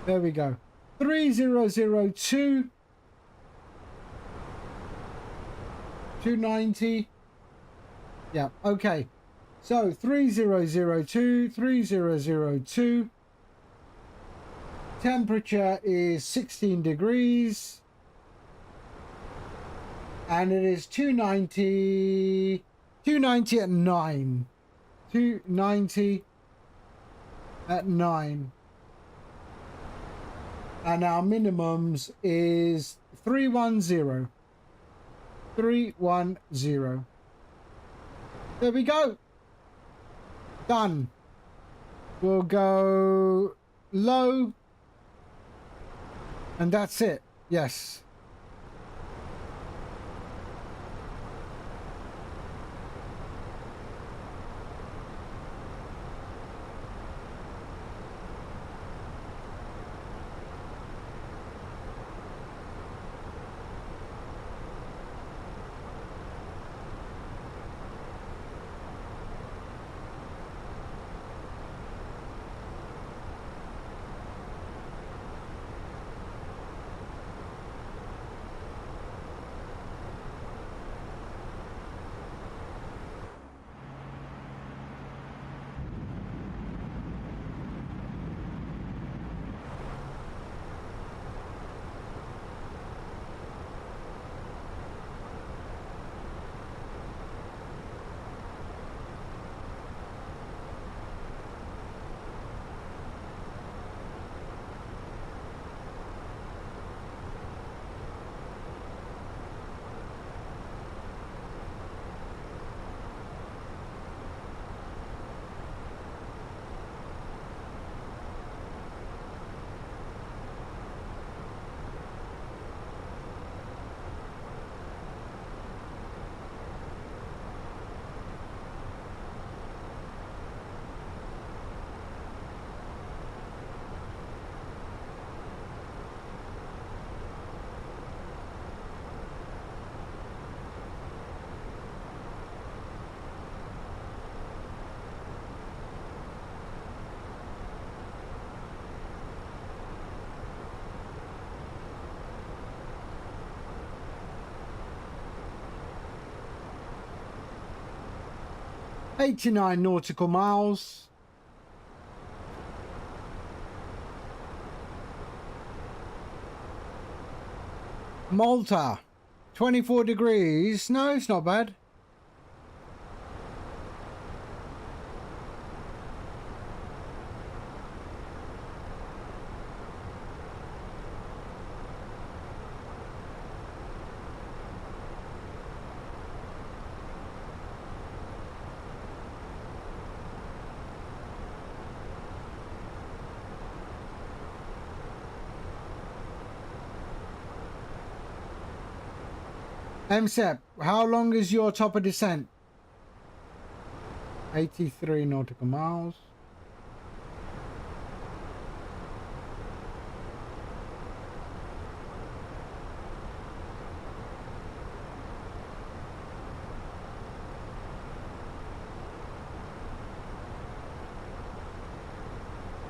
Speaker 1: There we go. 3002. 290. Yeah, okay. So 3002, 3002. Temperature is 16 degrees. And it is 290 at 9. 290 at 9. And our minimums is 310. 310. There we go. Done. We'll go low. And that's it. Yes. .89 nautical miles. Malta, 24 degrees. No, it's not bad. MSEP, how long is your top of descent? 83 nautical miles.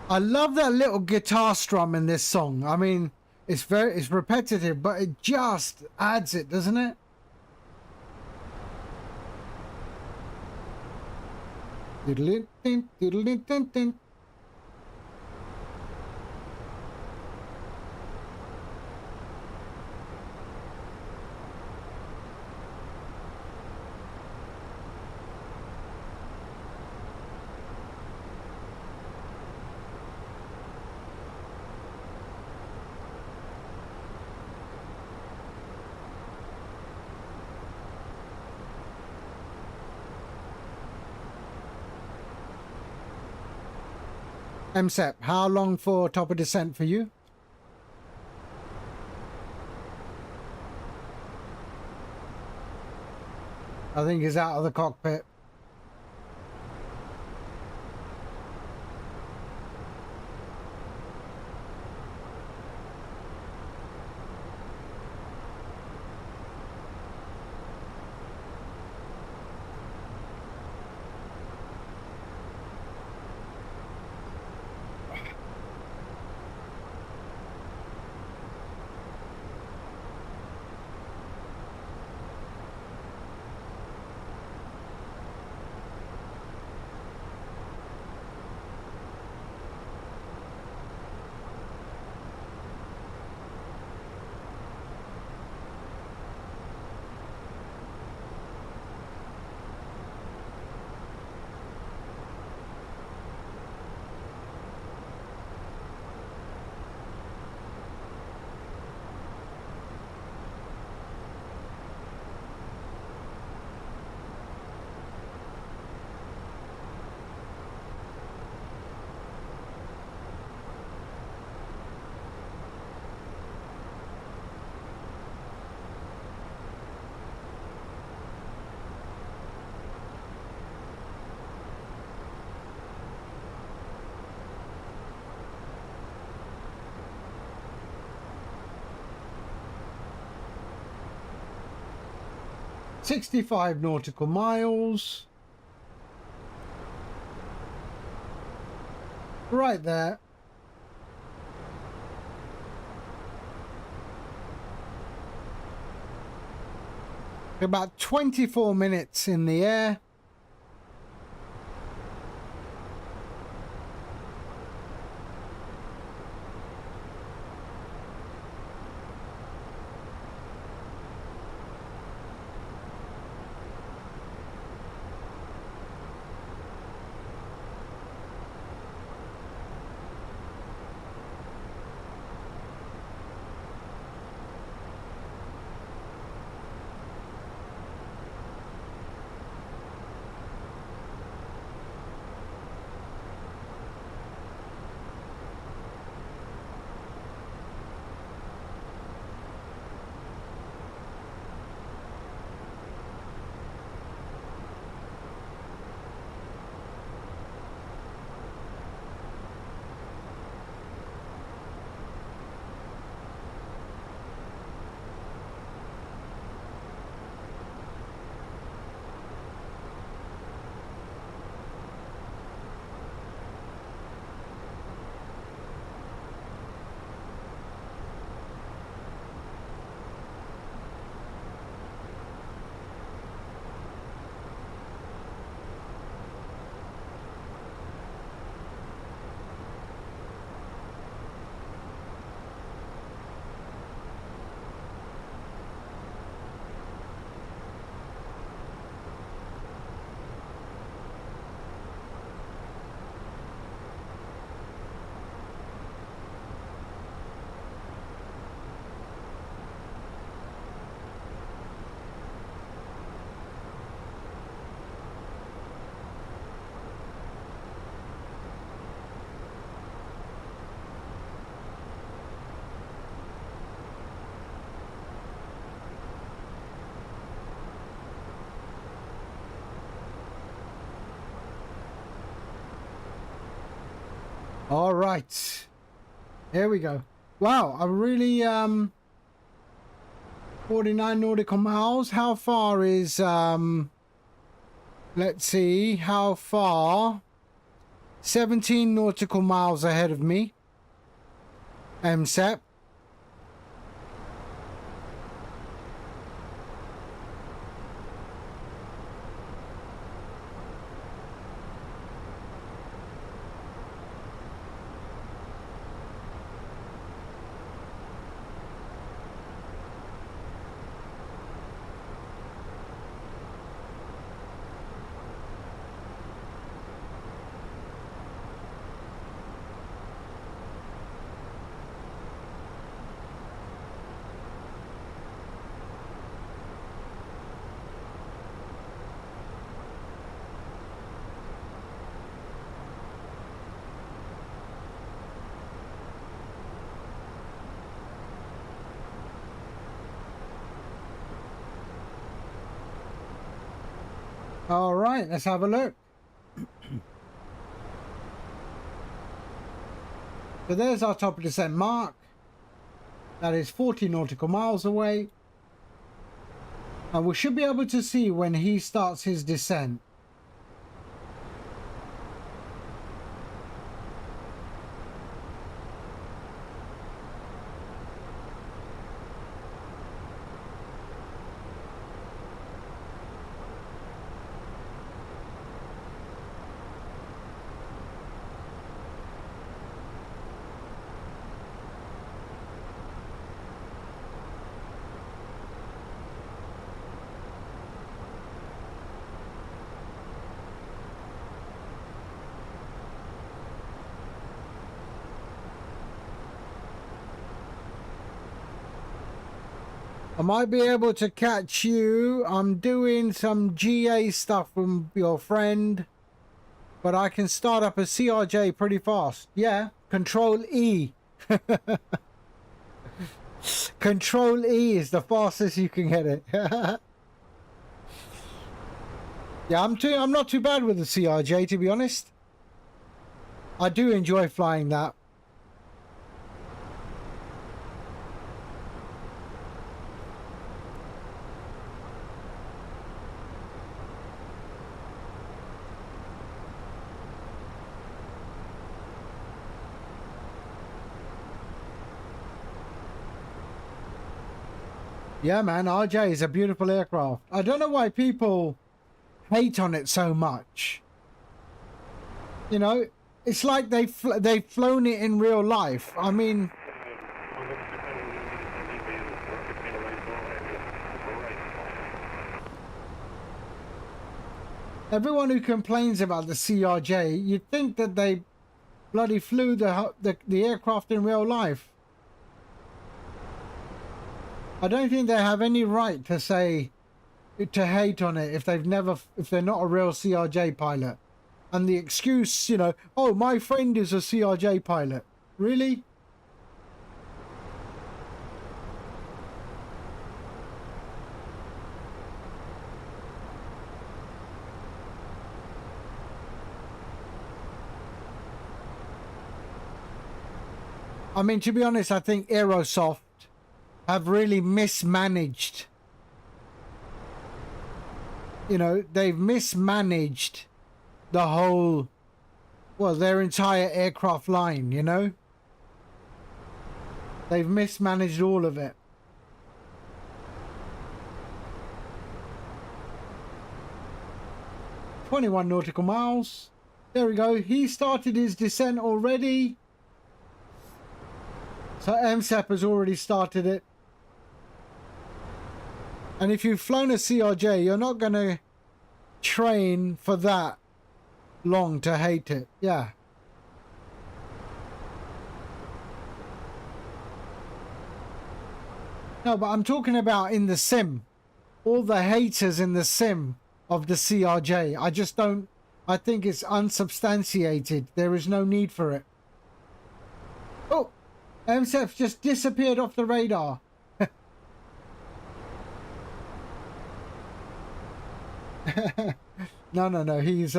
Speaker 1: I love that little guitar strum in this song. I mean, it's repetitive, but it just adds it, doesn't it? Doodle-ding, doodle-ding-ding-ding. MSEP, how long for top of descent for you? I think he's out of the cockpit. $65 nautical miles. Right there. About 24 minutes in the air. All right. Here we go. Wow, I really 49 nautical miles. How far is let's see how far. 17 nautical miles ahead of me. MSEP. All right, let's have a look. So there's our top of descent mark. That is 40 nautical miles away. And we should be able to see when he starts his descent. I might be able to catch you. I'm doing some GA stuff with your friend, but I can start up a CRJ pretty fast. Yeah, Control E. Control E is the fastest you can get it. Yeah, I'm not too bad with the CRJ, to be honest. I do enjoy flying that. Yeah, man, RJ is a beautiful aircraft. I don't know why people hate on it so much. You know, it's like they've flown it in real life. I mean, everyone who complains about the CRJ, you'd think that they bloody flew the aircraft in real life. I don't think they have any right to say, to hate on it if they're not a real CRJ pilot. And the excuse, you know, oh, my friend is a CRJ pilot. Really? I mean, to be honest, I think Aerosoft have really mismanaged. You know, they've mismanaged the whole, well, their entire aircraft line, you know? They've mismanaged all of it. "21 nautical miles. There we go. He started his descent already. So MSEP has already started it. And if you've flown a CRJ, you're not going to train for that long to hate it. Yeah. No, but I'm talking about in the sim. All the haters in the sim of the CRJ. I just don't... I think it's unsubstantiated. There is no need for it. Oh! MSEF just disappeared off the radar. No. He's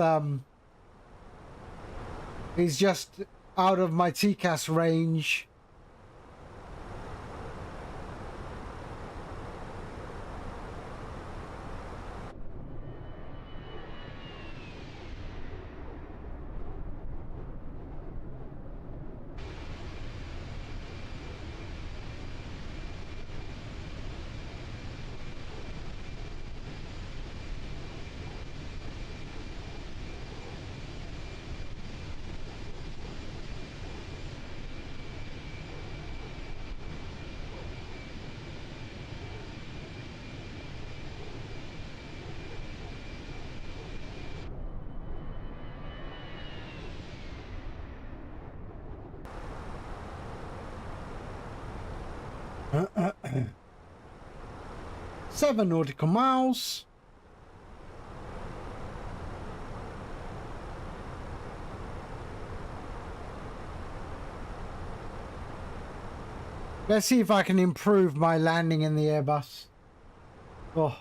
Speaker 1: just out of my TCAS range. Seven nautical miles. Let's see if I can improve my landing in the Airbus. Oh.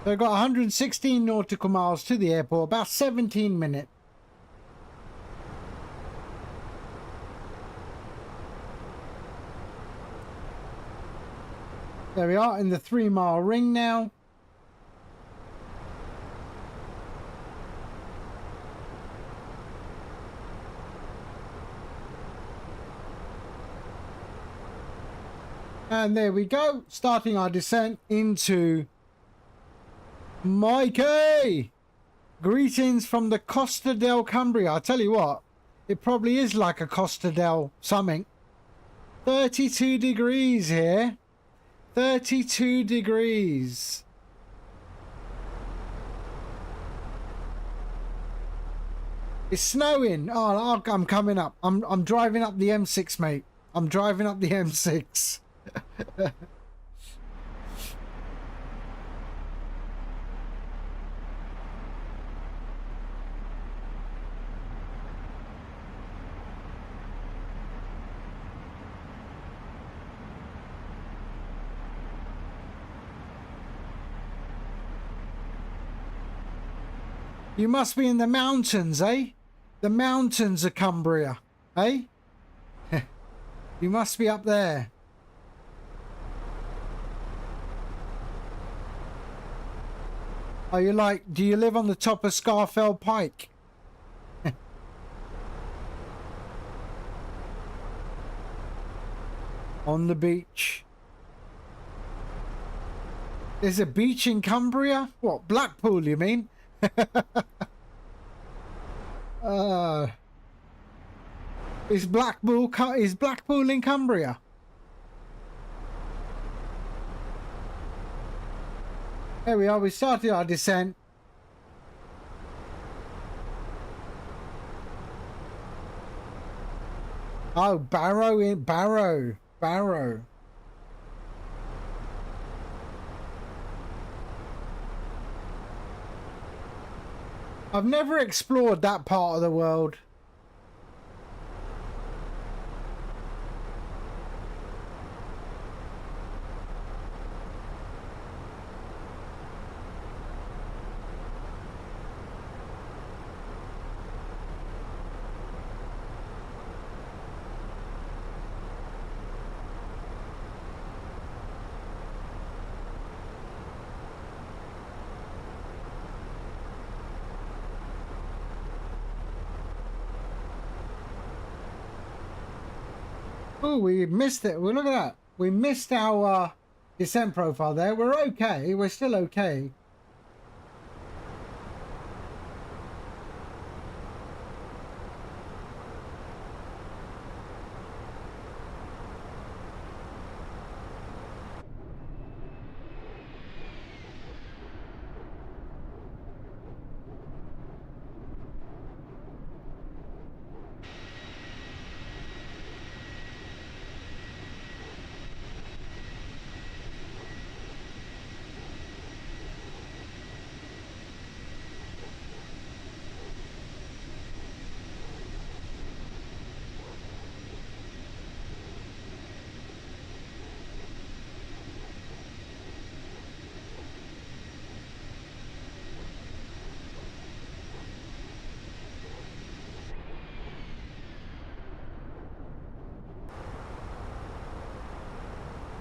Speaker 1: So I've got 116 nautical miles to the airport, about 17 minutes. There we are in the 3-mile ring now. And there we go, starting our descent into Mikey. Greetings from the Costa del Cambria. I tell you what, it probably is like a Costa del something. 32 degrees here. 32 degrees. It's snowing. Oh, I'm coming up. I'm driving up the M6, mate. I'm driving up the M6. You must be in the mountains, eh? The mountains of Cumbria, eh? You must be up there. Are you like, do you live on the top of Scarfell Pike? On the beach. There's a beach in Cumbria? What, Blackpool, you mean? Is Blackpool in Cumbria? There we are, we started our descent. Oh, Barrow. I've never explored that part of the world. Oh, we missed it. Well, look at that. We missed our descent profile there. We're okay. We're still okay.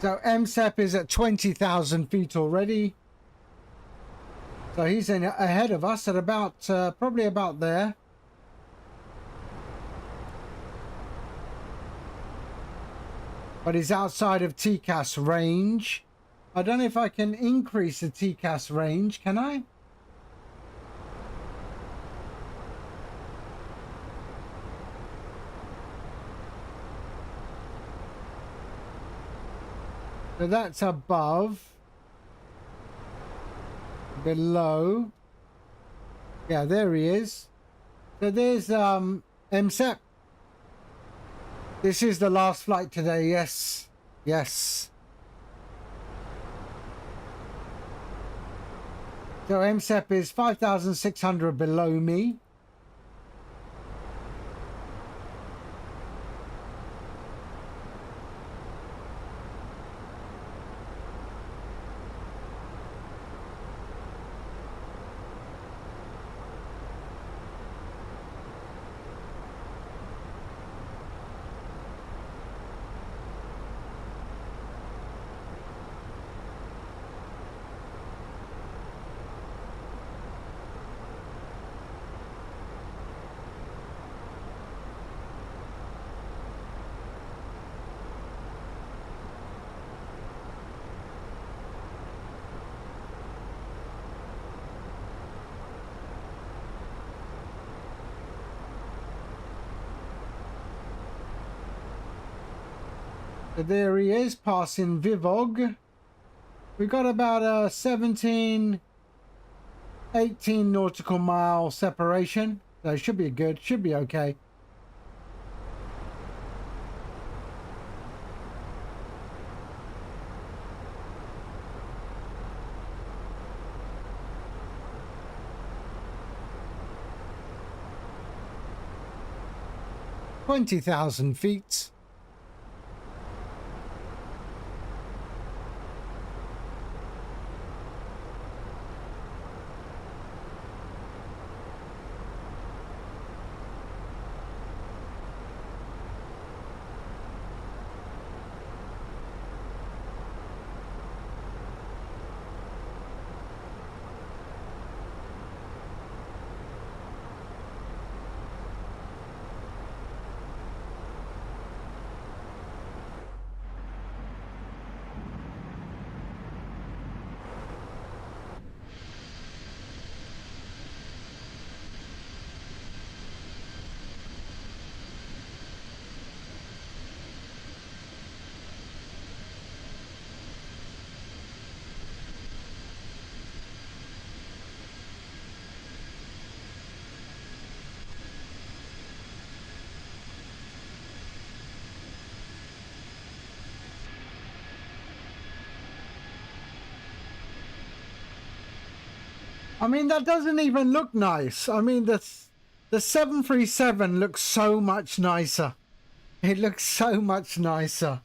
Speaker 1: So MSEP is at 20,000 feet already. So he's ahead of us at about, probably about there. But he's outside of TCAS range. I don't know if I can increase the TCAS range, can I? So that's above. Below. Yeah, there he is. So there's MSEP. This is the last flight today, yes. Yes. So MSEP is 5,600 below me. So there he is, passing Vivog. We've got about a 17, 18 nautical mile separation. So it should be good, should be okay. $20,000 feet. I mean, that doesn't even look nice. I mean, the 737 looks so much nicer. It looks so much nicer.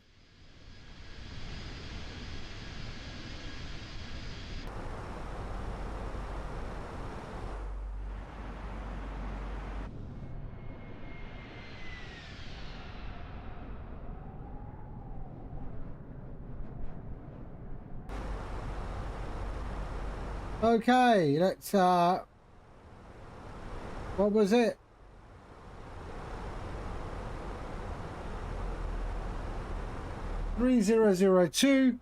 Speaker 1: Okay, let's what was it? $3002.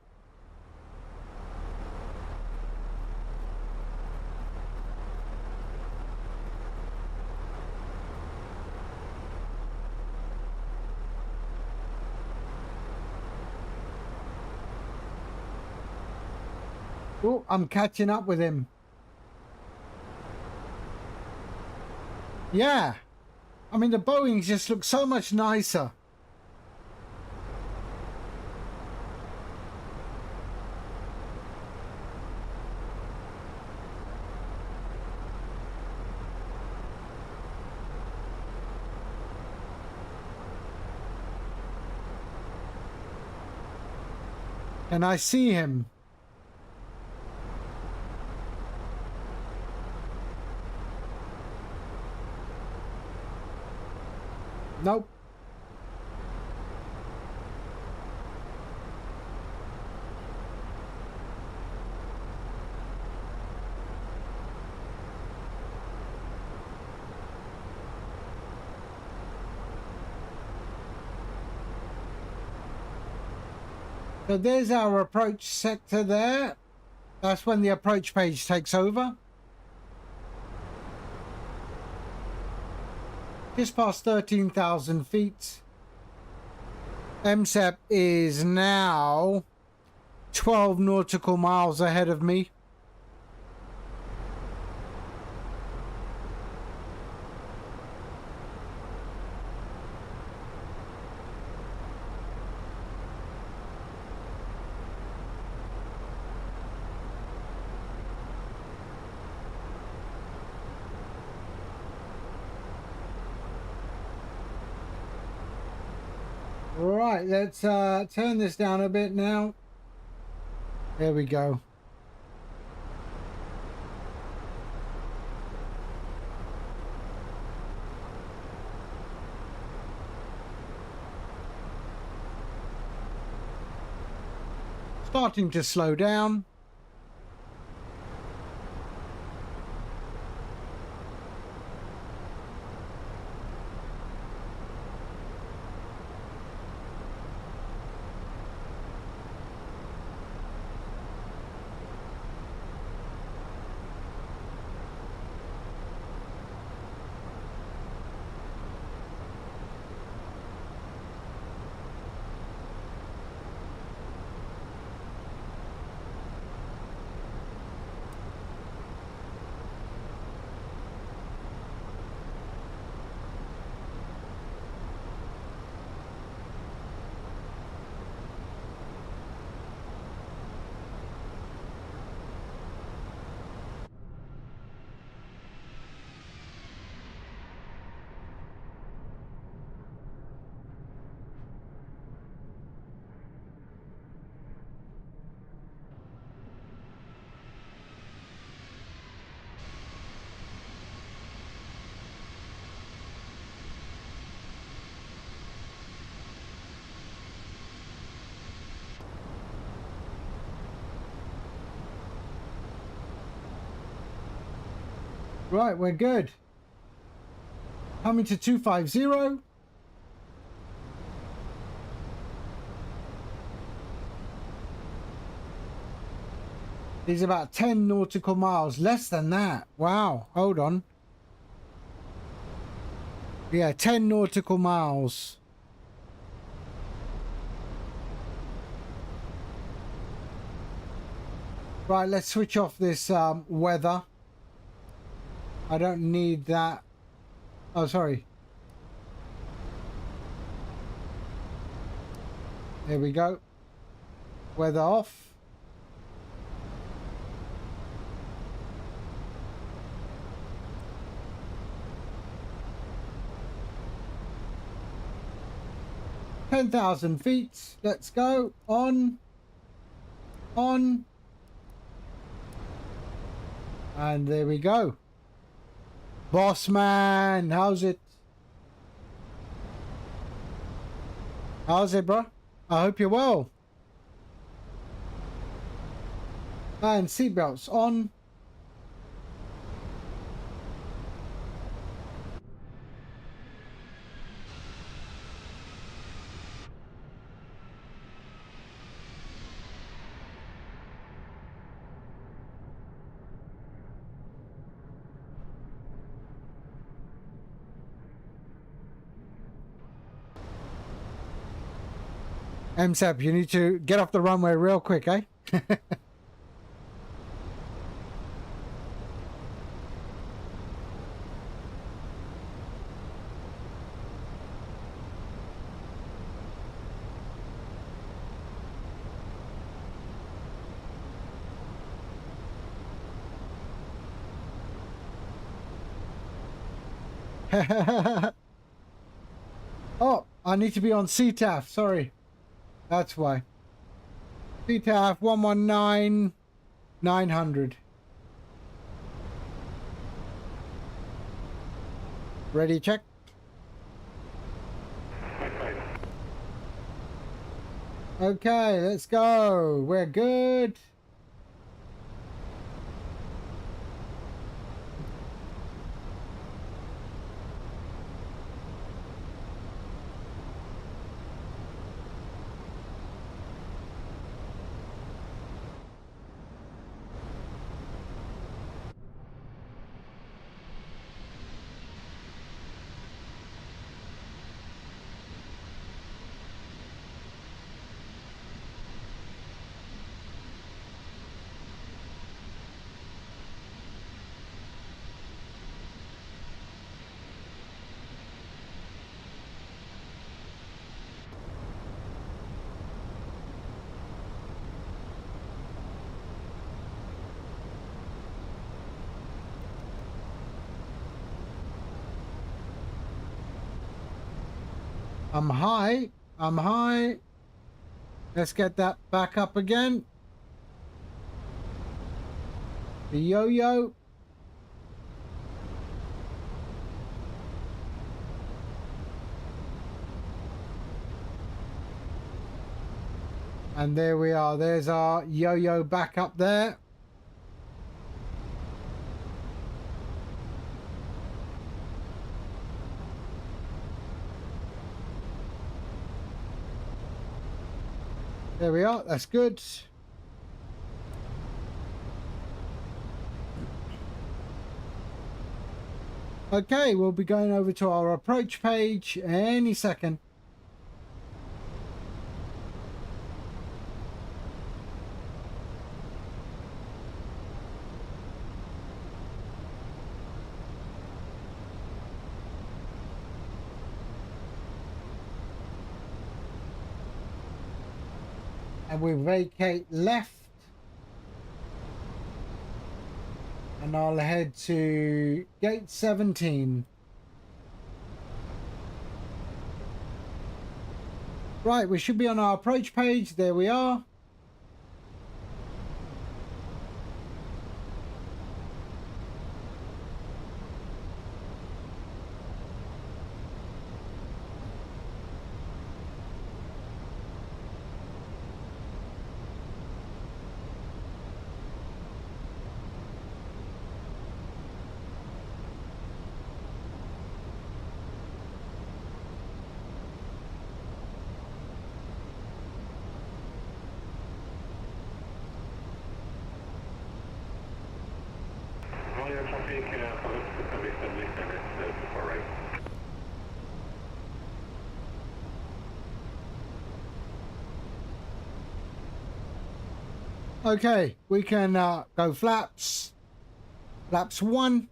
Speaker 1: Oh, I'm catching up with him. Yeah. I mean, the Boeings just look so much nicer. And I see him. Nope. So there's our approach sector there. That's when the approach page takes over. Just past 13,000 feet. MSEP is now 12 nautical miles ahead of me. Right, let's turn this down a bit now. There we go. Starting to slow down. Right, we're good. Coming to 250. He's about 10 nautical miles, less than that. Wow, hold on. Yeah, 10 nautical miles. Right, let's switch off this weather. I don't need that. Oh, sorry. There we go. Weather off. "10,000 feet. Let's go. On. On. And there we go. Boss man, how's it? How's it, bro? I hope you're well. And seatbelts on. MSEP, you need to get off the runway real quick, eh? Oh, I need to be on CTAF, sorry. That's why. CTAF 119-900. Ready, check. Okay, let's go. We're good. I'm high. I'm high. Let's get that back up again. The yo-yo. And there we are. There's our yo-yo back up there. There we are. That's good. Okay, we'll be going over to our approach page any second. And we vacate left. And I'll head to gate 17. Right, we should be on our approach page. There we are.
Speaker 5: Royal traffic, follow system established and it's super right.
Speaker 1: Okay, we can go flaps. Flaps 1.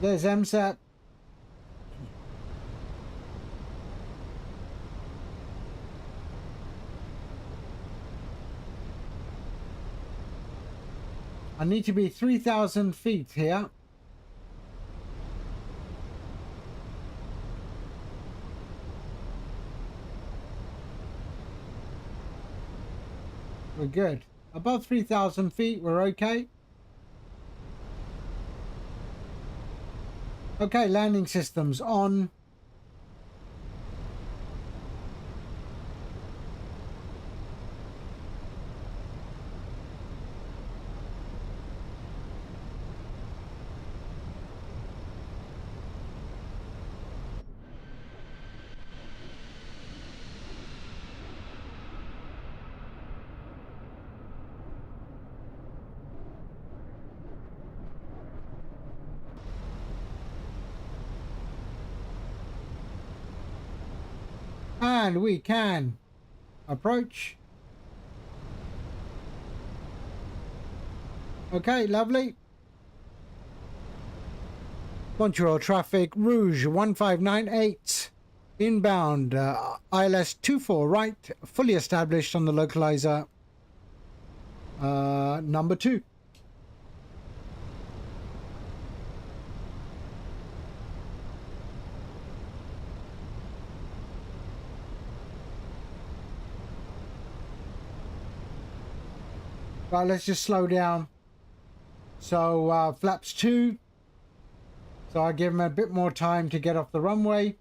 Speaker 1: There's MSAT. I need to be 3,000 feet here. We're good. Above 3,000 feet, we're okay. Okay, landing systems on. And we can approach. Okay, lovely. Montreal traffic, Rouge 1598, inbound, ILS 24 right, fully established on the localizer, number 2. Right, let's just slow down. So flaps 2. So I give him a bit more time to get off the runway.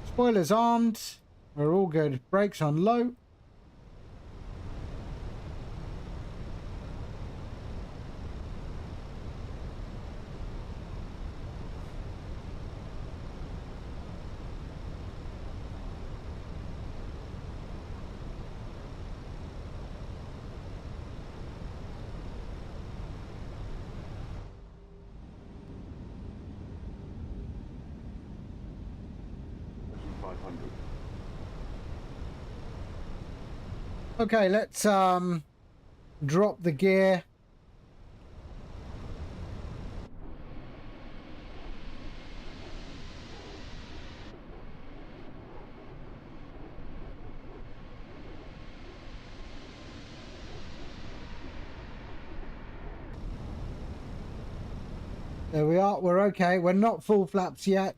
Speaker 1: Spoilers armed. We're all good. Brakes on low.
Speaker 8: 100.
Speaker 1: Okay, let's drop the gear. There we are. We're okay. We're not full flaps yet.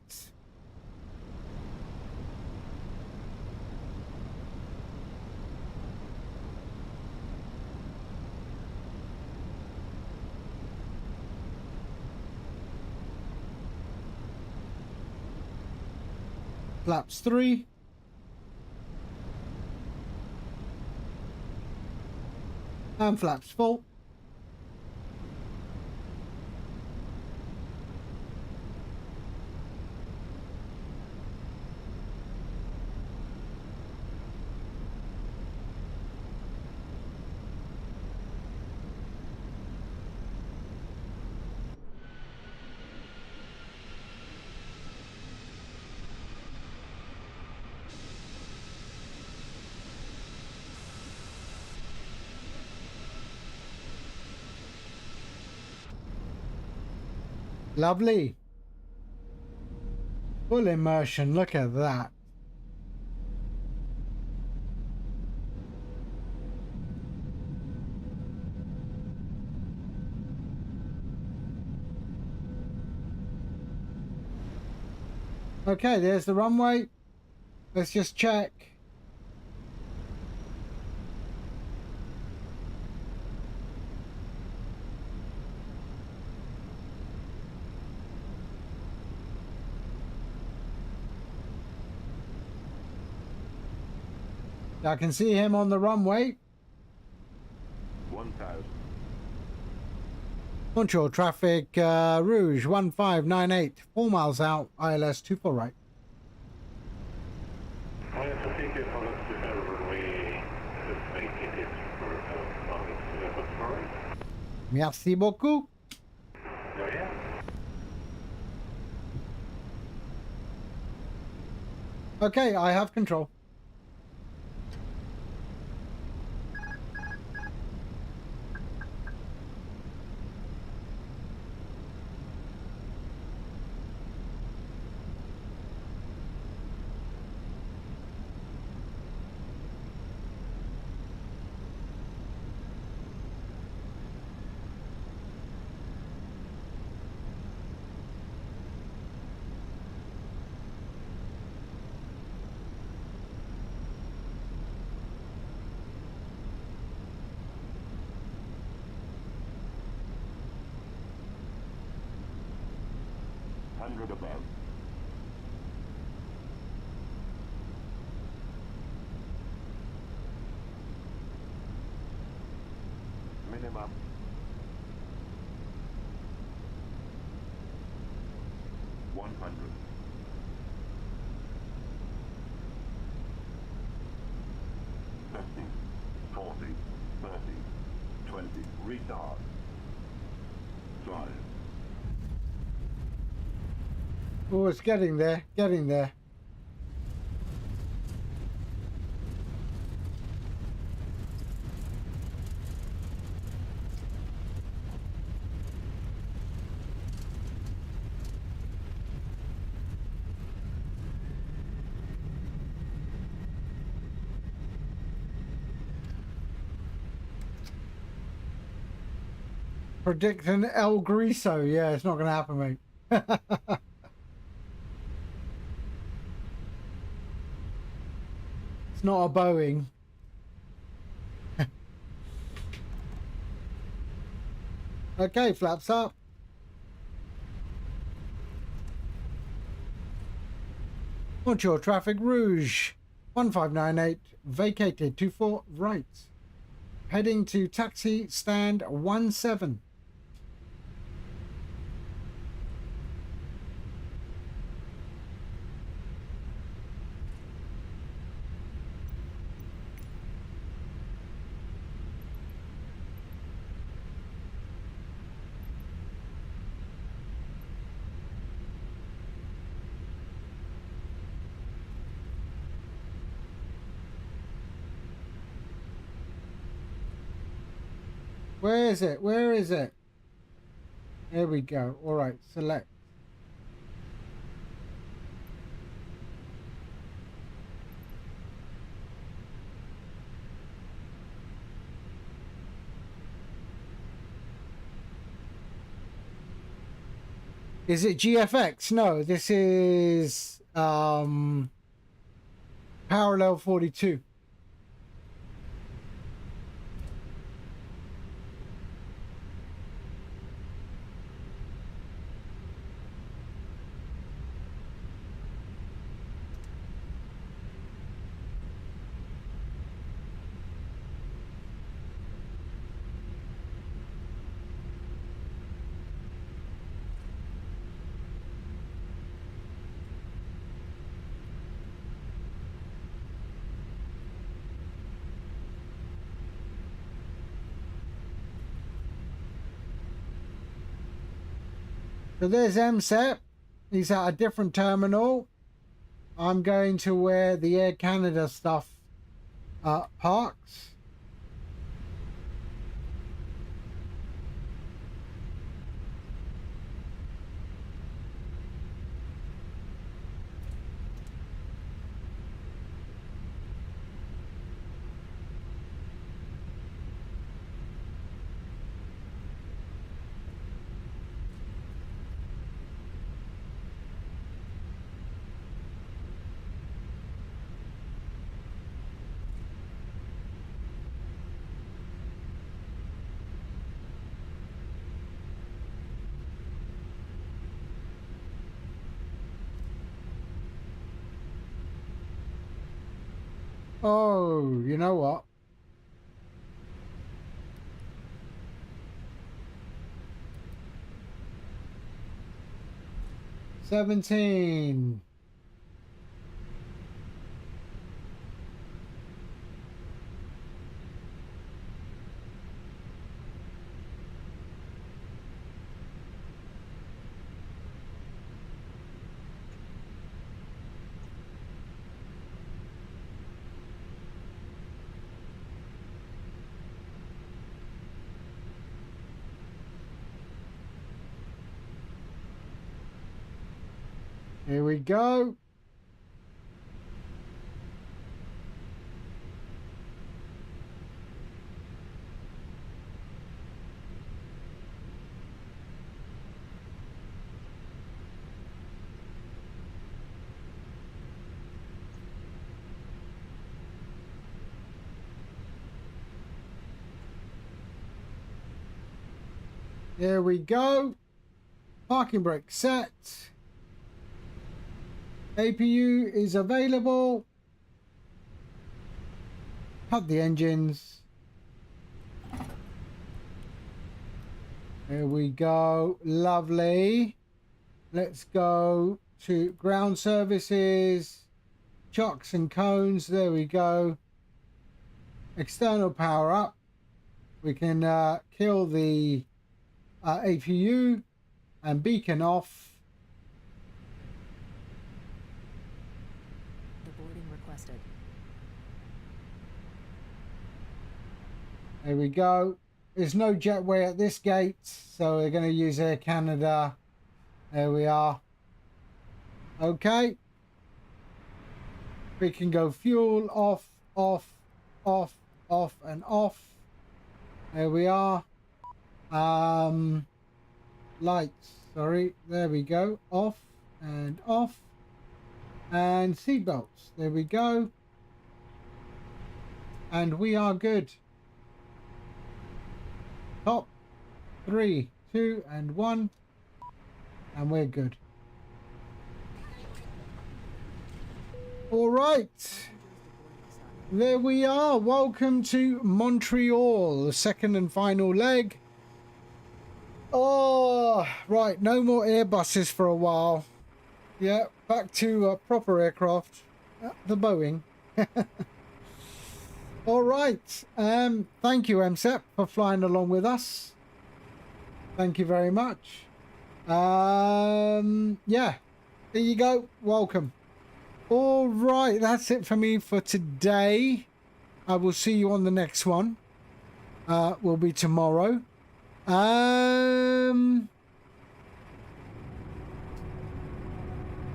Speaker 1: Flaps 3. And flaps 4. Lovely. Full immersion. Look at that. Okay, there's the runway. Let's just check. I can see him on the runway.
Speaker 8: 1000.
Speaker 1: Montreal traffic, Rouge 1598, 4 miles out, ILS 24 right.
Speaker 5: Well, it's a ticket for us to server. We just make it for public laboratory.
Speaker 1: Merci beaucoup.
Speaker 5: Oh, yeah.
Speaker 1: Okay, I have control.
Speaker 8: Above. Minimum. $100. 50, 40, 30, 20. Retard. 5.
Speaker 1: Oh, it's getting there, getting there. Predict an El Griso. Yeah, it's not going to happen, mate. It's not a Boeing. Okay, flaps up. Montreal traffic, Rouge 1598, vacated 24 right. Heading to taxi stand 17. Where is it? Where is it? There we go. All right, select. Is it GFX? No, this is parallel 42. So there's MSEP. He's at a different terminal. I'm going to where the Air Canada stuff parks. Oh, you know what? $17. Here we go. There we go. Parking brake set. APU is available. Cut the engines. There we go. Lovely. Let's go to ground services. Chocks and cones. There we go. External power up. We can kill the APU and beacon off.
Speaker 2: Boarding requested.
Speaker 1: There we go. There's no jetway at this gate, so we're going to use Air Canada. There we are. Okay. We can go fuel off, off, off, off, and off. There we are. Lights, sorry. There we go. Off and off. And seatbelts. There we go. And we are good. Top 3, 2, and 1. And we're good. All right. There we are. Welcome to Montreal, the second and final leg. Oh, right. No more Airbuses for a while. Yeah, back to proper aircraft. The Boeing. All right. Thank you, MSEP, for flying along with us. Thank you very much. Yeah, there you go. Welcome. All right, that's it for me for today. I will see you on the next one. will be tomorrow.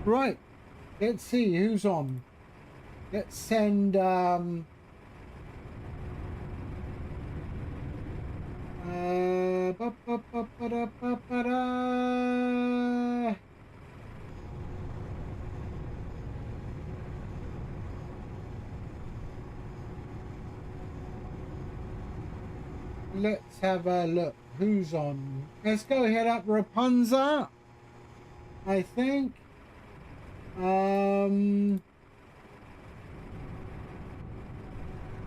Speaker 1: Right. Let's see who's on. Let's send let's have a look. Who's on? Let's go hit up Rapunzel, I think.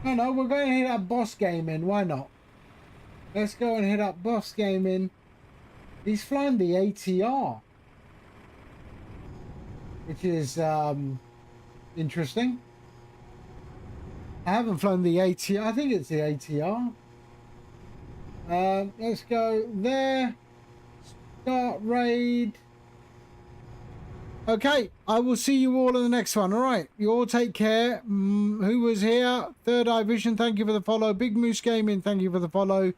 Speaker 1: No, we're going to hit up Boss Gaming. Why not? Let's go and hit up Boss Gaming. He's flying the ATR, which is interesting. I haven't flown the ATR. I think it's the ATR. Let's go there. Start raid. Okay, I will see you all in the next one. All right, you all take care. Who was here? Third Eye Vision, thank you for the follow. Big Moose Gaming, thank you for the follow.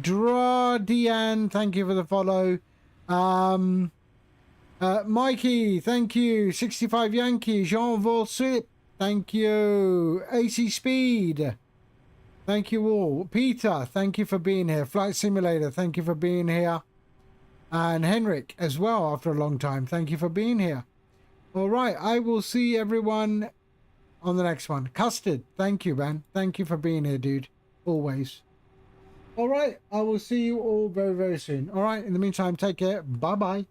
Speaker 1: Dian, thank you for the follow. Mikey, thank you. 65 Yankee, Jean Volsip, thank you. AC Speed, thank you all. Peter, thank you for being here. Flight Simulator, thank you for being here. And Henrik as well, after a long time. Thank you for being here. All right, I will see everyone on the next one. Custard, thank you, man. Thank you for being here, dude. Always. All right, I will see you all very, very soon. All right, in the meantime, take care. Bye-bye.